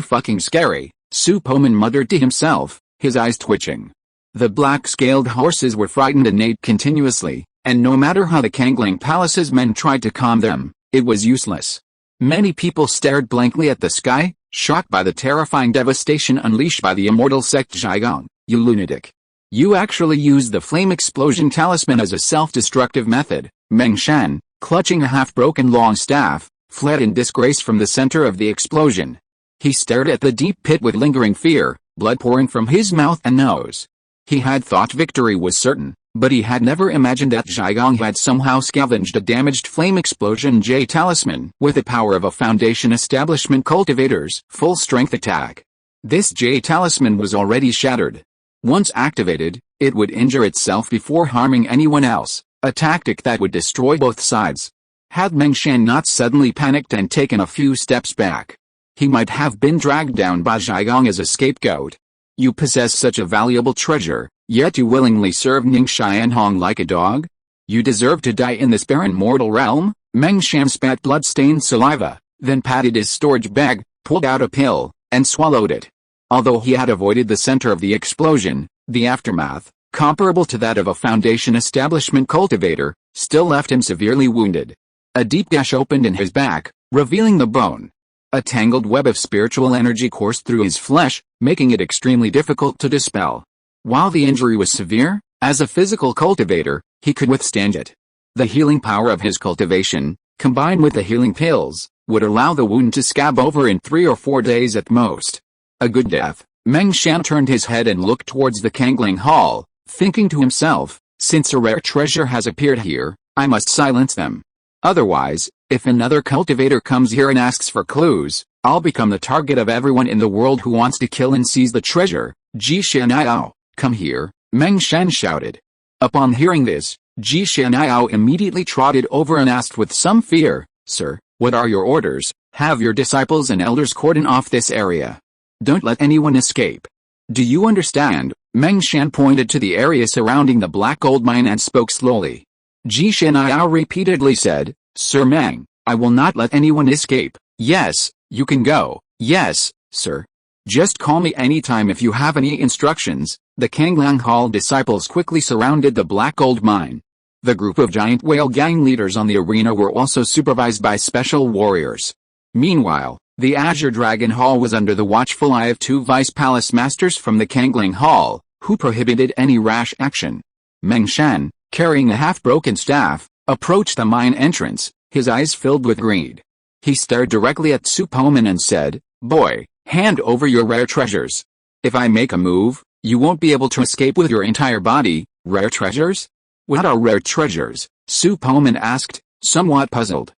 fucking scary, Su Poman muttered to himself, his eyes twitching. The black-scaled horses were frightened and neighed continuously, and no matter how the Kangling Palace's men tried to calm them, it was useless. Many people stared blankly at the sky, shocked by the terrifying devastation unleashed by the immortal sect Zhigong. You lunatic. You actually used the flame explosion talisman as a self-destructive method. Meng Shan, clutching a half-broken long staff, fled in disgrace from the center of the explosion. He stared at the deep pit with lingering fear, blood pouring from his mouth and nose. He had thought victory was certain, but he had never imagined that Zhigong had somehow scavenged a damaged flame explosion J talisman with the power of a Foundation Establishment cultivator's full-strength attack. This J talisman was already shattered. Once activated, it would injure itself before harming anyone else, a tactic that would destroy both sides. Had Meng Shan not suddenly panicked and taken a few steps back, he might have been dragged down by Zhigong as a scapegoat. You possess such a valuable treasure, yet you willingly serve Ning Xianhong like a dog? You deserve to die in this barren mortal realm? Meng Shan spat blood-stained saliva, then patted his storage bag, pulled out a pill, and swallowed it. Although he had avoided the center of the explosion, the aftermath, comparable to that of a Foundation Establishment cultivator, still left him severely wounded. A deep gash opened in his back, revealing the bone. A tangled web of spiritual energy coursed through his flesh, making it extremely difficult to dispel. While the injury was severe, as a physical cultivator, he could withstand it. The healing power of his cultivation, combined with the healing pills, would allow the wound to scab over in 3 or 4 days at most. A good death. Meng Shan turned his head and looked towards the Kangling Hall, thinking to himself, since a rare treasure has appeared here, I must silence them. Otherwise, if another cultivator comes here and asks for clues, I'll become the target of everyone in the world who wants to kill and seize the treasure. Ji Xian'ao, come here, Meng Shan shouted. Upon hearing this, Ji Xian'ao immediately trotted over and asked with some fear, Sir, what are your orders? Have your disciples and elders cordon off this area. Don't let anyone escape. Do you understand? Meng Shan pointed to the area surrounding the black gold mine and spoke slowly. Ji Xian'ao repeatedly said, Sir Meng, I will not let anyone escape. Yes, you can go. Yes, sir. Just call me anytime if you have any instructions. The Kanglang Hall disciples quickly surrounded the black gold mine. The group of giant whale gang leaders on the arena were also supervised by special warriors. Meanwhile, the Azure Dragon Hall was under the watchful eye of 2 vice palace masters from the Kangling Hall, who prohibited any rash action. Meng Shan, carrying a half-broken staff, approached the mine entrance, his eyes filled with greed. He stared directly at Su Poman and said, "Boy, hand over your rare treasures. If I make a move, you won't be able to escape with your entire body." "Rare treasures? What are rare treasures?" Su Poman asked, somewhat puzzled.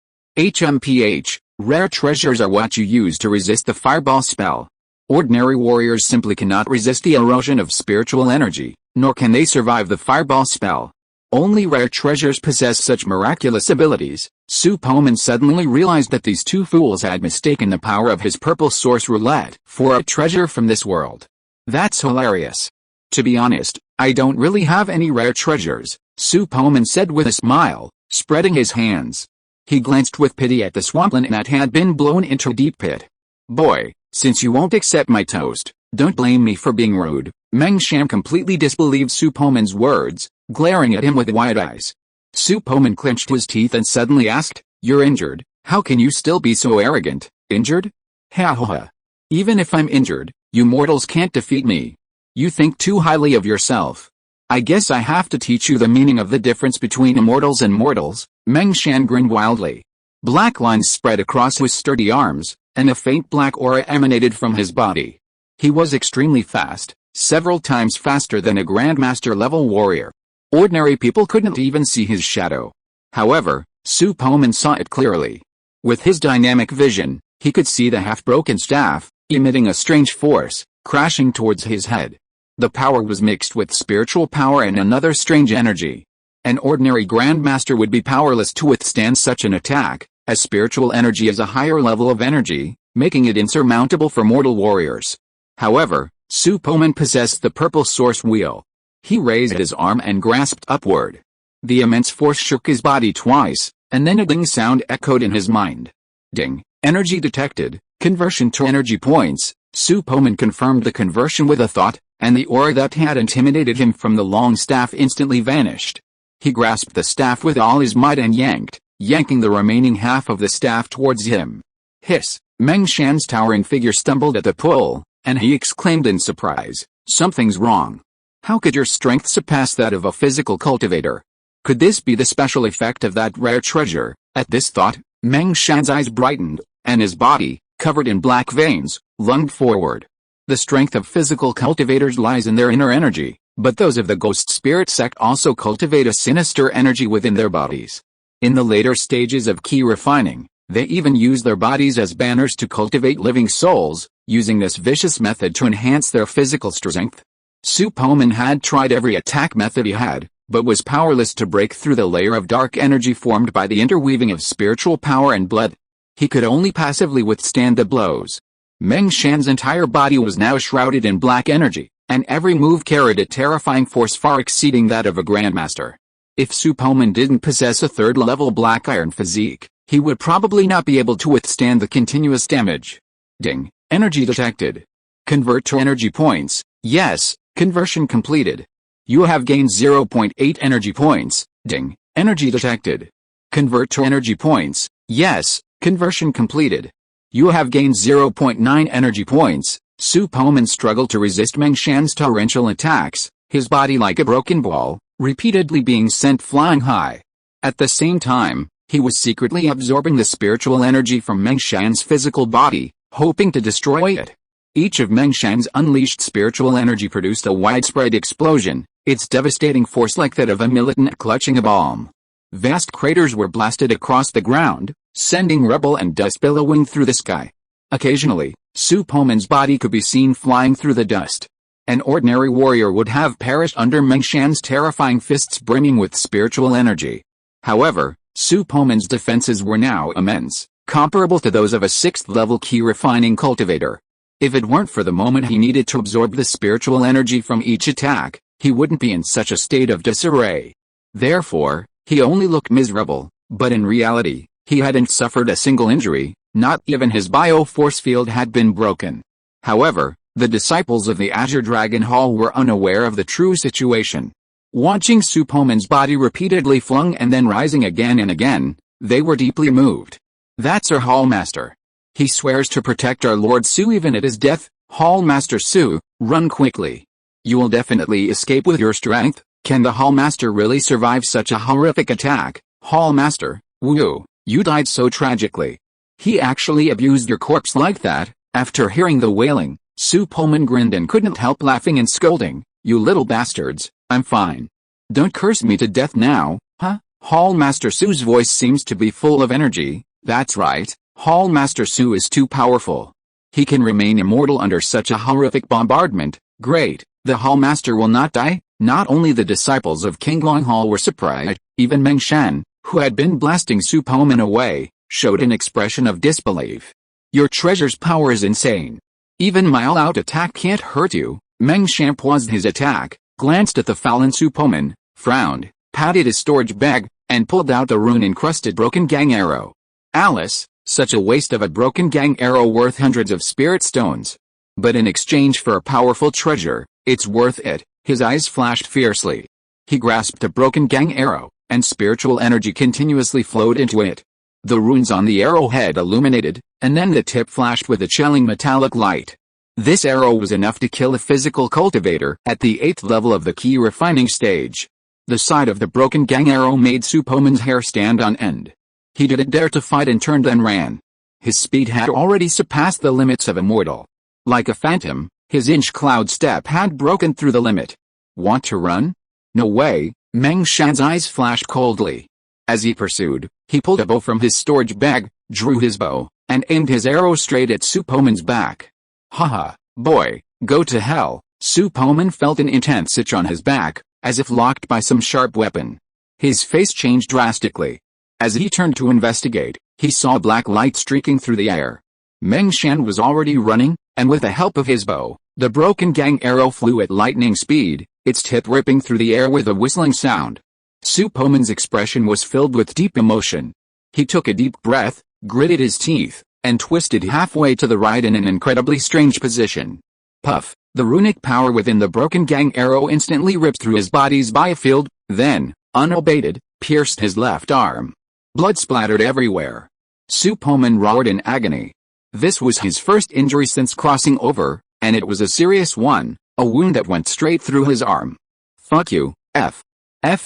Rare treasures are what you use to resist the fireball spell. Ordinary warriors simply cannot resist the erosion of spiritual energy, nor can they survive the fireball spell. Only rare treasures possess such miraculous abilities. Su Poman suddenly realized that these two fools had mistaken the power of his purple source roulette for a treasure from this world. "That's hilarious. To be honest, I don't really have any rare treasures," Su Poman said with a smile, spreading his hands. He glanced with pity at the swampland that had been blown into a deep pit. "Boy, since you won't accept my toast, don't blame me for being rude." Meng Shan completely disbelieved Su Poman's words, glaring at him with wide eyes. Su Poman clenched his teeth and suddenly asked, "You're injured, how can you still be so arrogant?" "Injured? Ha ha ha. Even if I'm injured, you mortals can't defeat me. You think too highly of yourself. I guess I have to teach you the meaning of the difference between immortals and mortals." Meng Shan grinned wildly. Black lines spread across his sturdy arms, and a faint black aura emanated from his body. He was extremely fast, several times faster than a Grandmaster-level warrior. Ordinary people couldn't even see his shadow. However, Su Poman saw it clearly. With his dynamic vision, he could see the half-broken staff, emitting a strange force, crashing towards his head. The power was mixed with spiritual power and another strange energy. An ordinary Grandmaster would be powerless to withstand such an attack, as spiritual energy is a higher level of energy, making it insurmountable for mortal warriors. However, Su Poman possessed the purple source wheel. He raised his arm and grasped upward. The immense force shook his body twice, and then a ding sound echoed in his mind. Ding. Energy detected. Conversion to energy points. Su Poman confirmed the conversion with a thought, and the aura that had intimidated him from the long staff instantly vanished. He grasped the staff with all his might and yanking the remaining half of the staff towards him. Hiss! Meng Shan's towering figure stumbled at the pull, and he exclaimed in surprise, "Something's wrong. How could your strength surpass that of a physical cultivator? Could this be the special effect of that rare treasure?" At this thought, Meng Shan's eyes brightened, and his body, covered in black veins, lunged forward. The strength of physical cultivators lies in their inner energy, but those of the Ghost Spirit sect also cultivate a sinister energy within their bodies. In the later stages of key refining, they even use their bodies as banners to cultivate living souls, using this vicious method to enhance their physical strength. Su Poman had tried every attack method he had, but was powerless to break through the layer of dark energy formed by the interweaving of spiritual power and blood. He could only passively withstand the blows. Meng Shan's entire body was now shrouded in black energy, and every move carried a terrifying force far exceeding that of a Grandmaster. If Su Poman didn't possess a third-level black iron physique, he would probably not be able to withstand the continuous damage. Ding. Energy detected. Convert to energy points. Yes, conversion completed. You have gained 0.8 energy points. Ding. Energy detected. Convert to energy points. Yes, conversion completed. You have gained 0.9 energy points. Su Poman struggled to resist Meng Shan's torrential attacks, his body like a broken ball, repeatedly being sent flying high. At the same time, he was secretly absorbing the spiritual energy from Meng Shan's physical body, hoping to destroy it. Each of Meng Shan's unleashed spiritual energy produced a widespread explosion, its devastating force like that of a militant clutching a bomb. Vast craters were blasted across the ground, sending rubble and dust billowing through the sky. Occasionally, Su Poman's body could be seen flying through the dust. An ordinary warrior would have perished under Meng Shan's terrifying fists brimming with spiritual energy. However, Su Poman's defenses were now immense, comparable to those of a 6th-level key refining cultivator. If it weren't for the moment he needed to absorb the spiritual energy from each attack, he wouldn't be in such a state of disarray. Therefore, he only looked miserable, but in reality, he hadn't suffered a single injury, not even his bio-force field had been broken. However, the disciples of the Azure Dragon Hall were unaware of the true situation. Watching Su Poman's body repeatedly flung and then rising again and again, they were deeply moved. "That's our Hallmaster. He swears to protect our Lord Su even at his death. Hallmaster Su, run quickly. You will definitely escape with your strength. Can the Hallmaster really survive such a horrific attack? Hallmaster, woo, you died so tragically. He actually abused your corpse like that? After hearing the wailing, Su Poman grinned and couldn't help laughing and scolding. You little bastards, I'm fine. Don't curse me to death now, huh? Hallmaster Su's voice seems to be full of energy. That's right, Hallmaster Su is too powerful. He can remain immortal under such a horrific bombardment. Great, the Hallmaster will not die? Not only the disciples of King Longhall were surprised, even Meng Shan, who had been blasting Su Poman away, showed an expression of disbelief. Your treasure's power is insane. Even my all-out attack can't hurt you. Meng Shan paused his attack, glanced at the fallen Su Poman, frowned, patted his storage bag, and pulled out the rune-encrusted broken gang arrow. Alice, such a waste of a broken gang arrow worth hundreds of spirit stones. But in exchange for a powerful treasure, it's worth it. His eyes flashed fiercely. He grasped the broken gang arrow, and spiritual energy continuously flowed into it. The runes on the arrowhead illuminated, and then the tip flashed with a chilling metallic light. This arrow was enough to kill a physical cultivator at the 8th level of the key refining stage. The sight of the broken gang arrow made Su Poman's hair stand on end. He didn't dare to fight and turned and ran. His speed had already surpassed the limits of a mortal. Like a phantom, his inch cloud step had broken through the limit. Want to run? No way, Meng Shan's eyes flashed coldly. As he pursued, he pulled a bow from his storage bag, drew his bow, and aimed his arrow straight at Su Poman's back. Haha, boy, go to hell. Su Poman felt an intense itch on his back, as if locked by some sharp weapon. His face changed drastically. As he turned to investigate, he saw black light streaking through the air. Meng Shan was already running, and with the help of his bow, the broken gang arrow flew at lightning speed, its tip ripping through the air with a whistling sound. Su Poman's expression was filled with deep emotion. He took a deep breath, gritted his teeth, and twisted halfway to the right in an incredibly strange position. Puff! The runic power within the broken gang arrow instantly ripped through his body's biofield, then, unabated, pierced his left arm. Blood splattered everywhere. Su Poman roared in agony. This was his first injury since crossing over, and it was a serious one, a wound that went straight through his arm. Fuck you, F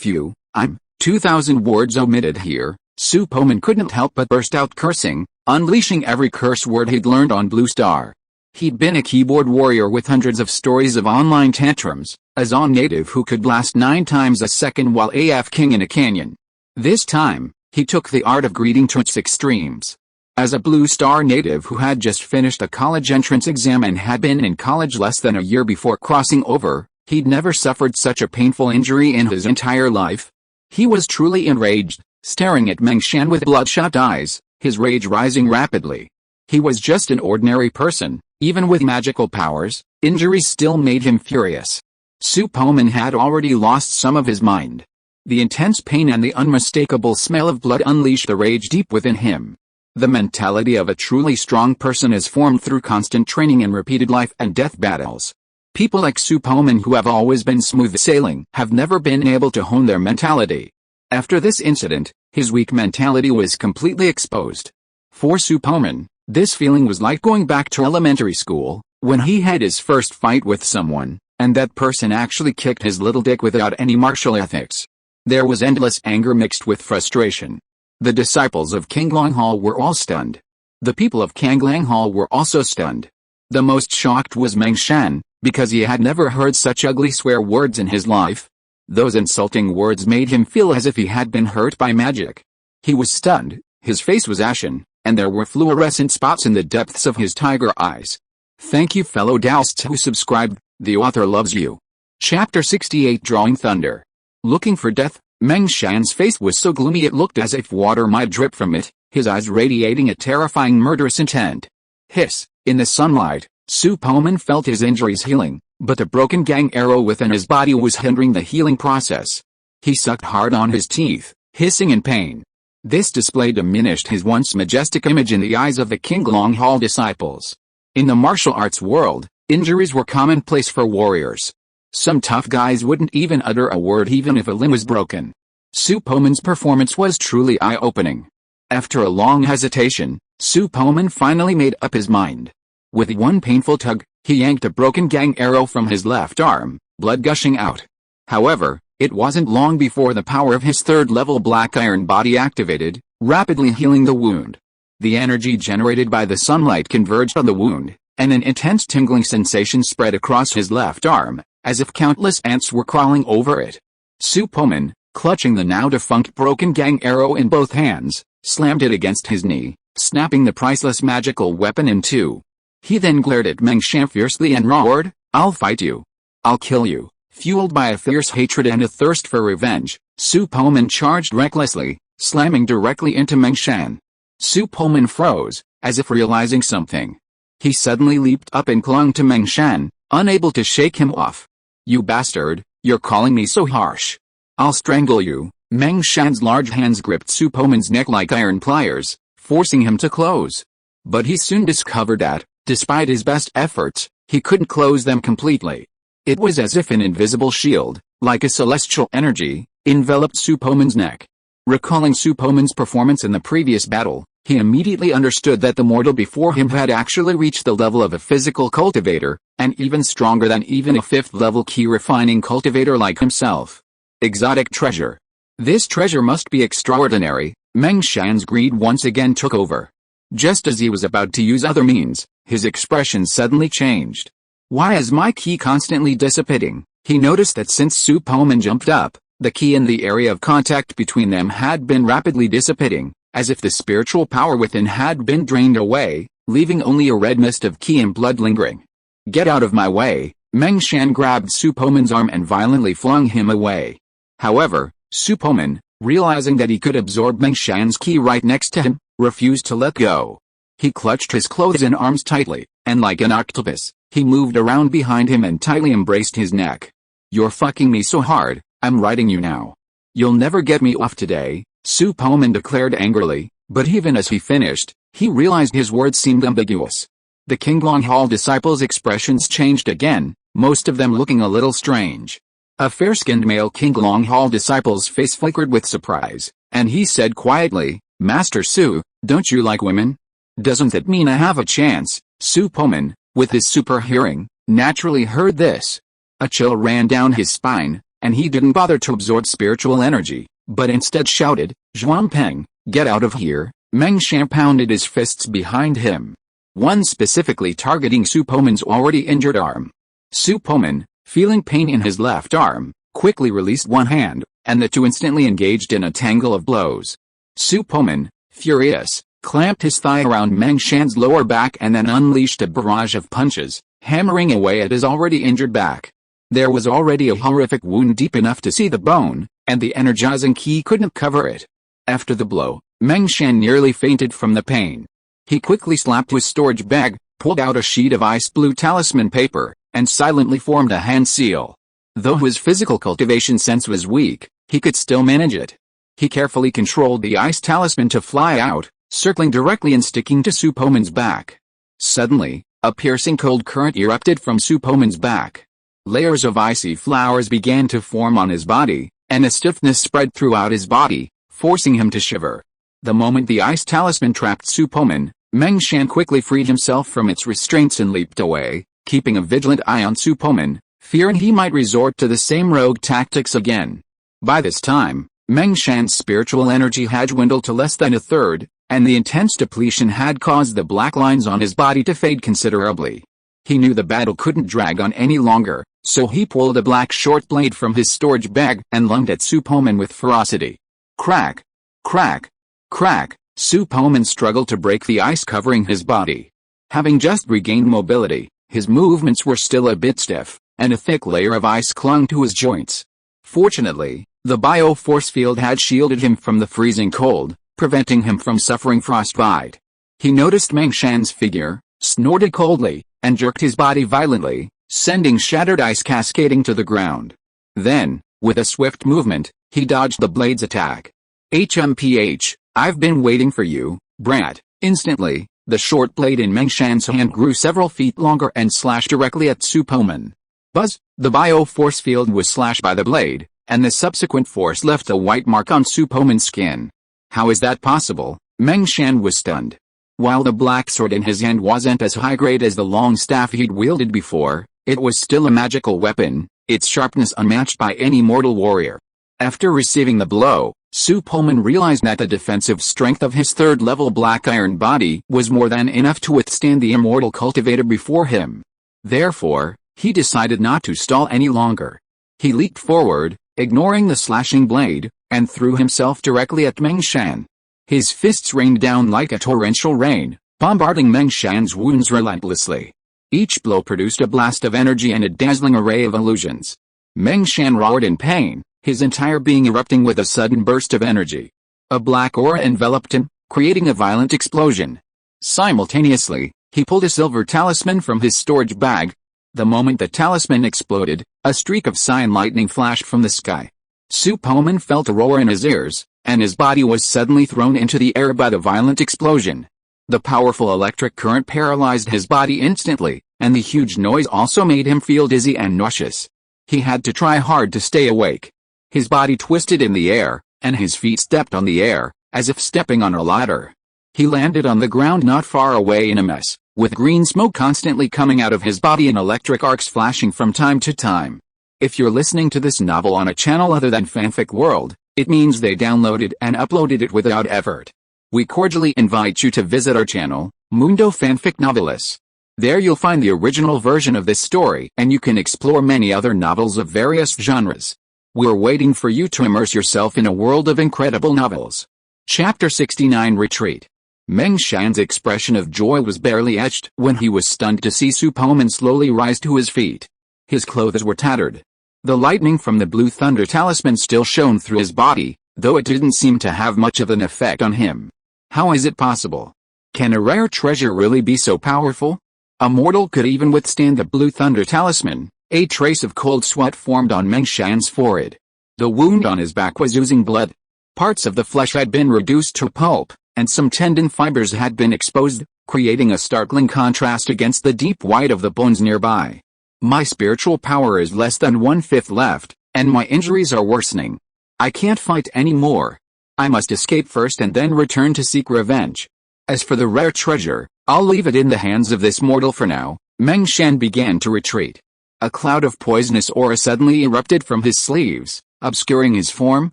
you, I'm 2,000 words omitted here. Su Poman couldn't help but burst out cursing, unleashing every curse word he'd learned on Blue Star. He'd been a keyboard warrior with hundreds of stories of online tantrums, a Zon native who could blast 9 times a second while AF king in a canyon. This time, he took the art of greeting to its extremes. As a Blue Star native who had just finished a college entrance exam and had been in college less than a year before crossing over, he'd never suffered such a painful injury in his entire life. He was truly enraged, staring at Meng Shan with bloodshot eyes, his rage rising rapidly. He was just an ordinary person, even with magical powers, injuries still made him furious. Su Poman had already lost some of his mind. The intense pain and the unmistakable smell of blood unleashed the rage deep within him. The mentality of a truly strong person is formed through constant training and repeated life and death battles. People like Su Poman who have always been smooth sailing have never been able to hone their mentality. After this incident, his weak mentality was completely exposed. For Su Poman, this feeling was like going back to elementary school, when he had his first fight with someone, and that person actually kicked his little dick without any martial ethics. There was endless anger mixed with frustration. The disciples of King Longhall were all stunned. The people of King Longhall were also stunned. The most shocked was Meng Shan, because he had never heard such ugly swear words in his life. Those insulting words made him feel as if he had been hurt by magic. He was stunned, his face was ashen, and there were fluorescent spots in the depths of his tiger eyes. Thank you fellow Daoists who subscribed, the author loves you. Chapter 68 Drawing Thunder. Looking for death, Meng Shan's face was so gloomy it looked as if water might drip from it, his eyes radiating a terrifying murderous intent. Hiss! In the sunlight, Su Poman felt his injuries healing, but the broken gang arrow within his body was hindering the healing process. He sucked hard on his teeth, hissing in pain. This display diminished his once majestic image in the eyes of the King Longhall disciples. In the martial arts world, injuries were commonplace for warriors. Some tough guys wouldn't even utter a word even if a limb was broken. Su Poman's performance was truly eye-opening. After a long hesitation, Su Poman finally made up his mind. With one painful tug, He yanked a broken gang arrow from his left arm, blood gushing out. However, it wasn't long before the power of his third-level black iron body activated, rapidly healing the wound. The energy generated by the sunlight converged on the wound, and an intense tingling sensation spread across his left arm, as if countless ants were crawling over it. Su Poman, clutching the now-defunct broken gang arrow in both hands, slammed it against his knee, snapping the priceless magical weapon in two. He then glared at Meng Shan fiercely and roared, "I'll fight you. I'll kill you." Fueled by a fierce hatred and a thirst for revenge, Su Poman charged recklessly, slamming directly into Meng Shan. Su Poman froze, as if realizing something. He suddenly leaped up and clung to Meng Shan, unable to shake him off. "You bastard, you're calling me so harsh. I'll strangle you." Meng Shan's large hands gripped Su Poman's neck like iron pliers, forcing him to close. But he soon discovered that, despite his best efforts, he couldn't close them completely. It was as if an invisible shield, like a celestial energy, enveloped Su Poman's neck. Recalling Su Poman's performance in the previous battle, he immediately understood that the mortal before him had actually reached the level of a physical cultivator, and even stronger than even a fifth-level key-refining cultivator like himself. Exotic treasure. This treasure must be extraordinary. Meng Shan's greed once again took over. Just as he was about to use other means, his expression suddenly changed. "Why is my ki constantly dissipating?" He noticed that since Su Poman jumped up, the ki in the area of contact between them had been rapidly dissipating, as if the spiritual power within had been drained away, leaving only a red mist of ki and blood lingering. "Get out of my way!" Meng Shan grabbed Su Poman's arm and violently flung him away. However, Su Poman, realizing that he could absorb Meng Shan's ki right next to him, refused to let go. He clutched his clothes and arms tightly, and like an octopus, he moved around behind him and tightly embraced his neck. "You're fucking me so hard, I'm riding you now. You'll never get me off today," Su Poman declared angrily, but even as he finished, he realized his words seemed ambiguous. The Qinglong Hall disciples' expressions changed again, most of them looking a little strange. A fair-skinned male Qinglong Hall disciple's face flickered with surprise, and he said quietly, "Master Su, don't you like women? Doesn't that mean I have a chance?" Su Poman, with his super hearing, naturally heard this. A chill ran down his spine, and he didn't bother to absorb spiritual energy, but instead shouted, "Zhuangpeng, get out of here!" Meng Shan pounded his fists behind him, one specifically targeting Su Poman's already injured arm. Su Poman, feeling pain in his left arm, quickly released one hand, and the two instantly engaged in a tangle of blows. Su Poman, furious, clamped his thigh around Meng Shan's lower back and then unleashed a barrage of punches, hammering away at his already injured back. There was already a horrific wound deep enough to see the bone, and the energizing ki couldn't cover it. After the blow, Meng Shan nearly fainted from the pain. He quickly slapped his storage bag, pulled out a sheet of ice blue talisman paper, and silently formed a hand seal. Though his physical cultivation sense was weak, he could still manage it. He carefully controlled the ice talisman to fly out, circling directly and sticking to Su Poman's back. Suddenly, a piercing cold current erupted from Su Poman's back. Layers of icy flowers began to form on his body, and a stiffness spread throughout his body, forcing him to shiver. The moment the ice talisman trapped Su Poman, Meng Shan quickly freed himself from its restraints and leaped away, keeping a vigilant eye on Su Poman, fearing he might resort to the same rogue tactics again. By this time, Meng Shan's spiritual energy had dwindled to less than a third, and the intense depletion had caused the black lines on his body to fade considerably. He knew the battle couldn't drag on any longer, so he pulled a black short blade from his storage bag and lunged at Su Poman with ferocity. Crack! Crack! Crack! Su Poman struggled to break the ice covering his body. Having just regained mobility, his movements were still a bit stiff, and a thick layer of ice clung to his joints. Fortunately, the bio-force field had shielded him from the freezing cold, preventing him from suffering frostbite. He noticed Meng Shan's figure, snorted coldly, and jerked his body violently, sending shattered ice cascading to the ground. Then, with a swift movement, he dodged the blade's attack. "HMPH, I've been waiting for you, brat." Instantly, the short blade in Meng Shan's hand grew several feet longer and slashed directly at Su Poman. Buzz! The bio-force field was slashed by the blade, and the subsequent force left a white mark on Su Poman's skin. "How is that possible?" Meng Shan was stunned. While the black sword in his hand wasn't as high grade as the long staff he'd wielded before, it was still a magical weapon, its sharpness unmatched by any mortal warrior. After receiving the blow, Su Poman realized that the defensive strength of his third-level black iron body was more than enough to withstand the immortal cultivator before him. Therefore, he decided not to stall any longer. He leaped forward, ignoring the slashing blade, and threw himself directly at Meng Shan. His fists rained down like a torrential rain, bombarding Meng Shan's wounds relentlessly. Each blow produced a blast of energy and a dazzling array of illusions. Meng Shan roared in pain, his entire being erupting with a sudden burst of energy. A black aura enveloped him, creating a violent explosion. Simultaneously, he pulled a silver talisman from his storage bag. The moment the talisman exploded, a streak of cyan lightning flashed from the sky. Su Poman felt a roar in his ears, and his body was suddenly thrown into the air by the violent explosion. The powerful electric current paralyzed his body instantly, and the huge noise also made him feel dizzy and nauseous. He had to try hard to stay awake. His body twisted in the air, and his feet stepped on the air, as if stepping on a ladder. He landed on the ground not far away in a mess, with green smoke constantly coming out of his body and electric arcs flashing from time to time. If you're listening to this novel on a channel other than Fanfic World, it means they downloaded and uploaded it without effort. We cordially invite you to visit our channel, Mundo Fanfic Novelis. There you'll find the original version of this story, and you can explore many other novels of various genres. We're waiting for you to immerse yourself in a world of incredible novels. Chapter 69 Retreat. Meng Shan's expression of joy was barely etched when he was stunned to see Su Poman slowly rise to his feet. His clothes were tattered. The lightning from the blue thunder talisman still shone through his body, though it didn't seem to have much of an effect on him. How is it possible? Can a rare treasure really be so powerful? A mortal could even withstand the blue thunder talisman. A trace of cold sweat formed on Meng Shan's forehead. The wound on his back was oozing blood. Parts of the flesh had been reduced to pulp, and some tendon fibers had been exposed, creating a startling contrast against the deep white of the bones nearby. My spiritual power is less than 1/5 left, and my injuries are worsening. I can't fight anymore. I must escape first and then return to seek revenge. As for the rare treasure, I'll leave it in the hands of this mortal for now. Meng Shan began to retreat. A cloud of poisonous aura suddenly erupted from his sleeves, obscuring his form,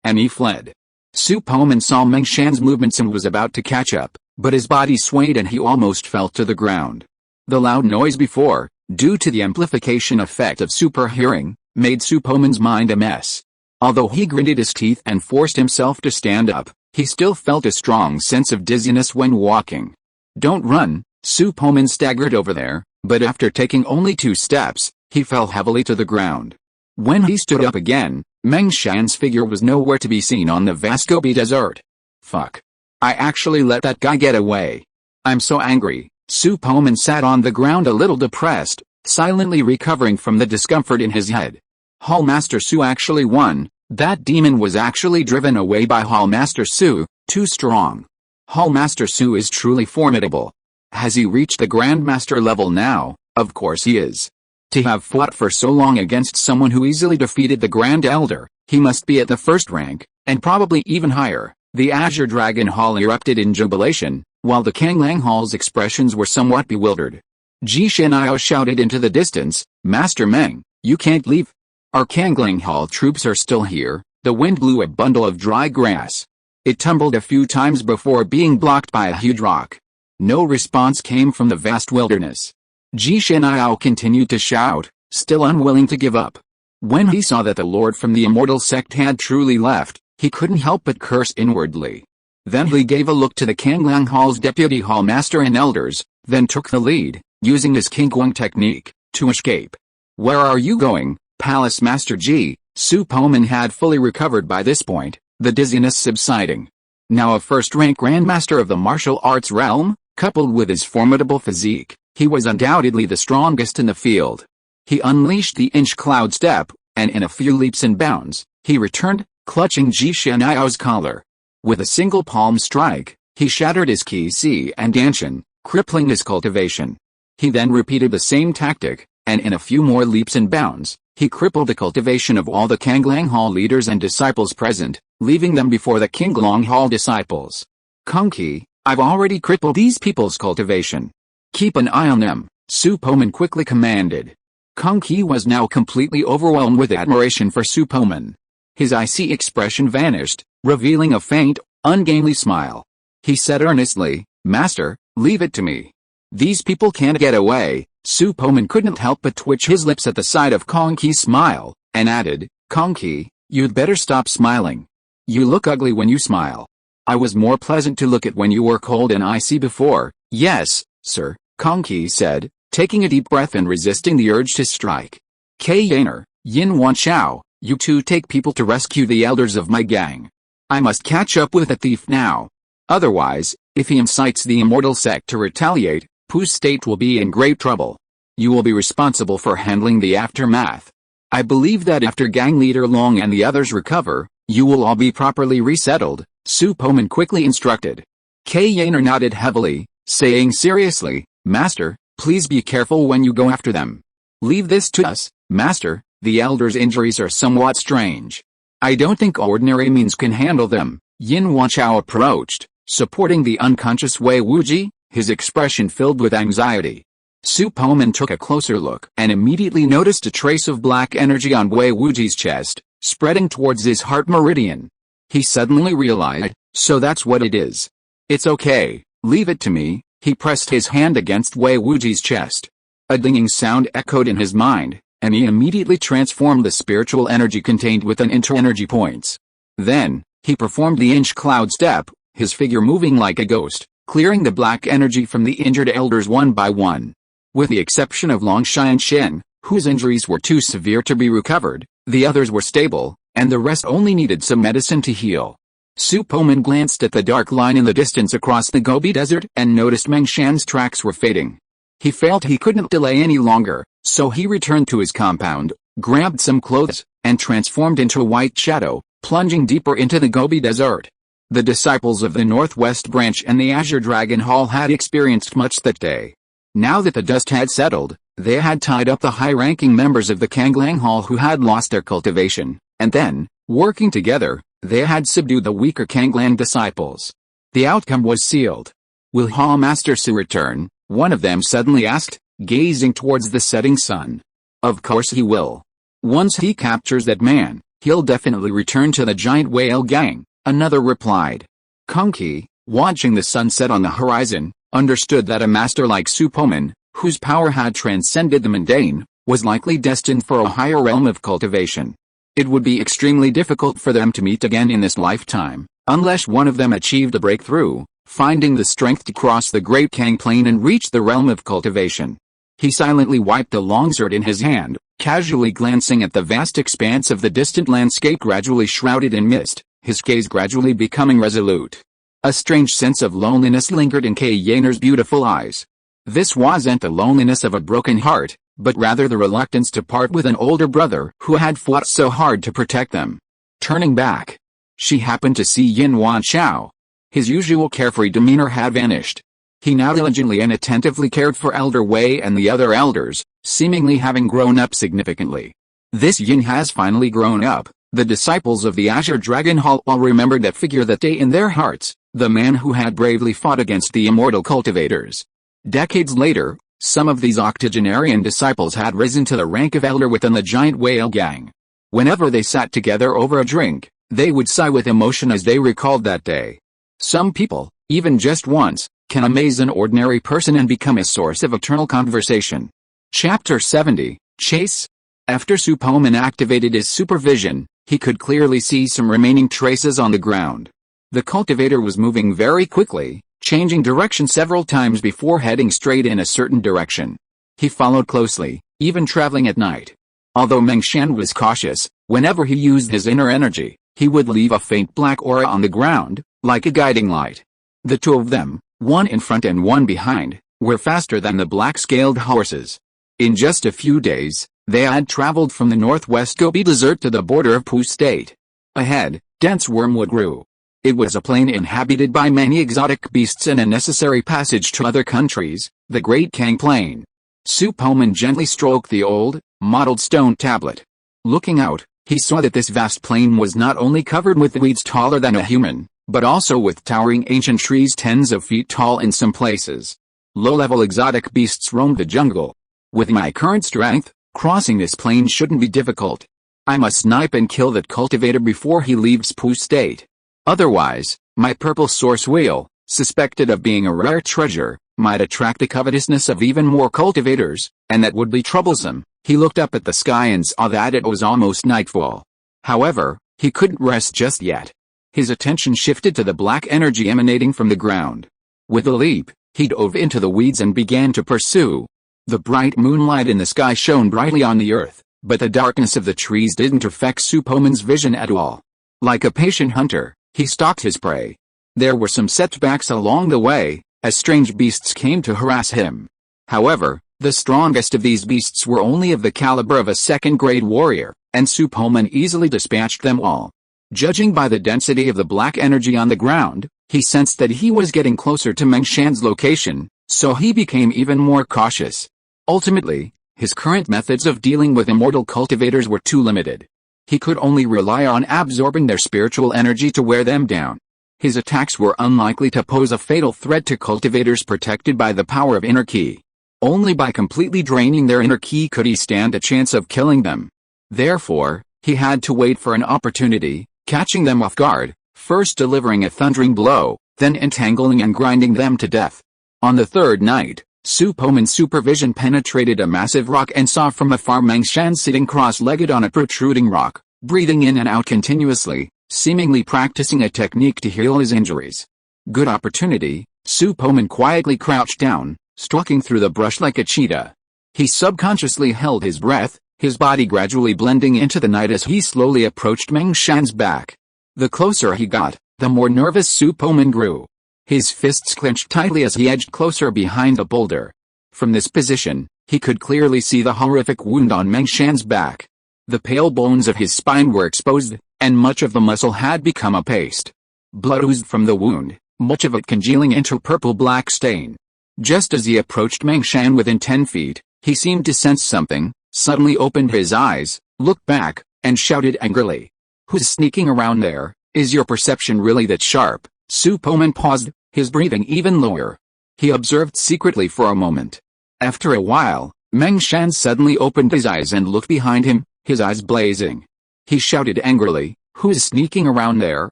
and he fled. Su Poman saw Meng Shan's movements and was about to catch up, but his body swayed and he almost fell to the ground. The loud noise before, due to the amplification effect of super hearing, made Su Poman's mind a mess. Although he gritted his teeth and forced himself to stand up, he still felt a strong sense of dizziness when walking. Don't run, Su Poman staggered over there, but after taking only 2 steps, he fell heavily to the ground. When he stood up again, Meng Shan's figure was nowhere to be seen on the vast Gobi Desert. Fuck. I actually let that guy get away. I'm so angry. Su Poman sat on the ground a little depressed, silently recovering from the discomfort in his head. Hallmaster Su actually won. That demon was actually driven away by Hallmaster Su, too strong. Hallmaster Su is truly formidable. Has he reached the Grandmaster level now? Of course he is. To have fought for so long against someone who easily defeated the Grand Elder, he must be at the first rank, and probably even higher. The Azure Dragon Hall erupted in jubilation, while the Kanglang Hall's expressions were somewhat bewildered. Ji Shenao shouted into the distance, Master Meng, you can't leave. Our Kanglang Hall troops are still here. The wind blew a bundle of dry grass. It tumbled a few times before being blocked by a huge rock. No response came from the vast wilderness. Ji Shenao continued to shout, still unwilling to give up. When he saw that the Lord from the Immortal Sect had truly left, he couldn't help but curse inwardly. Then he gave a look to the Kanglang Hall's deputy hallmaster and elders, then took the lead, using his Kingguang technique, to escape. Where are you going, Palace Master Ji? Su Poman had fully recovered by this point, the dizziness subsiding. Now a first-rank Grandmaster of the martial arts realm, coupled with his formidable physique, he was undoubtedly the strongest in the field. He unleashed the inch cloud step, and in a few leaps and bounds, he returned, clutching Ji Shenyao's collar. With a single palm strike, he shattered his Qi Si and Danshan, crippling his cultivation. He then repeated the same tactic, and in a few more leaps and bounds, he crippled the cultivation of all the Kanglang Hall leaders and disciples present, leaving them before the Kanglang Hall disciples. Kung Qi, I've already crippled these people's cultivation. Keep an eye on them, Su Poman quickly commanded. Kong Qi was now completely overwhelmed with admiration for Su Poman. His icy expression vanished, revealing a faint, ungainly smile. He said earnestly, Master, leave it to me. These people can't get away. Su Poman couldn't help but twitch his lips at the sight of Kong Qi's smile, and added, Kong Qi, you'd better stop smiling. You look ugly when you smile. I was more pleasant to look at when you were cold and icy before. Yes, sir, Kong Qi said, taking a deep breath and resisting the urge to strike. Yaner, Yin Wanchao, you two take people to rescue the elders of my gang. I must catch up with the thief now. Otherwise, if he incites the immortal sect to retaliate, Pu's state will be in great trouble. You will be responsible for handling the aftermath. I believe that after gang leader Long and the others recover, you will all be properly resettled, Su Poman quickly instructed. Yaner nodded heavily, saying seriously, Master, please be careful when you go after them. Leave this to us, Master, the elders' injuries are somewhat strange. I don't think ordinary means can handle them. Yin Wanchao approached, supporting the unconscious Wei Wuji, his expression filled with anxiety. Su Poman took a closer look and immediately noticed a trace of black energy on Wei Wuji's chest, spreading towards his heart meridian. He suddenly realized, so that's what it is. It's okay, leave it to me. He pressed his hand against Wei Wuji's chest. A dinging sound echoed in his mind, and he immediately transformed the spiritual energy contained within inter-energy points. Then, he performed the inch cloud step, his figure moving like a ghost, clearing the black energy from the injured elders one by one. With the exception of Longshan and Shen, whose injuries were too severe to be recovered, the others were stable, and the rest only needed some medicine to heal. Su Poman glanced at the dark line in the distance across the Gobi Desert and noticed Meng Shan's tracks were fading. He felt he couldn't delay any longer, so he returned to his compound, grabbed some clothes, and transformed into a white shadow, plunging deeper into the Gobi Desert. The disciples of the Northwest Branch and the Azure Dragon Hall had experienced much that day. Now that the dust had settled, they had tied up the high-ranking members of the Kanglang Hall who had lost their cultivation, and then, working together, they had subdued the weaker Kanglang disciples. The outcome was sealed. Will Hall Master Su return? One of them suddenly asked, gazing towards the setting sun. Of course he will. Once he captures that man, he'll definitely return to the giant whale gang, another replied. Kong Qi, watching the sunset on the horizon, understood that a master like Su Poman, whose power had transcended the mundane, was likely destined for a higher realm of cultivation. It would be extremely difficult for them to meet again in this lifetime, unless one of them achieved a breakthrough, finding the strength to cross the Great Kang Plain and reach the realm of cultivation. He silently wiped the longsword in his hand, casually glancing at the vast expanse of the distant landscape gradually shrouded in mist, his gaze gradually becoming resolute. A strange sense of loneliness lingered in Yaner's beautiful eyes. This wasn't the loneliness of a broken heart, but rather the reluctance to part with an older brother who had fought so hard to protect them. Turning back, she happened to see Yin Wanchao. His usual carefree demeanor had vanished. He now diligently and attentively cared for Elder Wei and the other elders, seemingly having grown up significantly. This Yin has finally grown up. The disciples of the Azure Dragon Hall all remembered that figure that day in their hearts, the man who had bravely fought against the immortal cultivators. Decades later, some of these octogenarian disciples had risen to the rank of elder within the giant whale gang. Whenever they sat together over a drink, they would sigh with emotion as they recalled that day. Some people, even just once, can amaze an ordinary person and become a source of eternal conversation. Chapter 70, Chase. After Su Poman activated his supervision, he could clearly see some remaining traces on the ground. The cultivator was moving very quickly, changing direction several times before heading straight in a certain direction. He followed closely, even traveling at night. Although Meng Shan was cautious, whenever he used his inner energy, he would leave a faint black aura on the ground, like a guiding light. The two of them, one in front and one behind, were faster than the black-scaled horses. In just a few days, they had traveled from the northwest Gobi Desert to the border of Pu State. Ahead, dense wormwood grew. It was a plain inhabited by many exotic beasts and a necessary passage to other countries, the Great Kang Plain. Su Poman gently stroked the old, mottled stone tablet. Looking out, he saw that this vast plain was not only covered with weeds taller than a human, but also with towering ancient trees tens of feet tall in some places. Low-level exotic beasts roamed the jungle. With my current strength, crossing this plain shouldn't be difficult. I must snipe and kill that cultivator before he leaves Pooh state. Otherwise, my purple source wheel, suspected of being a rare treasure, might attract the covetousness of even more cultivators, and that would be troublesome. He looked up at the sky and saw that it was almost nightfall. However, he couldn't rest just yet. His attention shifted to the black energy emanating from the ground. With a leap, he dove into the weeds and began to pursue. The bright moonlight in the sky shone brightly on the earth, but the darkness of the trees didn't affect Su Poman's vision at all. Like a patient hunter, he stalked his prey. There were some setbacks along the way, as strange beasts came to harass him. However, the strongest of these beasts were only of the caliber of a second-grade warrior, and Su Poman easily dispatched them all. Judging by the density of the black energy on the ground, he sensed that he was getting closer to Mengshan's location, so he became even more cautious. Ultimately, his current methods of dealing with immortal cultivators were too limited. He could only rely on absorbing their spiritual energy to wear them down. His attacks were unlikely to pose a fatal threat to cultivators protected by the power of inner ki. Only by completely draining their inner ki could he stand a chance of killing them. Therefore, he had to wait for an opportunity, catching them off guard, first delivering a thundering blow, then entangling and grinding them to death. On the third night, Su Poman's supervision penetrated a massive rock and saw from afar Mengshan sitting cross-legged on a protruding rock, breathing in and out continuously, seemingly practicing a technique to heal his injuries. Good opportunity, Su Poman quietly crouched down, stalking through the brush like a cheetah. He subconsciously held his breath, his body gradually blending into the night as he slowly approached Mengshan's back. The closer he got, the more nervous Su Poman grew. His fists clenched tightly as he edged closer behind a boulder. From this position, he could clearly see the horrific wound on Mengshan's back. The pale bones of his spine were exposed, and much of the muscle had become a paste. Blood oozed from the wound, much of it congealing into a purple-black stain. Just as he approached Mengshan within 10 feet, he seemed to sense something, suddenly opened his eyes, looked back, and shouted angrily. "Who's sneaking around there? Is your perception really that sharp?" Su Poman paused, his breathing even lower. He observed secretly for a moment. After a while, Mengshan suddenly opened his eyes and looked behind him, his eyes blazing. He shouted angrily, "Who's sneaking around there?"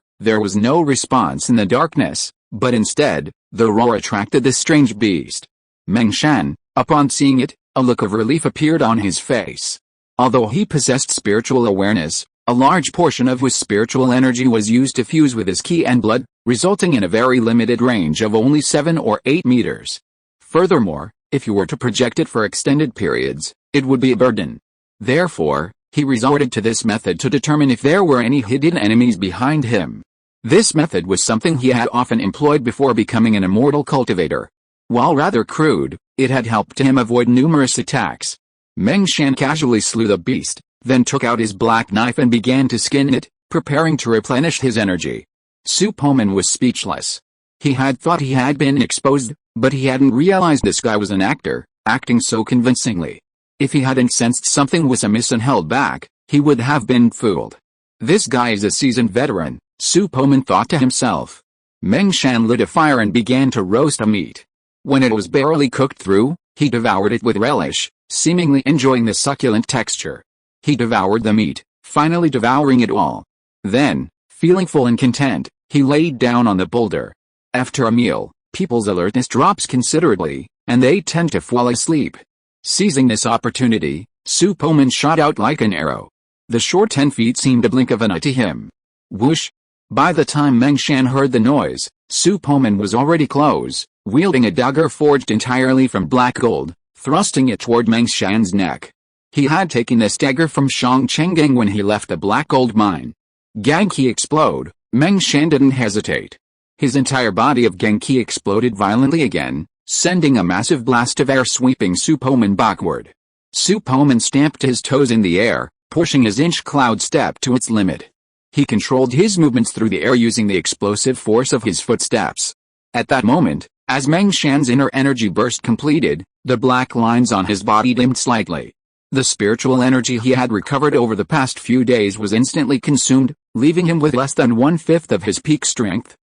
There was no response in the darkness, but instead, the roar attracted the strange beast. Mengshan, upon seeing it, a look of relief appeared on his face. Although he possessed spiritual awareness, a large portion of his spiritual energy was used to fuse with his ki and blood, resulting in a very limited range of only 7 or 8 meters. Furthermore, if he were to project it for extended periods, it would be a burden. Therefore, he resorted to this method to determine if there were any hidden enemies behind him. This method was something he had often employed before becoming an immortal cultivator. While rather crude, it had helped him avoid numerous attacks. Mengshan casually slew the beast, then took out his black knife and began to skin it, preparing to replenish his energy. Su Poman was speechless. He had thought he had been exposed, but he hadn't realized this guy was an actor, acting so convincingly. If he hadn't sensed something was amiss and held back, he would have been fooled. This guy is a seasoned veteran, Su Poman thought to himself. Mengshan lit a fire and began to roast a meat. When it was barely cooked through, he devoured it with relish, seemingly enjoying the succulent texture. He devoured the meat, finally devouring it all. Then, feeling full and content, he laid down on the boulder. After a meal, people's alertness drops considerably, and they tend to fall asleep. Seizing this opportunity, Su Poman shot out like an arrow. The short 10 feet seemed a blink of an eye to him. Whoosh! By the time Mengshan heard the noise, Su Poman was already close, wielding a dagger forged entirely from black gold, thrusting it toward Mengshan's neck. He had taken this dagger from Shang Chenggang when he left the black gold mine. Genki explode, Mengshan didn't hesitate. His entire body of Genki exploded violently again, sending a massive blast of air sweeping Su Poman backward. Su Poman stamped his toes in the air, pushing his inch cloud step to its limit. He controlled his movements through the air using the explosive force of his footsteps. At that moment, as Mengshan's inner energy burst completed, the black lines on his body dimmed slightly. The spiritual energy he had recovered over the past few days was instantly consumed, leaving him with less than 1/5 of his peak strength,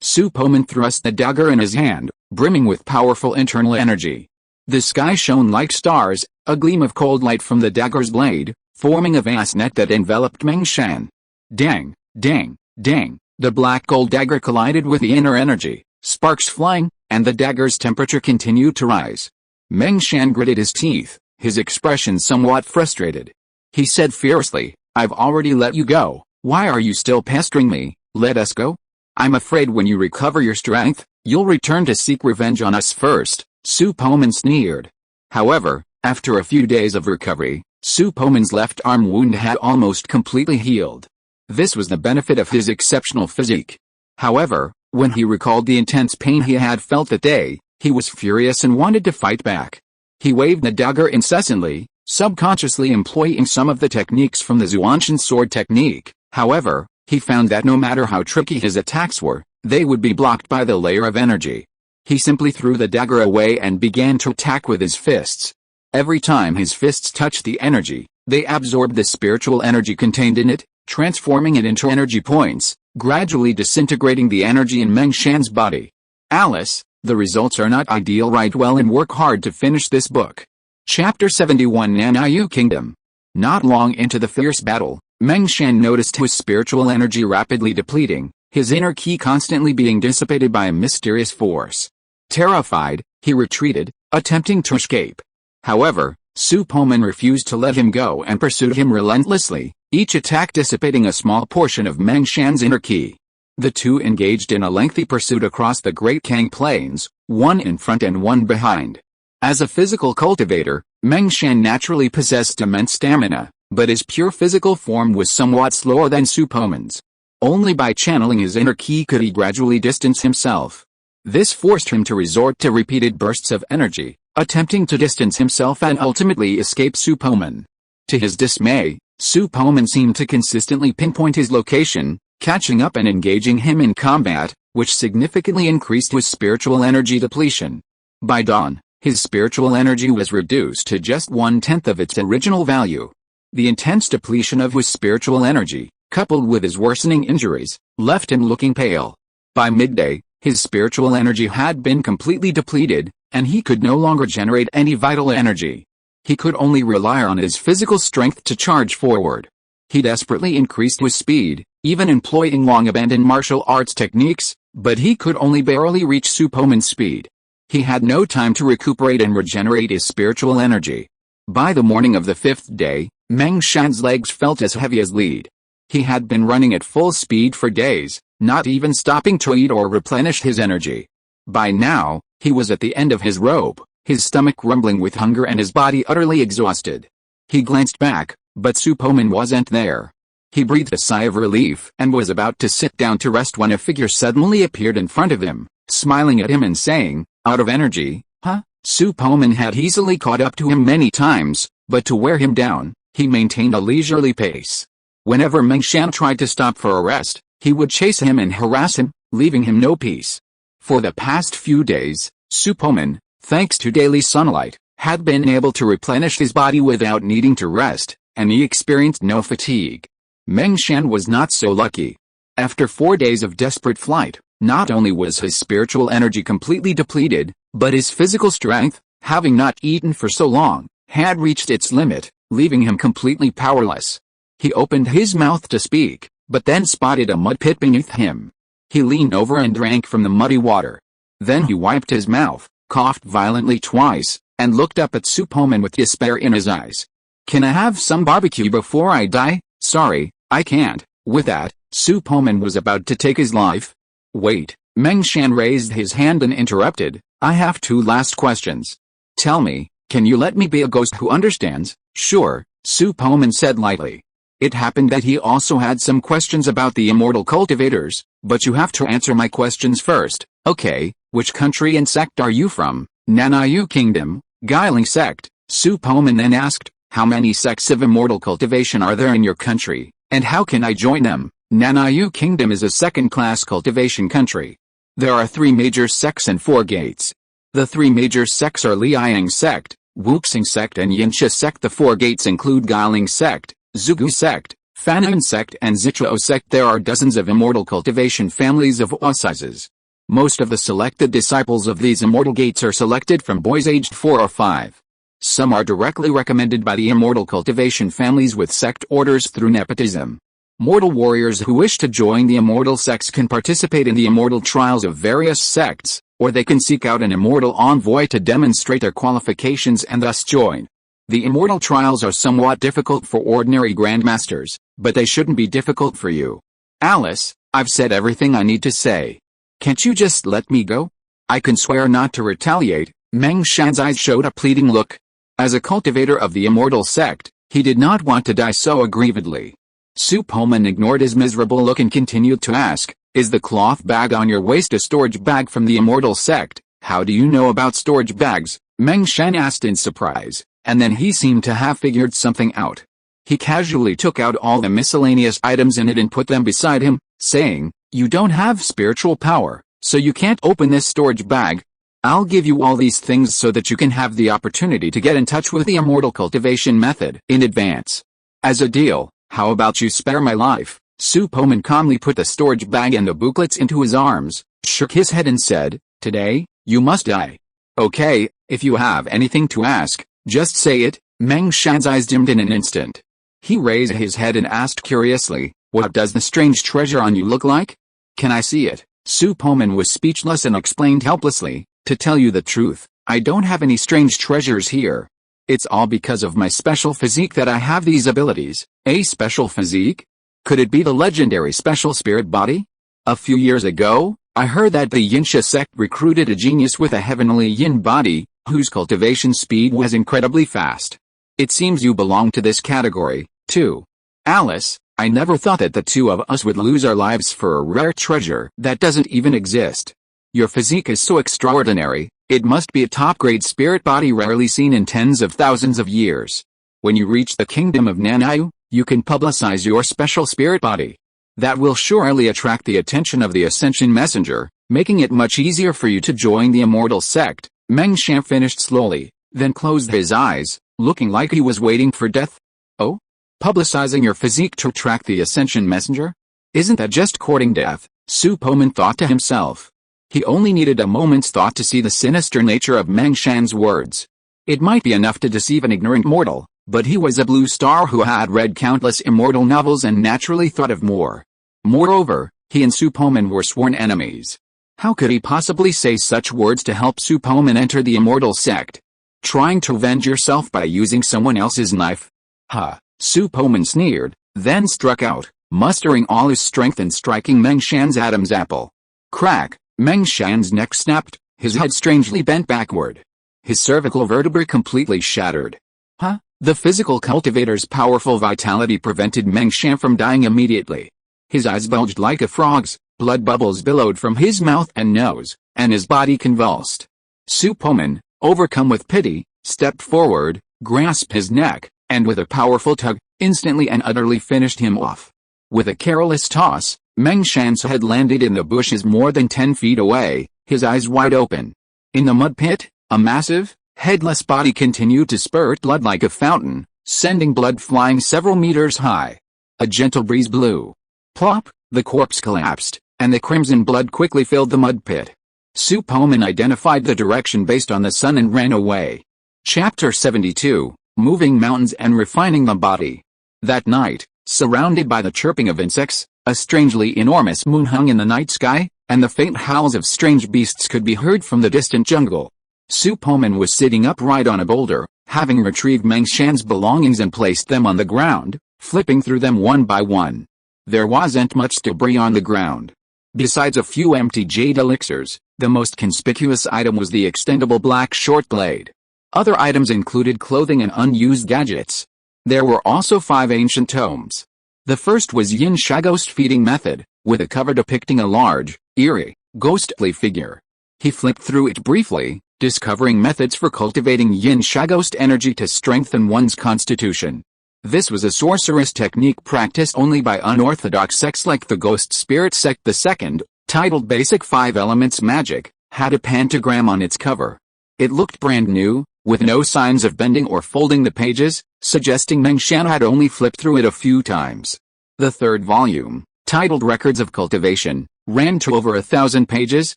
Su Poman thrust the dagger in his hand, brimming with powerful internal energy. The sky shone like stars, a gleam of cold light from the dagger's blade, forming a vast net that enveloped Meng Shan. Dang, dang, dang, the black gold dagger collided with the inner energy, sparks flying, and the dagger's temperature continued to rise. Meng Shan gritted his teeth, his expression somewhat frustrated. He said fiercely, "I've already let you go, why are you still pestering me? Let us go? I'm afraid when you recover your strength, you'll return to seek revenge on us first," Su Poman sneered. However, after a few days of recovery, Su Poman's left arm wound had almost completely healed. This was the benefit of his exceptional physique. However, when he recalled the intense pain he had felt that day, he was furious and wanted to fight back. He waved the dagger incessantly, subconsciously employing some of the techniques from the Zuanshan sword technique. However, he found that no matter how tricky his attacks were, they would be blocked by the layer of energy. He simply threw the dagger away and began to attack with his fists. Every time his fists touched the energy, they absorbed the spiritual energy contained in it, transforming it into energy points, gradually disintegrating the energy in Meng Shan's body. Alice, the results are not ideal. Write well and work hard to finish this book. Chapter 71 Nanayu Kingdom. Not long into the fierce battle, Meng Shan noticed his spiritual energy rapidly depleting, his inner ki constantly being dissipated by a mysterious force. Terrified, he retreated, attempting to escape. However, Su Poman refused to let him go and pursued him relentlessly, each attack dissipating a small portion of Meng Shan's inner ki. The two engaged in a lengthy pursuit across the Great Kang Plains, one in front and one behind. As a physical cultivator, Meng Shan naturally possessed immense stamina, but his pure physical form was somewhat slower than Su Poman's. Only by channeling his inner ki could he gradually distance himself. This forced him to resort to repeated bursts of energy, attempting to distance himself and ultimately escape Su Poman. To his dismay, Su Poman seemed to consistently pinpoint his location, catching up and engaging him in combat, which significantly increased his spiritual energy depletion. By dawn, his spiritual energy was reduced to just 1/10 of its original value. The intense depletion of his spiritual energy, coupled with his worsening injuries, left him looking pale. By midday, his spiritual energy had been completely depleted, and he could no longer generate any vital energy. He could only rely on his physical strength to charge forward. He desperately increased his speed, even employing long-abandoned martial arts techniques, but he could only barely reach Su Poman's speed. He had no time to recuperate and regenerate his spiritual energy. By the morning of the 5th day, Meng Shan's legs felt as heavy as lead. He had been running at full speed for days, not even stopping to eat or replenish his energy. By now, he was at the end of his rope, his stomach rumbling with hunger and his body utterly exhausted. He glanced back, but Su Poman wasn't there. He breathed a sigh of relief and was about to sit down to rest when a figure suddenly appeared in front of him, smiling at him and saying, "Out of energy, huh?" Su Poman had easily caught up to him many times, but to wear him down, he maintained a leisurely pace. Whenever Meng Shan tried to stop for a rest, he would chase him and harass him, leaving him no peace. For the past few days, Su Poman, thanks to daily sunlight, had been able to replenish his body without needing to rest, and he experienced no fatigue. Meng Shan was not so lucky. After 4 days of desperate flight, not only was his spiritual energy completely depleted, but his physical strength, having not eaten for so long, had reached its limit, leaving him completely powerless. He opened his mouth to speak, but then spotted a mud pit beneath him. He leaned over and drank from the muddy water. Then he wiped his mouth, coughed violently twice, and looked up at Su Poman with despair in his eyes. "Can I have some barbecue before I die?" "Sorry, I can't." With that, Su Poman was about to take his life. "Wait," Meng Shan raised his hand and interrupted, "I have 2 last questions. Tell me, can you let me be a ghost who understands?" "Sure," Su Poman said lightly. It happened that he also had some questions about the Immortal Cultivators, "but you have to answer my questions first." "Okay, which country and sect are you from?" "Nanayu Kingdom, Guiling Sect." Su Poman then asked, "How many sects of Immortal Cultivation are there in your country, and how can I join them?" Nanayu Kingdom is a second-class cultivation country. There are 3 major sects and 4 gates. The 3 major sects are Liang Sect, Wuxing Sect and Yinsha Sect. The 4 gates include Guiling Sect, Zugu Sect, Fanun sect and Zichao sect. There are dozens of Immortal Cultivation families of all sizes. Most of the selected disciples of these immortal gates are selected from boys aged 4 or 5. Some are directly recommended by the Immortal Cultivation families with sect orders through nepotism. Mortal warriors who wish to join the immortal sects can participate in the immortal trials of various sects, or they can seek out an immortal envoy to demonstrate their qualifications and thus join. The immortal trials are somewhat difficult for ordinary grandmasters, but they shouldn't be difficult for you. Alice, I've said everything I need to say. Can't you just let me go? I can swear not to retaliate. Meng Shan's eyes showed a pleading look. As a cultivator of the immortal sect, he did not want to die so aggrievedly. Su Poman ignored his miserable look and continued to ask, is the cloth bag on your waist a storage bag from the immortal sect? How do you know about storage bags? Meng Shan asked in surprise, and then he seemed to have figured something out. He casually took out all the miscellaneous items in it and put them beside him, saying, you don't have spiritual power, so you can't open this storage bag. I'll give you all these things so that you can have the opportunity to get in touch with the Immortal Cultivation method in advance. As a deal, how about you spare my life? Su Poman calmly put the storage bag and the booklets into his arms, shook his head and said, today, you must die. Okay, if you have anything to ask, just say it. Meng Shan's eyes dimmed in an instant. He raised his head and asked curiously, what does the strange treasure on you look like? Can I see it? Su Poman was speechless and explained helplessly, to tell you the truth, I don't have any strange treasures here. It's all because of my special physique that I have these abilities. A special physique? Could it be the legendary special spirit body? A few years ago, I heard that the Yinsha sect recruited a genius with a heavenly yin body, whose cultivation speed was incredibly fast. It seems you belong to this category, too. Alice, I never thought that the two of us would lose our lives for a rare treasure that doesn't even exist. Your physique is so extraordinary, it must be a top-grade spirit body rarely seen in tens of thousands of years. When you reach the kingdom of Nanayu, you can publicize your special spirit body. That will surely attract the attention of the Ascension Messenger, making it much easier for you to join the immortal sect. Meng Shan finished slowly, then closed his eyes, looking like he was waiting for death. Oh? Publicizing your physique to attract the Ascension Messenger? Isn't that just courting death? Su Poman thought to himself. He only needed a moment's thought to see the sinister nature of Meng Shan's words. It might be enough to deceive an ignorant mortal, but he was a blue star who had read countless immortal novels and naturally thought of more. Moreover, he and Su Poman were sworn enemies. How could he possibly say such words to help Su Poman enter the immortal sect? Trying to avenge yourself by using someone else's knife? Ha! Su Poman sneered, then struck out, mustering all his strength and striking Meng Shan's Adam's apple. Crack! Meng Shan's neck snapped, his head strangely bent backward. His cervical vertebrae completely shattered. Huh? The physical cultivator's powerful vitality prevented Meng Shan from dying immediately. His eyes bulged like a frog's, blood bubbles billowed from his mouth and nose, and his body convulsed. Su Poman, overcome with pity, stepped forward, grasped his neck, and with a powerful tug, instantly and utterly finished him off. With a careless toss, Meng Shan's head landed in the bushes more than 10 feet away, his eyes wide open. In the mud pit, a massive, headless body continued to spurt blood like a fountain, sending blood flying several meters high. A gentle breeze blew. Plop, the corpse collapsed, and the crimson blood quickly filled the mud pit. Su Poman identified the direction based on the sun and ran away. Chapter 72, Moving Mountains and Refining the Body. That night, surrounded by the chirping of insects, a strangely enormous moon hung in the night sky, and the faint howls of strange beasts could be heard from the distant jungle. Su Poman was sitting upright on a boulder, having retrieved Meng Shan's belongings and placed them on the ground, flipping through them one by one. There wasn't much debris on the ground. Besides a few empty jade elixirs, the most conspicuous item was the extendable black short blade. Other items included clothing and unused gadgets. There were also 5 ancient tomes. The first was Yin Sha Ghost Feeding Method, with a cover depicting a large, eerie, ghostly figure. He flipped through it briefly, discovering methods for cultivating Yin Sha Ghost energy to strengthen one's constitution. This was a sorceress technique practiced only by unorthodox sects like the Ghost Spirit sect. The second, titled Basic 5 Elements Magic, had a pentagram on its cover. It looked brand new, with no signs of bending or folding the pages, suggesting Meng Shan had only flipped through it a few times. The third volume, titled Records of Cultivation, ran to over 1,000 pages,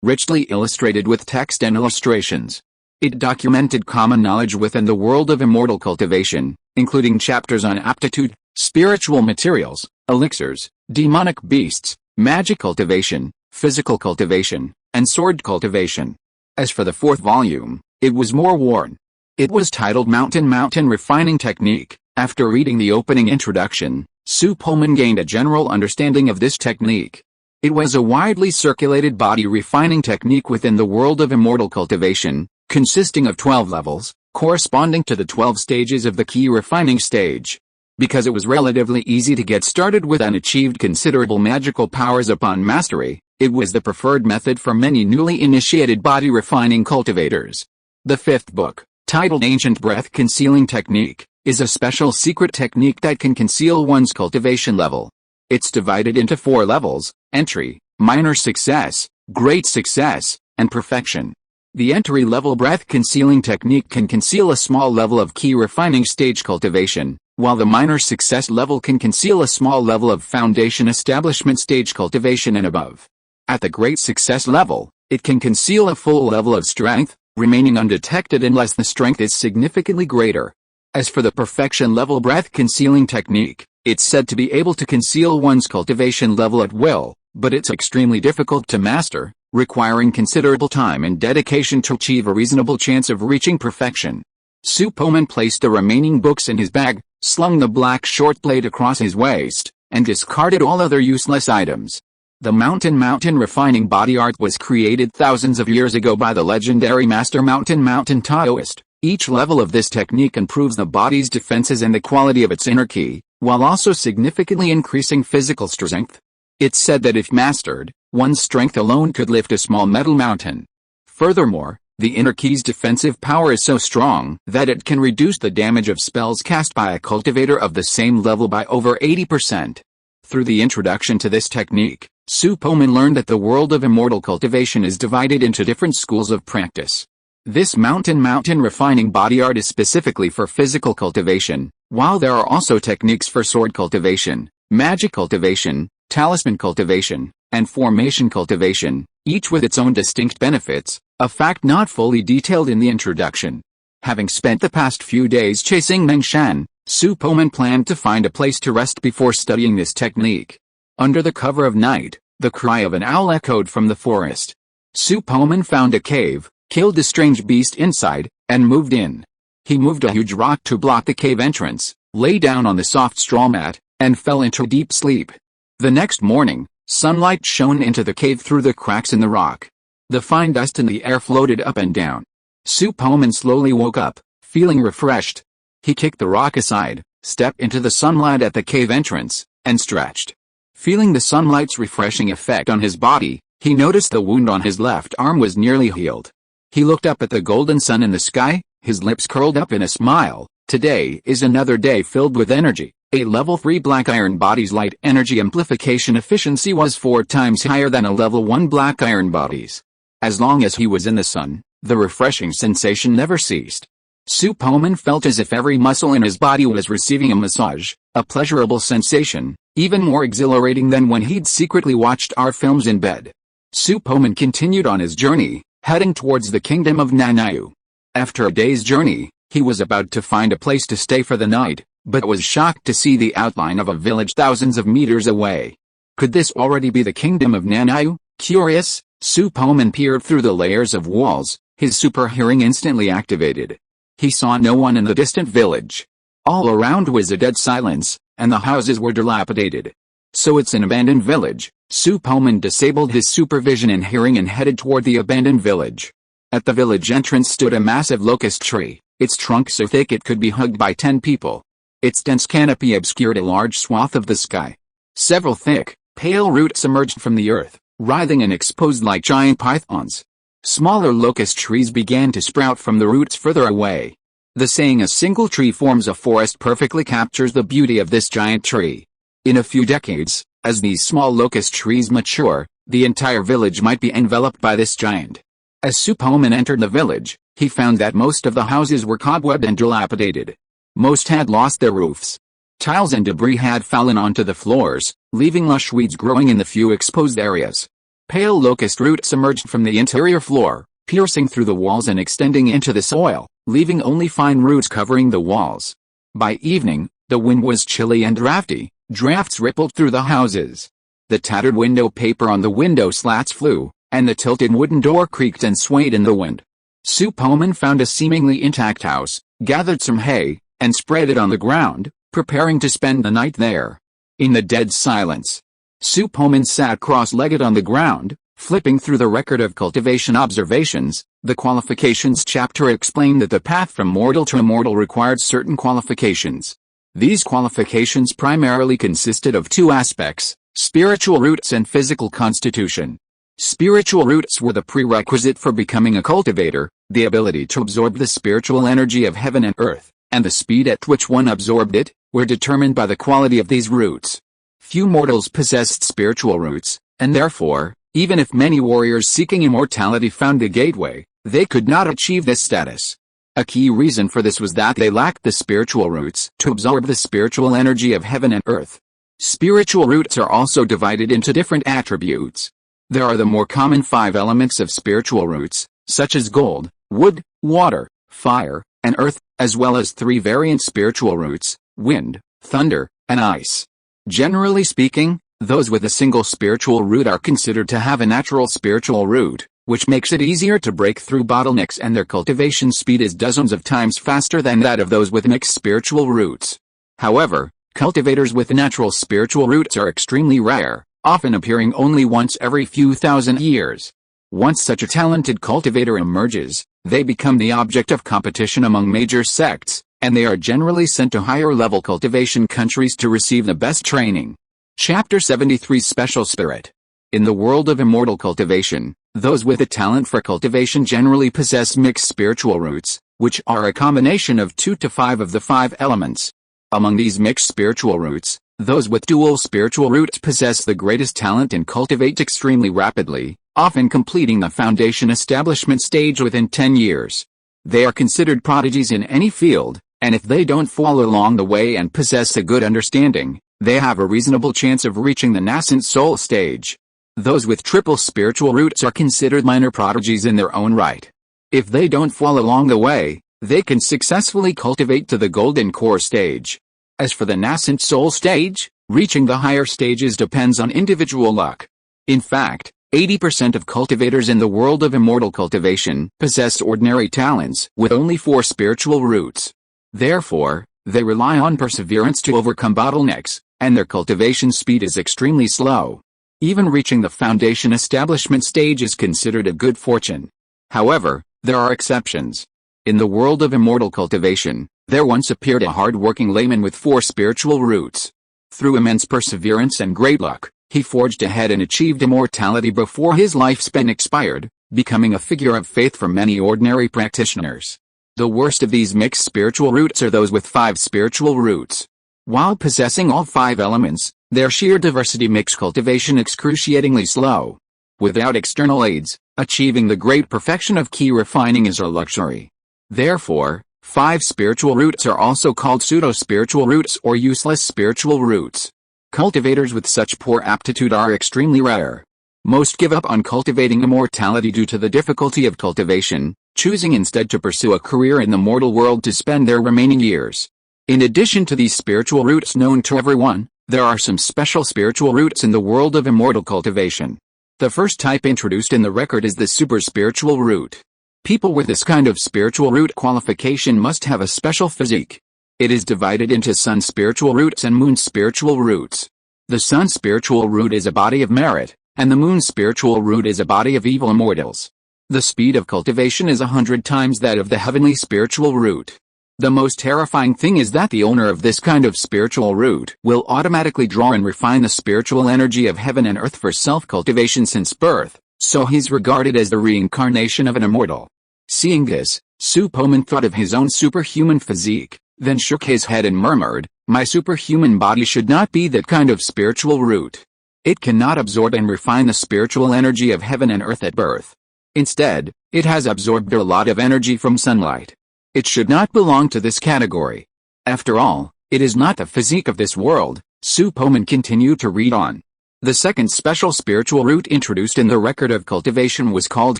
richly illustrated with text and illustrations. It documented common knowledge within the world of immortal cultivation, including chapters on aptitude, spiritual materials, elixirs, demonic beasts, magic cultivation, physical cultivation, and sword cultivation. As for the fourth volume, it was more worn. It was titled Mountain Refining Technique. After reading the opening introduction, Su Poman gained a general understanding of this technique. It was a widely circulated body refining technique within the world of immortal cultivation, consisting of 12 levels, corresponding to the 12 stages of the key refining stage. Because it was relatively easy to get started with and achieved considerable magical powers upon mastery, it was the preferred method for many newly initiated body refining cultivators. The fifth book, titled Ancient Breath Concealing Technique, is a special secret technique that can conceal one's cultivation level. It's divided into 4 levels: entry, minor success, great success, and perfection. The entry-level breath-concealing technique can conceal a small level of key refining stage cultivation, while the minor success level can conceal a small level of foundation establishment stage cultivation and above. At the great success level, it can conceal a full level of strength, remaining undetected unless the strength is significantly greater. As for the perfection level breath-concealing technique, it's said to be able to conceal one's cultivation level at will, but it's extremely difficult to master, requiring considerable time and dedication to achieve a reasonable chance of reaching perfection. Su Poman placed the remaining books in his bag, slung the black short blade across his waist, and discarded all other useless items. The mountain refining body art was created thousands of years ago by the legendary master mountain Taoist. Each level of this technique improves the body's defenses and the quality of its inner ki, while also significantly increasing physical strength. It's said that if mastered, one's strength alone could lift a small metal mountain. Furthermore, the inner ki's defensive power is so strong that it can reduce the damage of spells cast by a cultivator of the same level by over 80%. Through the introduction to this technique, Su Poman learned that the world of immortal cultivation is divided into different schools of practice. This mountain refining body art is specifically for physical cultivation, while there are also techniques for sword cultivation, magic cultivation, talisman cultivation, and formation cultivation, each with its own distinct benefits, a fact not fully detailed in the introduction. Having spent the past few days chasing Mengshan, Su Poman planned to find a place to rest before studying this technique. Under the cover of night, the cry of an owl echoed from the forest. Su Poman found a cave, killed the strange beast inside, and moved in. He moved a huge rock to block the cave entrance, lay down on the soft straw mat, and fell into deep sleep. The next morning, sunlight shone into the cave through the cracks in the rock. The fine dust in the air floated up and down. Su Poman slowly woke up, feeling refreshed. He kicked the rock aside, stepped into the sunlight at the cave entrance, and stretched. Feeling the sunlight's refreshing effect on his body, he noticed the wound on his left arm was nearly healed. He looked up at the golden sun in the sky, his lips curled up in a smile. Today is another day filled with energy. A level 3 black iron body's light energy amplification efficiency was 4 times higher than a level 1 black iron body's. As long as he was in the sun, the refreshing sensation never ceased. Su Poman felt as if every muscle in his body was receiving a massage, a pleasurable sensation, even more exhilarating than when he'd secretly watched our films in bed. Su Poman continued on his journey, heading towards the kingdom of Nanayu. After a day's journey, he was about to find a place to stay for the night, but was shocked to see the outline of a village thousands of meters away. Could this already be the kingdom of Nanayu? Curious, Su Poman peered through the layers of walls, his super hearing instantly activated. He saw no one in the distant village. All around was a dead silence, and the houses were dilapidated. So it's an abandoned village. Su Poman disabled his supervision and hearing and headed toward the abandoned village. At the village entrance stood a massive locust tree, its trunk so thick it could be hugged by 10 people. Its dense canopy obscured a large swath of the sky. Several thick, pale roots emerged from the earth, writhing and exposed like giant pythons. Smaller locust trees began to sprout from the roots further away. The saying "a single tree forms a forest" perfectly captures the beauty of this giant tree. In a few decades, as these small locust trees mature, the entire village might be enveloped by this giant. As Su Poman entered the village, he found that most of the houses were cobwebbed and dilapidated. Most had lost their roofs. Tiles and debris had fallen onto the floors, leaving lush weeds growing in the few exposed areas. Pale locust roots emerged from the interior floor, piercing through the walls and extending into the soil, leaving only fine roots covering the walls. By evening, the wind was chilly and drafty. Drafts rippled through the houses. The tattered window paper on the window slats flew, and the tilted wooden door creaked and swayed in the wind. Su Poman found a seemingly intact house, gathered some hay, and spread it on the ground, preparing to spend the night there. In the dead silence, Su Poman sat cross-legged on the ground, flipping through the record of cultivation observations. The qualifications chapter explained that the path from mortal to immortal required certain qualifications. These qualifications primarily consisted of two aspects: spiritual roots and physical constitution. Spiritual roots were the prerequisite for becoming a cultivator, the ability to absorb the spiritual energy of heaven and earth, and the speed at which one absorbed it, were determined by the quality of these roots. Few mortals possessed spiritual roots, and therefore, even if many warriors seeking immortality found the gateway, they could not achieve this status. A key reason for this was that they lacked the spiritual roots to absorb the spiritual energy of heaven and earth. Spiritual roots are also divided into different attributes. There are the more common 5 elements of spiritual roots, such as gold, wood, water, fire, and earth, as well as 3 variant spiritual roots: wind, thunder, and ice. Generally speaking, those with a single spiritual root are considered to have a natural spiritual root, which makes it easier to break through bottlenecks, and their cultivation speed is dozens of times faster than that of those with mixed spiritual roots. However, cultivators with natural spiritual roots are extremely rare, often appearing only once every few thousand years. Once such a talented cultivator emerges, they become the object of competition among major sects, and they are generally sent to higher-level cultivation countries to receive the best training. Chapter 73: Special Spirit. In the world of immortal cultivation, those with a talent for cultivation generally possess mixed spiritual roots, which are a combination of 2 to 5 of the 5 elements. Among these mixed spiritual roots, those with dual spiritual roots possess the greatest talent and cultivate extremely rapidly, often completing the foundation establishment stage within 10 years. They are considered prodigies in any field, and if they don't fall along the way and possess a good understanding, they have a reasonable chance of reaching the nascent soul stage. Those with triple spiritual roots are considered minor prodigies in their own right. If they don't fall along the way, they can successfully cultivate to the golden core stage. As for the nascent soul stage, reaching the higher stages depends on individual luck. In fact, 80% of cultivators in the world of immortal cultivation possess ordinary talents with only 4 spiritual roots. Therefore, they rely on perseverance to overcome bottlenecks, and their cultivation speed is extremely slow. Even reaching the foundation establishment stage is considered a good fortune. However, there are exceptions. In the world of immortal cultivation, there once appeared a hard-working layman with 4 spiritual roots. Through immense perseverance and great luck, he forged ahead and achieved immortality before his lifespan expired, becoming a figure of faith for many ordinary practitioners. The worst of these mixed spiritual roots are those with 5 spiritual roots. While possessing all 5 elements, their sheer diversity makes cultivation excruciatingly slow. Without external aids, achieving the great perfection of key refining is a luxury. Therefore, 5 spiritual roots are also called pseudo-spiritual roots or useless spiritual roots. Cultivators with such poor aptitude are extremely rare. Most give up on cultivating immortality due to the difficulty of cultivation, choosing instead to pursue a career in the mortal world to spend their remaining years. In addition to these spiritual roots known to everyone, there are some special spiritual roots in the world of immortal cultivation. The first type introduced in the record is the super spiritual root. People with this kind of spiritual root qualification must have a special physique. It is divided into sun spiritual roots and moon spiritual roots. The sun spiritual root is a body of merit, and the moon spiritual root is a body of evil immortals. The speed of cultivation is 100 times that of the heavenly spiritual root. The most terrifying thing is that the owner of this kind of spiritual root will automatically draw and refine the spiritual energy of heaven and earth for self-cultivation since birth, so he's regarded as the reincarnation of an immortal. Seeing this, Su Poman thought of his own superhuman physique, then shook his head and murmured, "My superhuman body should not be that kind of spiritual root. It cannot absorb and refine the spiritual energy of heaven and earth at birth. Instead, it has absorbed a lot of energy from sunlight. It should not belong to this category. After all, It is not the physique of this world. Su Poman continued to read on. The second special spiritual root introduced in the record of cultivation was called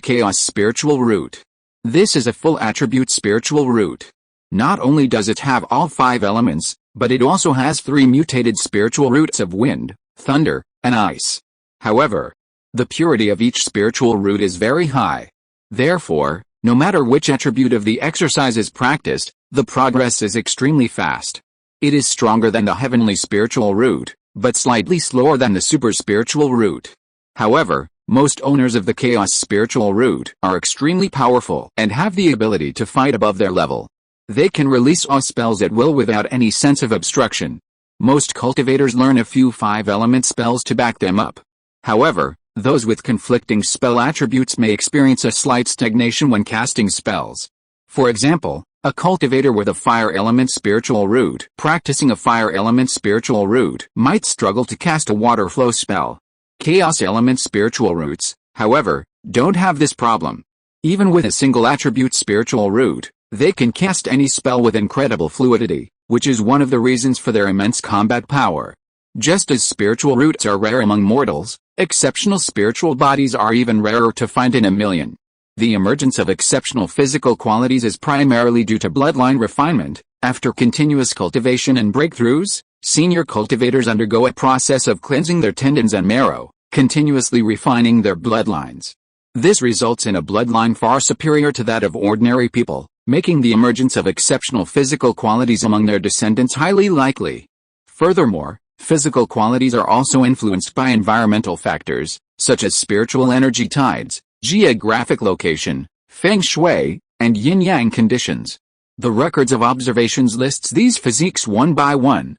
Chaos Spiritual Root. This is a full attribute spiritual root. Not only does it have all 5 elements, but it also has 3 mutated spiritual roots of wind, thunder, and ice. However, the purity of each spiritual root is very high. Therefore, no matter which attribute of the exercise is practiced, the progress is extremely fast. It is stronger than the heavenly spiritual root, but slightly slower than the super spiritual root. However, most owners of the chaos spiritual root are extremely powerful and have the ability to fight above their level. They can release all spells at will without any sense of obstruction. Most cultivators learn a few 5-element spells to back them up. However, those with conflicting spell attributes may experience a slight stagnation when casting spells. For example, a cultivator with a fire element spiritual root practicing a fire element spiritual root might struggle to cast a water flow spell. Chaos element spiritual roots, however, don't have this problem. Even with a single attribute spiritual root, they can cast any spell with incredible fluidity, which is one of the reasons for their immense combat power. Just as spiritual roots are rare among mortals, exceptional spiritual bodies are even rarer to find in a million. The emergence of exceptional physical qualities is primarily due to bloodline refinement. After continuous cultivation and breakthroughs, senior cultivators undergo a process of cleansing their tendons and marrow, continuously refining their bloodlines. This results in a bloodline far superior to that of ordinary people, making the emergence of exceptional physical qualities among their descendants highly likely. Furthermore, physical qualities are also influenced by environmental factors, such as spiritual energy tides, geographic location, feng shui, and yin-yang conditions. The records of observations lists these physiques one by one,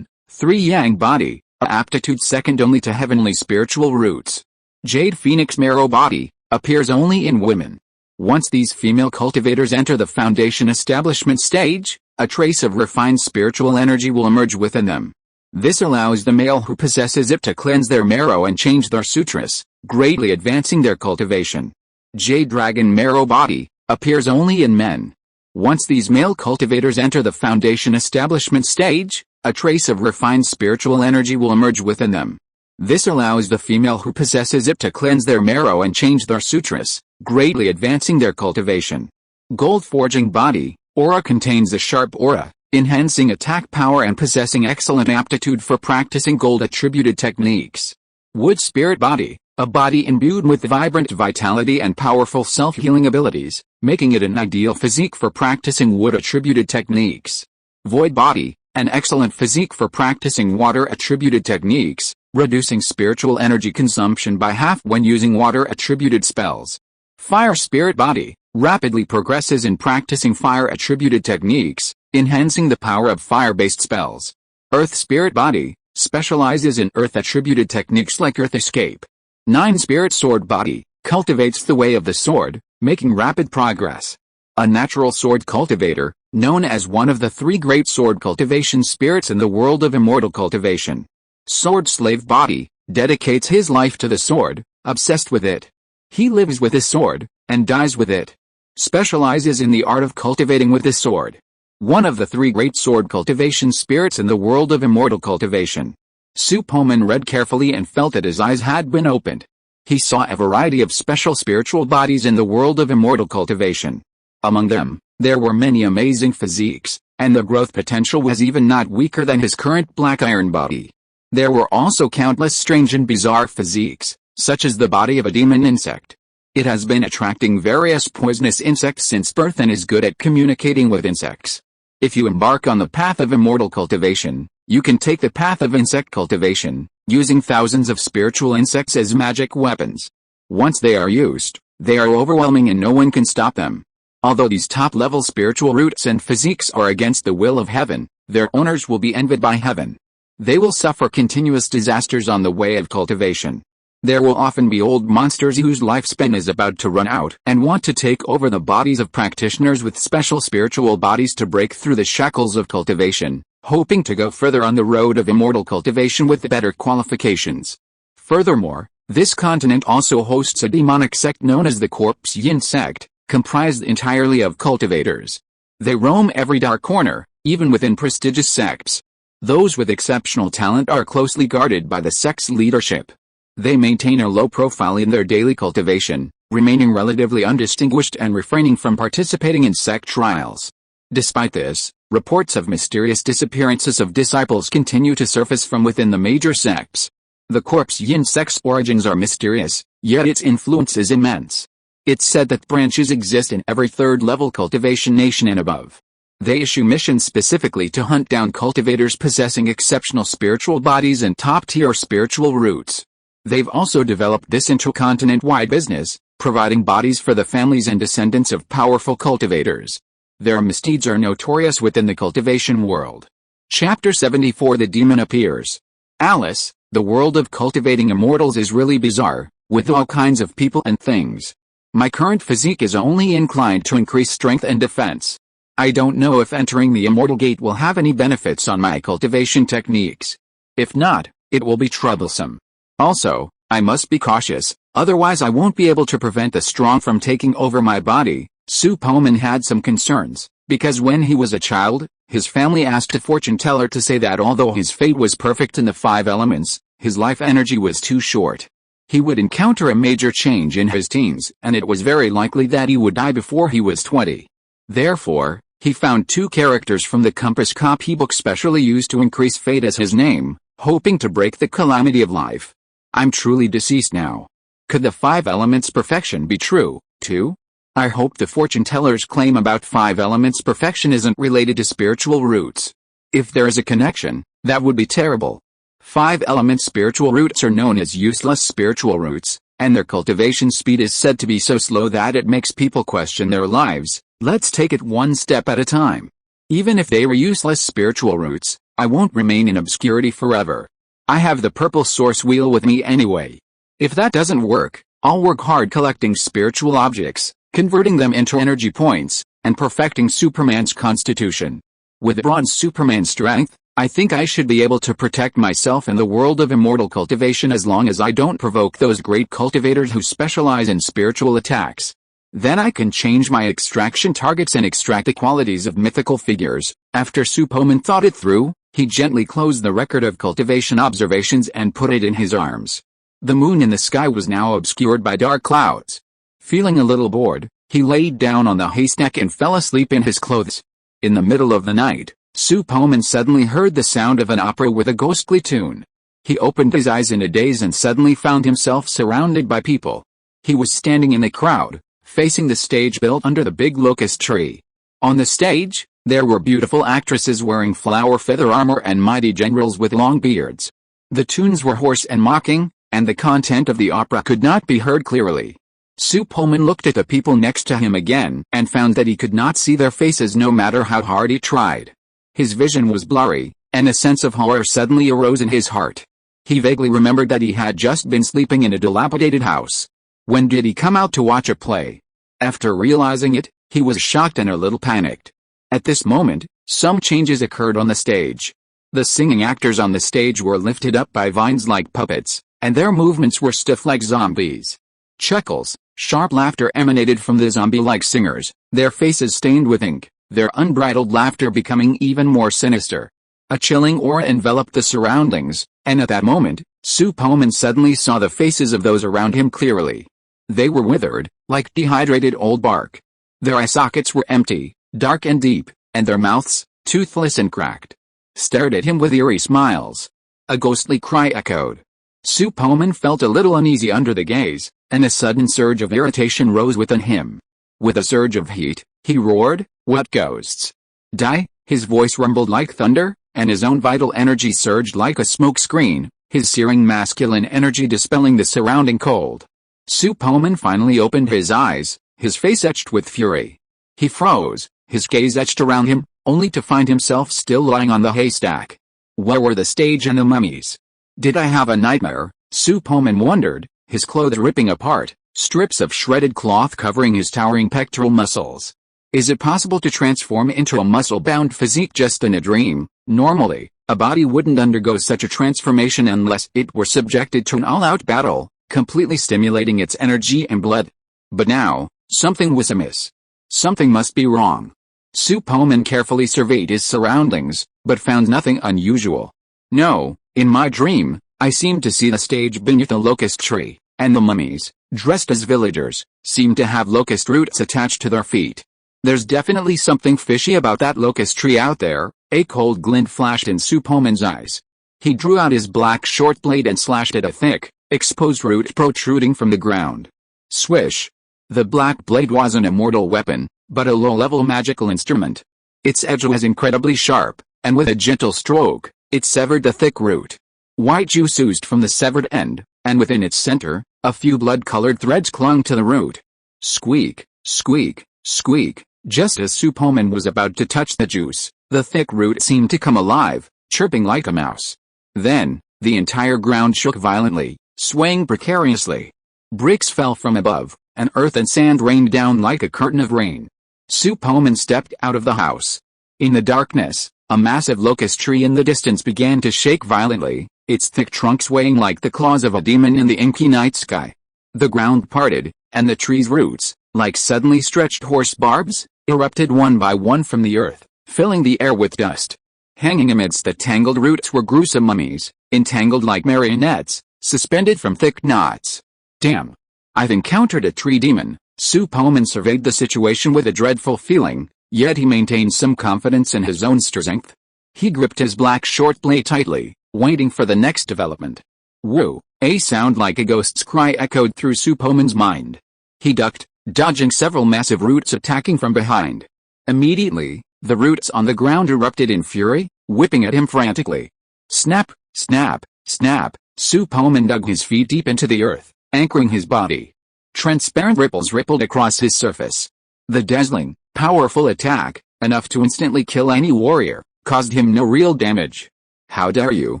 3 yang body, a aptitude second only to heavenly spiritual roots. Jade phoenix marrow body, appears only in women. Once these female cultivators enter the foundation establishment stage, a trace of refined spiritual energy will emerge within them. This allows the male who possesses it to cleanse their marrow and change their sutras, greatly advancing their cultivation. Jade dragon marrow body, appears only in men. Once these male cultivators enter the foundation establishment stage, a trace of refined spiritual energy will emerge within them. This allows the female who possesses it to cleanse their marrow and change their sutras, greatly advancing their cultivation. Gold forging body, aura contains a sharp aura, enhancing attack power and possessing excellent aptitude for practicing gold-attributed techniques. Wood spirit body, a body imbued with vibrant vitality and powerful self-healing abilities, making it an ideal physique for practicing wood-attributed techniques. Void body, an excellent physique for practicing water-attributed techniques, reducing spiritual energy consumption by half when using water-attributed spells. Fire spirit body, rapidly progresses in practicing fire-attributed techniques, enhancing the power of fire-based spells. Earth spirit body, specializes in earth-attributed techniques like earth escape. 9 spirit sword body, cultivates the way of the sword, making rapid progress. A natural sword cultivator, known as one of the 3 great sword cultivation spirits in the world of immortal cultivation. Sword slave body, dedicates his life to the sword, obsessed with it. He lives with his sword, and dies with it. Specializes in the art of cultivating with his sword. One of the 3 great sword cultivation spirits in the world of immortal cultivation. Su Poman read carefully and felt that his eyes had been opened. He saw a variety of special spiritual bodies in the world of immortal cultivation. Among them, there were many amazing physiques, and the growth potential was even not weaker than his current black iron body. There were also countless strange and bizarre physiques, such as the body of a demon insect. It has been attracting various poisonous insects since birth and is good at communicating with insects. If you embark on the path of immortal cultivation, you can take the path of insect cultivation, using thousands of spiritual insects as magic weapons. Once they are used, they are overwhelming and no one can stop them. Although these top-level spiritual roots and physiques are against the will of heaven, their owners will be envied by heaven. They will suffer continuous disasters on the way of cultivation. There will often be old monsters whose lifespan is about to run out and want to take over the bodies of practitioners with special spiritual bodies to break through the shackles of cultivation, hoping to go further on the road of immortal cultivation with better qualifications. Furthermore, this continent also hosts a demonic sect known as the Corpse Yin sect, comprised entirely of cultivators. They roam every dark corner, even within prestigious sects. Those with exceptional talent are closely guarded by the sect's leadership. They maintain a low profile in their daily cultivation, remaining relatively undistinguished and refraining from participating in sect trials. Despite this, reports of mysterious disappearances of disciples continue to surface from within the major sects. The Corpse Yin sect's origins are mysterious, yet its influence is immense. It's said that branches exist in every third-level cultivation nation and above. They issue missions specifically to hunt down cultivators possessing exceptional spiritual bodies and top-tier spiritual roots. They've also developed this intercontinent-wide business, providing bodies for the families and descendants of powerful cultivators. Their misdeeds are notorious within the cultivation world. Chapter 74 The Demon Appears. Alice, the world of cultivating immortals is really bizarre, with all kinds of people and things. My current physique is only inclined to increase strength and defense. I don't know if entering the Immortal Gate will have any benefits on my cultivation techniques. If not, it will be troublesome. Also, I must be cautious, otherwise I won't be able to prevent the strong from taking over my body. Su Poman had some concerns, because when he was a child, his family asked a fortune teller to say that although his fate was perfect in the 5 elements, his life energy was too short. He would encounter a major change in his teens, and it was very likely that he would die before he was 20. Therefore, he found 2 characters from the Compass copy book specially used to increase fate as his name, hoping to break the calamity of life. I'm truly deceased now. Could the 5 elements perfection be true, too? I hope the fortune teller's claim about 5 elements perfection isn't related to spiritual roots. If there is a connection, that would be terrible. 5 elements spiritual roots are known as useless spiritual roots, and their cultivation speed is said to be so slow that it makes people question their lives. Let's take it one step at a time. Even if they were useless spiritual roots, I won't remain in obscurity forever. I have the purple source wheel with me anyway. If that doesn't work, I'll work hard collecting spiritual objects, converting them into energy points, and perfecting Superman's constitution. With broad Superman strength, I think I should be able to protect myself in the world of immortal cultivation as long as I don't provoke those great cultivators who specialize in spiritual attacks. Then I can change my extraction targets and extract the qualities of mythical figures. After Su Poman thought it through, he gently closed the record of cultivation observations and put it in his arms. The moon in the sky was now obscured by dark clouds. Feeling a little bored, he laid down on the haystack and fell asleep in his clothes. In the middle of the night, Su Poman suddenly heard the sound of an opera with a ghostly tune. He opened his eyes in a daze and suddenly found himself surrounded by people. He was standing in the crowd, facing the stage built under the big locust tree. On the stage, there were beautiful actresses wearing flower feather armor and mighty generals with long beards. The tunes were hoarse and mocking, and the content of the opera could not be heard clearly. Su Poman looked at the people next to him again and found that he could not see their faces no matter how hard he tried. His vision was blurry, and a sense of horror suddenly arose in his heart. He vaguely remembered that he had just been sleeping in a dilapidated house. When did he come out to watch a play? After realizing it, he was shocked and a little panicked. At this moment, some changes occurred on the stage. The singing actors on the stage were lifted up by vines like puppets, and their movements were stiff like zombies. Chuckles, sharp laughter emanated from the zombie-like singers, their faces stained with ink, their unbridled laughter becoming even more sinister. A chilling aura enveloped the surroundings, and at that moment, Su Poman suddenly saw the faces of those around him clearly. They were withered, like dehydrated old bark. Their eye sockets were empty, dark and deep, and their mouths, toothless and cracked, stared at him with eerie smiles. A ghostly cry echoed. Su Poman felt a little uneasy under the gaze, and a sudden surge of irritation rose within him. With a surge of heat, he roared, "What ghosts? Die?" His voice rumbled like thunder, and his own vital energy surged like a smoke screen, his searing masculine energy dispelling the surrounding cold. Su Poman finally opened his eyes, his face etched with fury. He froze, his gaze etched around him, only to find himself still lying on the haystack. Where were the stage and the mummies? Did I have a nightmare? Su Poman wondered, his clothes ripping apart, strips of shredded cloth covering his towering pectoral muscles. Is it possible to transform into a muscle-bound physique just in a dream? Normally, a body wouldn't undergo such a transformation unless it were subjected to an all-out battle, completely stimulating its energy and blood. But now, something was amiss. Something must be wrong. Su Poman carefully surveyed his surroundings, but found nothing unusual. No, in my dream, I seemed to see the stage beneath a locust tree, and the mummies, dressed as villagers, seemed to have locust roots attached to their feet. There's definitely something fishy about that locust tree out there. A cold glint flashed in Su Poman's eyes. He drew out his black short blade and slashed at a thick, exposed root protruding from the ground. Swish! The black blade wasn't a mortal weapon, but a low-level magical instrument. Its edge was incredibly sharp, and with a gentle stroke, it severed the thick root. White juice oozed from the severed end, and within its center, a few blood-colored threads clung to the root. Squeak, squeak, squeak. Just as Su Poman was about to touch the juice, the thick root seemed to come alive, chirping like a mouse. Then, the entire ground shook violently, swaying precariously. Bricks fell from above, and earth and sand rained down like a curtain of rain. Su Poman stepped out of the house. In the darkness, a massive locust tree in the distance began to shake violently, its thick trunk swaying like the claws of a demon in the inky night sky. The ground parted, and the tree's roots, like suddenly stretched horse barbs, erupted one by one from the earth, filling the air with dust. Hanging amidst the tangled roots were gruesome mummies, entangled like marionettes, suspended from thick knots. Damn! I've encountered a tree demon. Su Poman surveyed the situation with a dreadful feeling, yet he maintained some confidence in his own strength. He gripped his black short blade tightly, waiting for the next development. Woo! A sound like a ghost's cry echoed through Su Poman's mind. He ducked, dodging several massive roots attacking from behind. Immediately, the roots on the ground erupted in fury, whipping at him frantically. Snap, snap, snap. Su Poman dug his feet deep into the earth, anchoring his body. Transparent ripples rippled across his surface. The dazzling, powerful attack, enough to instantly kill any warrior, caused him no real damage. How dare you,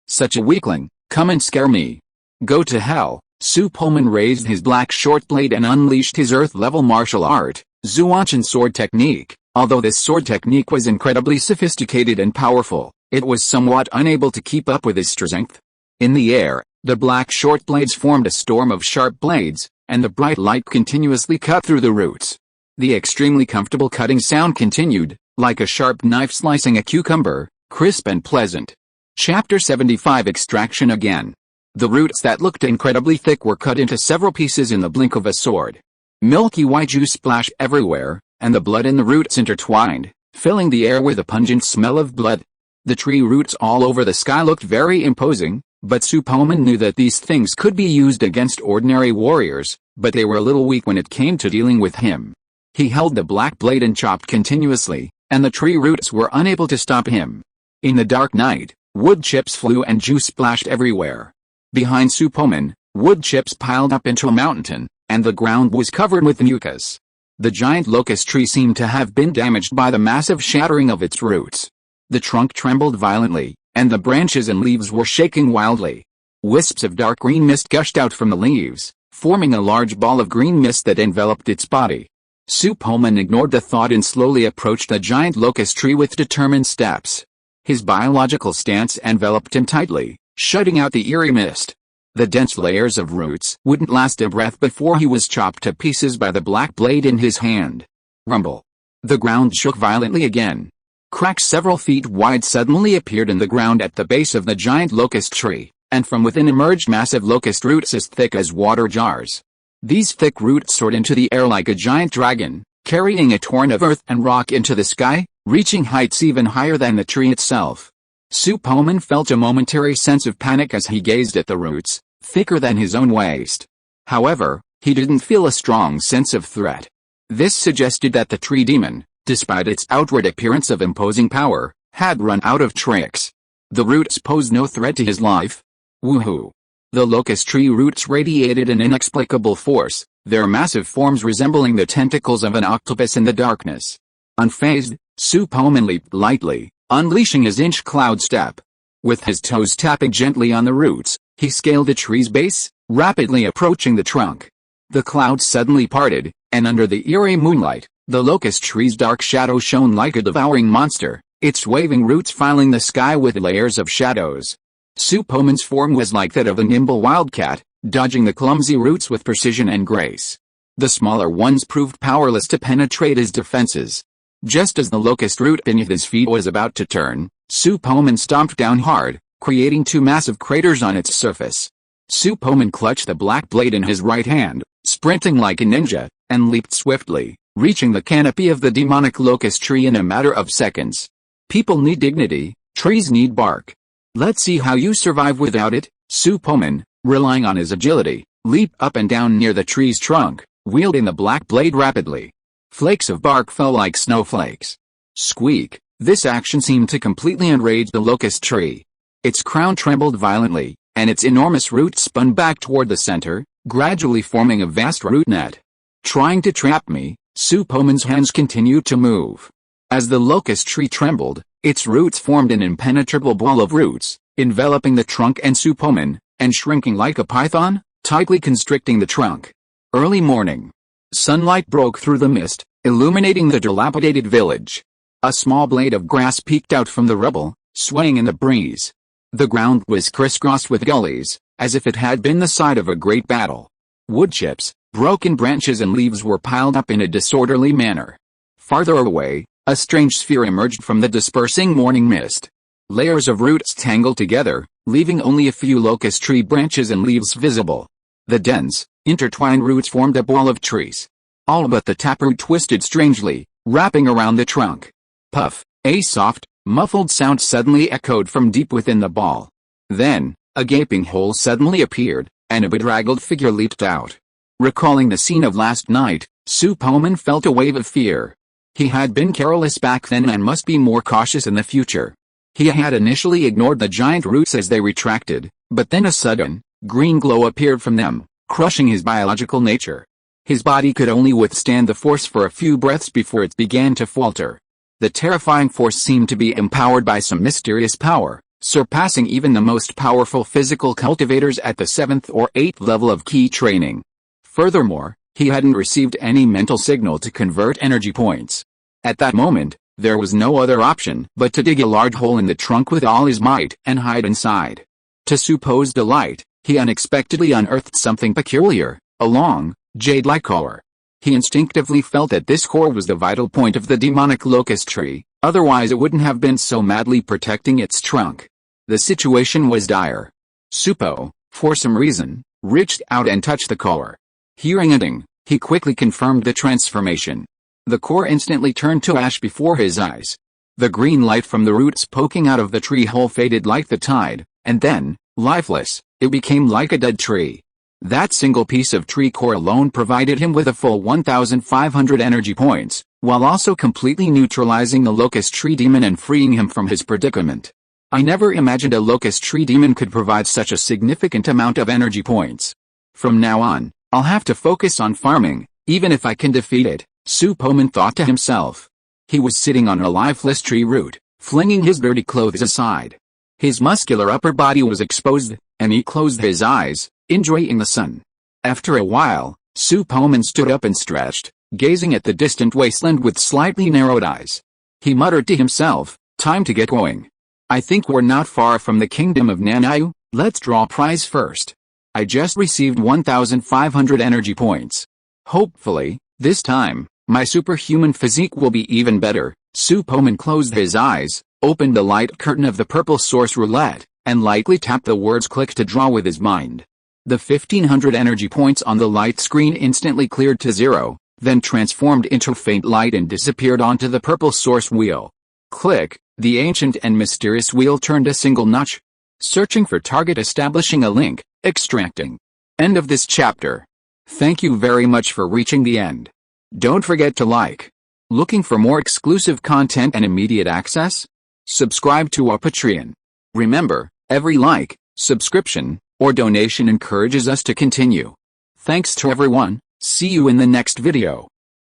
such a weakling, come and scare me. Go to hell. Su Poman raised his black short blade and unleashed his earth-level martial art, Zuanchan sword technique. Although this sword technique was incredibly sophisticated and powerful, it was somewhat unable to keep up with his strength. In the air, the black short blades formed a storm of sharp blades, and the bright light continuously cut through the roots. The extremely comfortable cutting sound continued, like a sharp knife slicing a cucumber, crisp and pleasant. Chapter 75 Extraction Again. The roots that looked incredibly thick were cut into several pieces in the blink of a sword. Milky white juice splashed everywhere, and the blood in the roots intertwined, filling the air with a pungent smell of blood. The tree roots all over the sky looked very imposing, but Su Poman knew that these things could be used against ordinary warriors, but they were a little weak when it came to dealing with him. He held the black blade and chopped continuously, and the tree roots were unable to stop him. In the dark night, wood chips flew and juice splashed everywhere. Behind Su Poman, wood chips piled up into a mountain, and the ground was covered with mucus. The giant locust tree seemed to have been damaged by the massive shattering of its roots. The trunk trembled violently, and the branches and leaves were shaking wildly. Wisps of dark green mist gushed out from the leaves, forming a large ball of green mist that enveloped its body. Su Poman ignored the thought and slowly approached the giant locust tree with determined steps. His biological stance enveloped him tightly, shutting out the eerie mist. The dense layers of roots wouldn't last a breath before he was chopped to pieces by the black blade in his hand. Rumble. The ground shook violently again. Cracks several feet wide suddenly appeared in the ground at the base of the giant locust tree, and from within emerged massive locust roots as thick as water jars. These thick roots soared into the air like a giant dragon, carrying a torrent of earth and rock into the sky, reaching heights even higher than the tree itself. Su Poman felt a momentary sense of panic as he gazed at the roots, thicker than his own waist. However, he didn't feel a strong sense of threat. This suggested that the tree demon, despite its outward appearance of imposing power, had run out of tricks. The roots posed no threat to his life. Woohoo! The locust tree roots radiated an inexplicable force, their massive forms resembling the tentacles of an octopus in the darkness. Unfazed, Su Poman leaped lightly, unleashing his inch cloud step. With his toes tapping gently on the roots, he scaled the tree's base, rapidly approaching the trunk. The clouds suddenly parted, and under the eerie moonlight, the locust tree's dark shadow shone like a devouring monster, its waving roots filing the sky with layers of shadows. Su Poman's form was like that of a nimble wildcat, dodging the clumsy roots with precision and grace. The smaller ones proved powerless to penetrate his defenses. Just as the locust root beneath his feet was about to turn, Su Poman stomped down hard, creating two massive craters on its surface. Su Poman clutched the black blade in his right hand, sprinting like a ninja, and leaped swiftly, reaching the canopy of the demonic locust tree in a matter of seconds. People need dignity, trees need bark. Let's see how you survive without it. Su Poman, relying on his agility, leaped up and down near the tree's trunk, wielding the black blade rapidly. Flakes of bark fell like snowflakes. Squeak! This action seemed to completely enrage the locust tree. Its crown trembled violently, and its enormous roots spun back toward the center, gradually forming a vast root net. Trying to trap me, Su Poman's hands continued to move. As the locust tree trembled, its roots formed an impenetrable ball of roots, enveloping the trunk and Su Poman, and shrinking like a python, tightly constricting the trunk. Early morning. Sunlight broke through the mist, illuminating the dilapidated village. A small blade of grass peeked out from the rubble, swaying in the breeze. The ground was crisscrossed with gullies, as if it had been the site of a great battle. Wood chips, broken branches and leaves were piled up in a disorderly manner. Farther away, a strange sphere emerged from the dispersing morning mist. Layers of roots tangled together, leaving only a few locust tree branches and leaves visible. The dense, intertwined roots formed a ball of trees. All but the taproot twisted strangely, wrapping around the trunk. Puff! A soft, muffled sound suddenly echoed from deep within the ball. Then, a gaping hole suddenly appeared, and a bedraggled figure leaped out. Recalling the scene of last night, Su Poman felt a wave of fear. He had been careless back then and must be more cautious in the future. He had initially ignored the giant roots as they retracted, but then a sudden, green glow appeared from them, crushing his biological nature. His body could only withstand the force for a few breaths before it began to falter. The terrifying force seemed to be empowered by some mysterious power, surpassing even the most powerful physical cultivators at the 7th or 8th level of key training. Furthermore, he hadn't received any mental signal to convert energy points. At that moment, there was no other option but to dig a large hole in the trunk with all his might and hide inside. To Su Po's delight, he unexpectedly unearthed something peculiar, a long, jade-like core. He instinctively felt that this core was the vital point of the demonic locust tree, otherwise it wouldn't have been so madly protecting its trunk. The situation was dire. Su Po, for some reason, reached out and touched the core. Hearing a ding, he quickly confirmed the transformation. The core instantly turned to ash before his eyes. The green light from the roots poking out of the tree hole faded like the tide, and then, lifeless, it became like a dead tree. That single piece of tree core alone provided him with a full 1,500 energy points, while also completely neutralizing the locust tree demon and freeing him from his predicament. I never imagined a locust tree demon could provide such a significant amount of energy points. From now on, I'll have to focus on farming, even if I can defeat it, Su Poman thought to himself. He was sitting on a lifeless tree root, flinging his dirty clothes aside. His muscular upper body was exposed, and he closed his eyes, enjoying the sun. After a while, Su Poman stood up and stretched, gazing at the distant wasteland with slightly narrowed eyes. He muttered to himself, "Time to get going. I think we're not far from the kingdom of Nanayu. Let's draw prize first. I just received 1,500 energy points. Hopefully, this time, my superhuman physique will be even better." Su Poman closed his eyes, opened the light curtain of the purple source roulette, and lightly tapped the words "click" to draw with his mind. The 1,500 energy points on the light screen instantly cleared to 0, then transformed into faint light and disappeared onto the purple source wheel. Click, the ancient and mysterious wheel turned a single notch. Searching for target, establishing a link, extracting. End of this chapter. Thank you very much for reaching the end. Don't forget to like. Looking for more exclusive content and immediate access? Subscribe to our Patreon. Remember, every like, subscription, or donation encourages us to continue. Thanks to everyone. See you in the next video.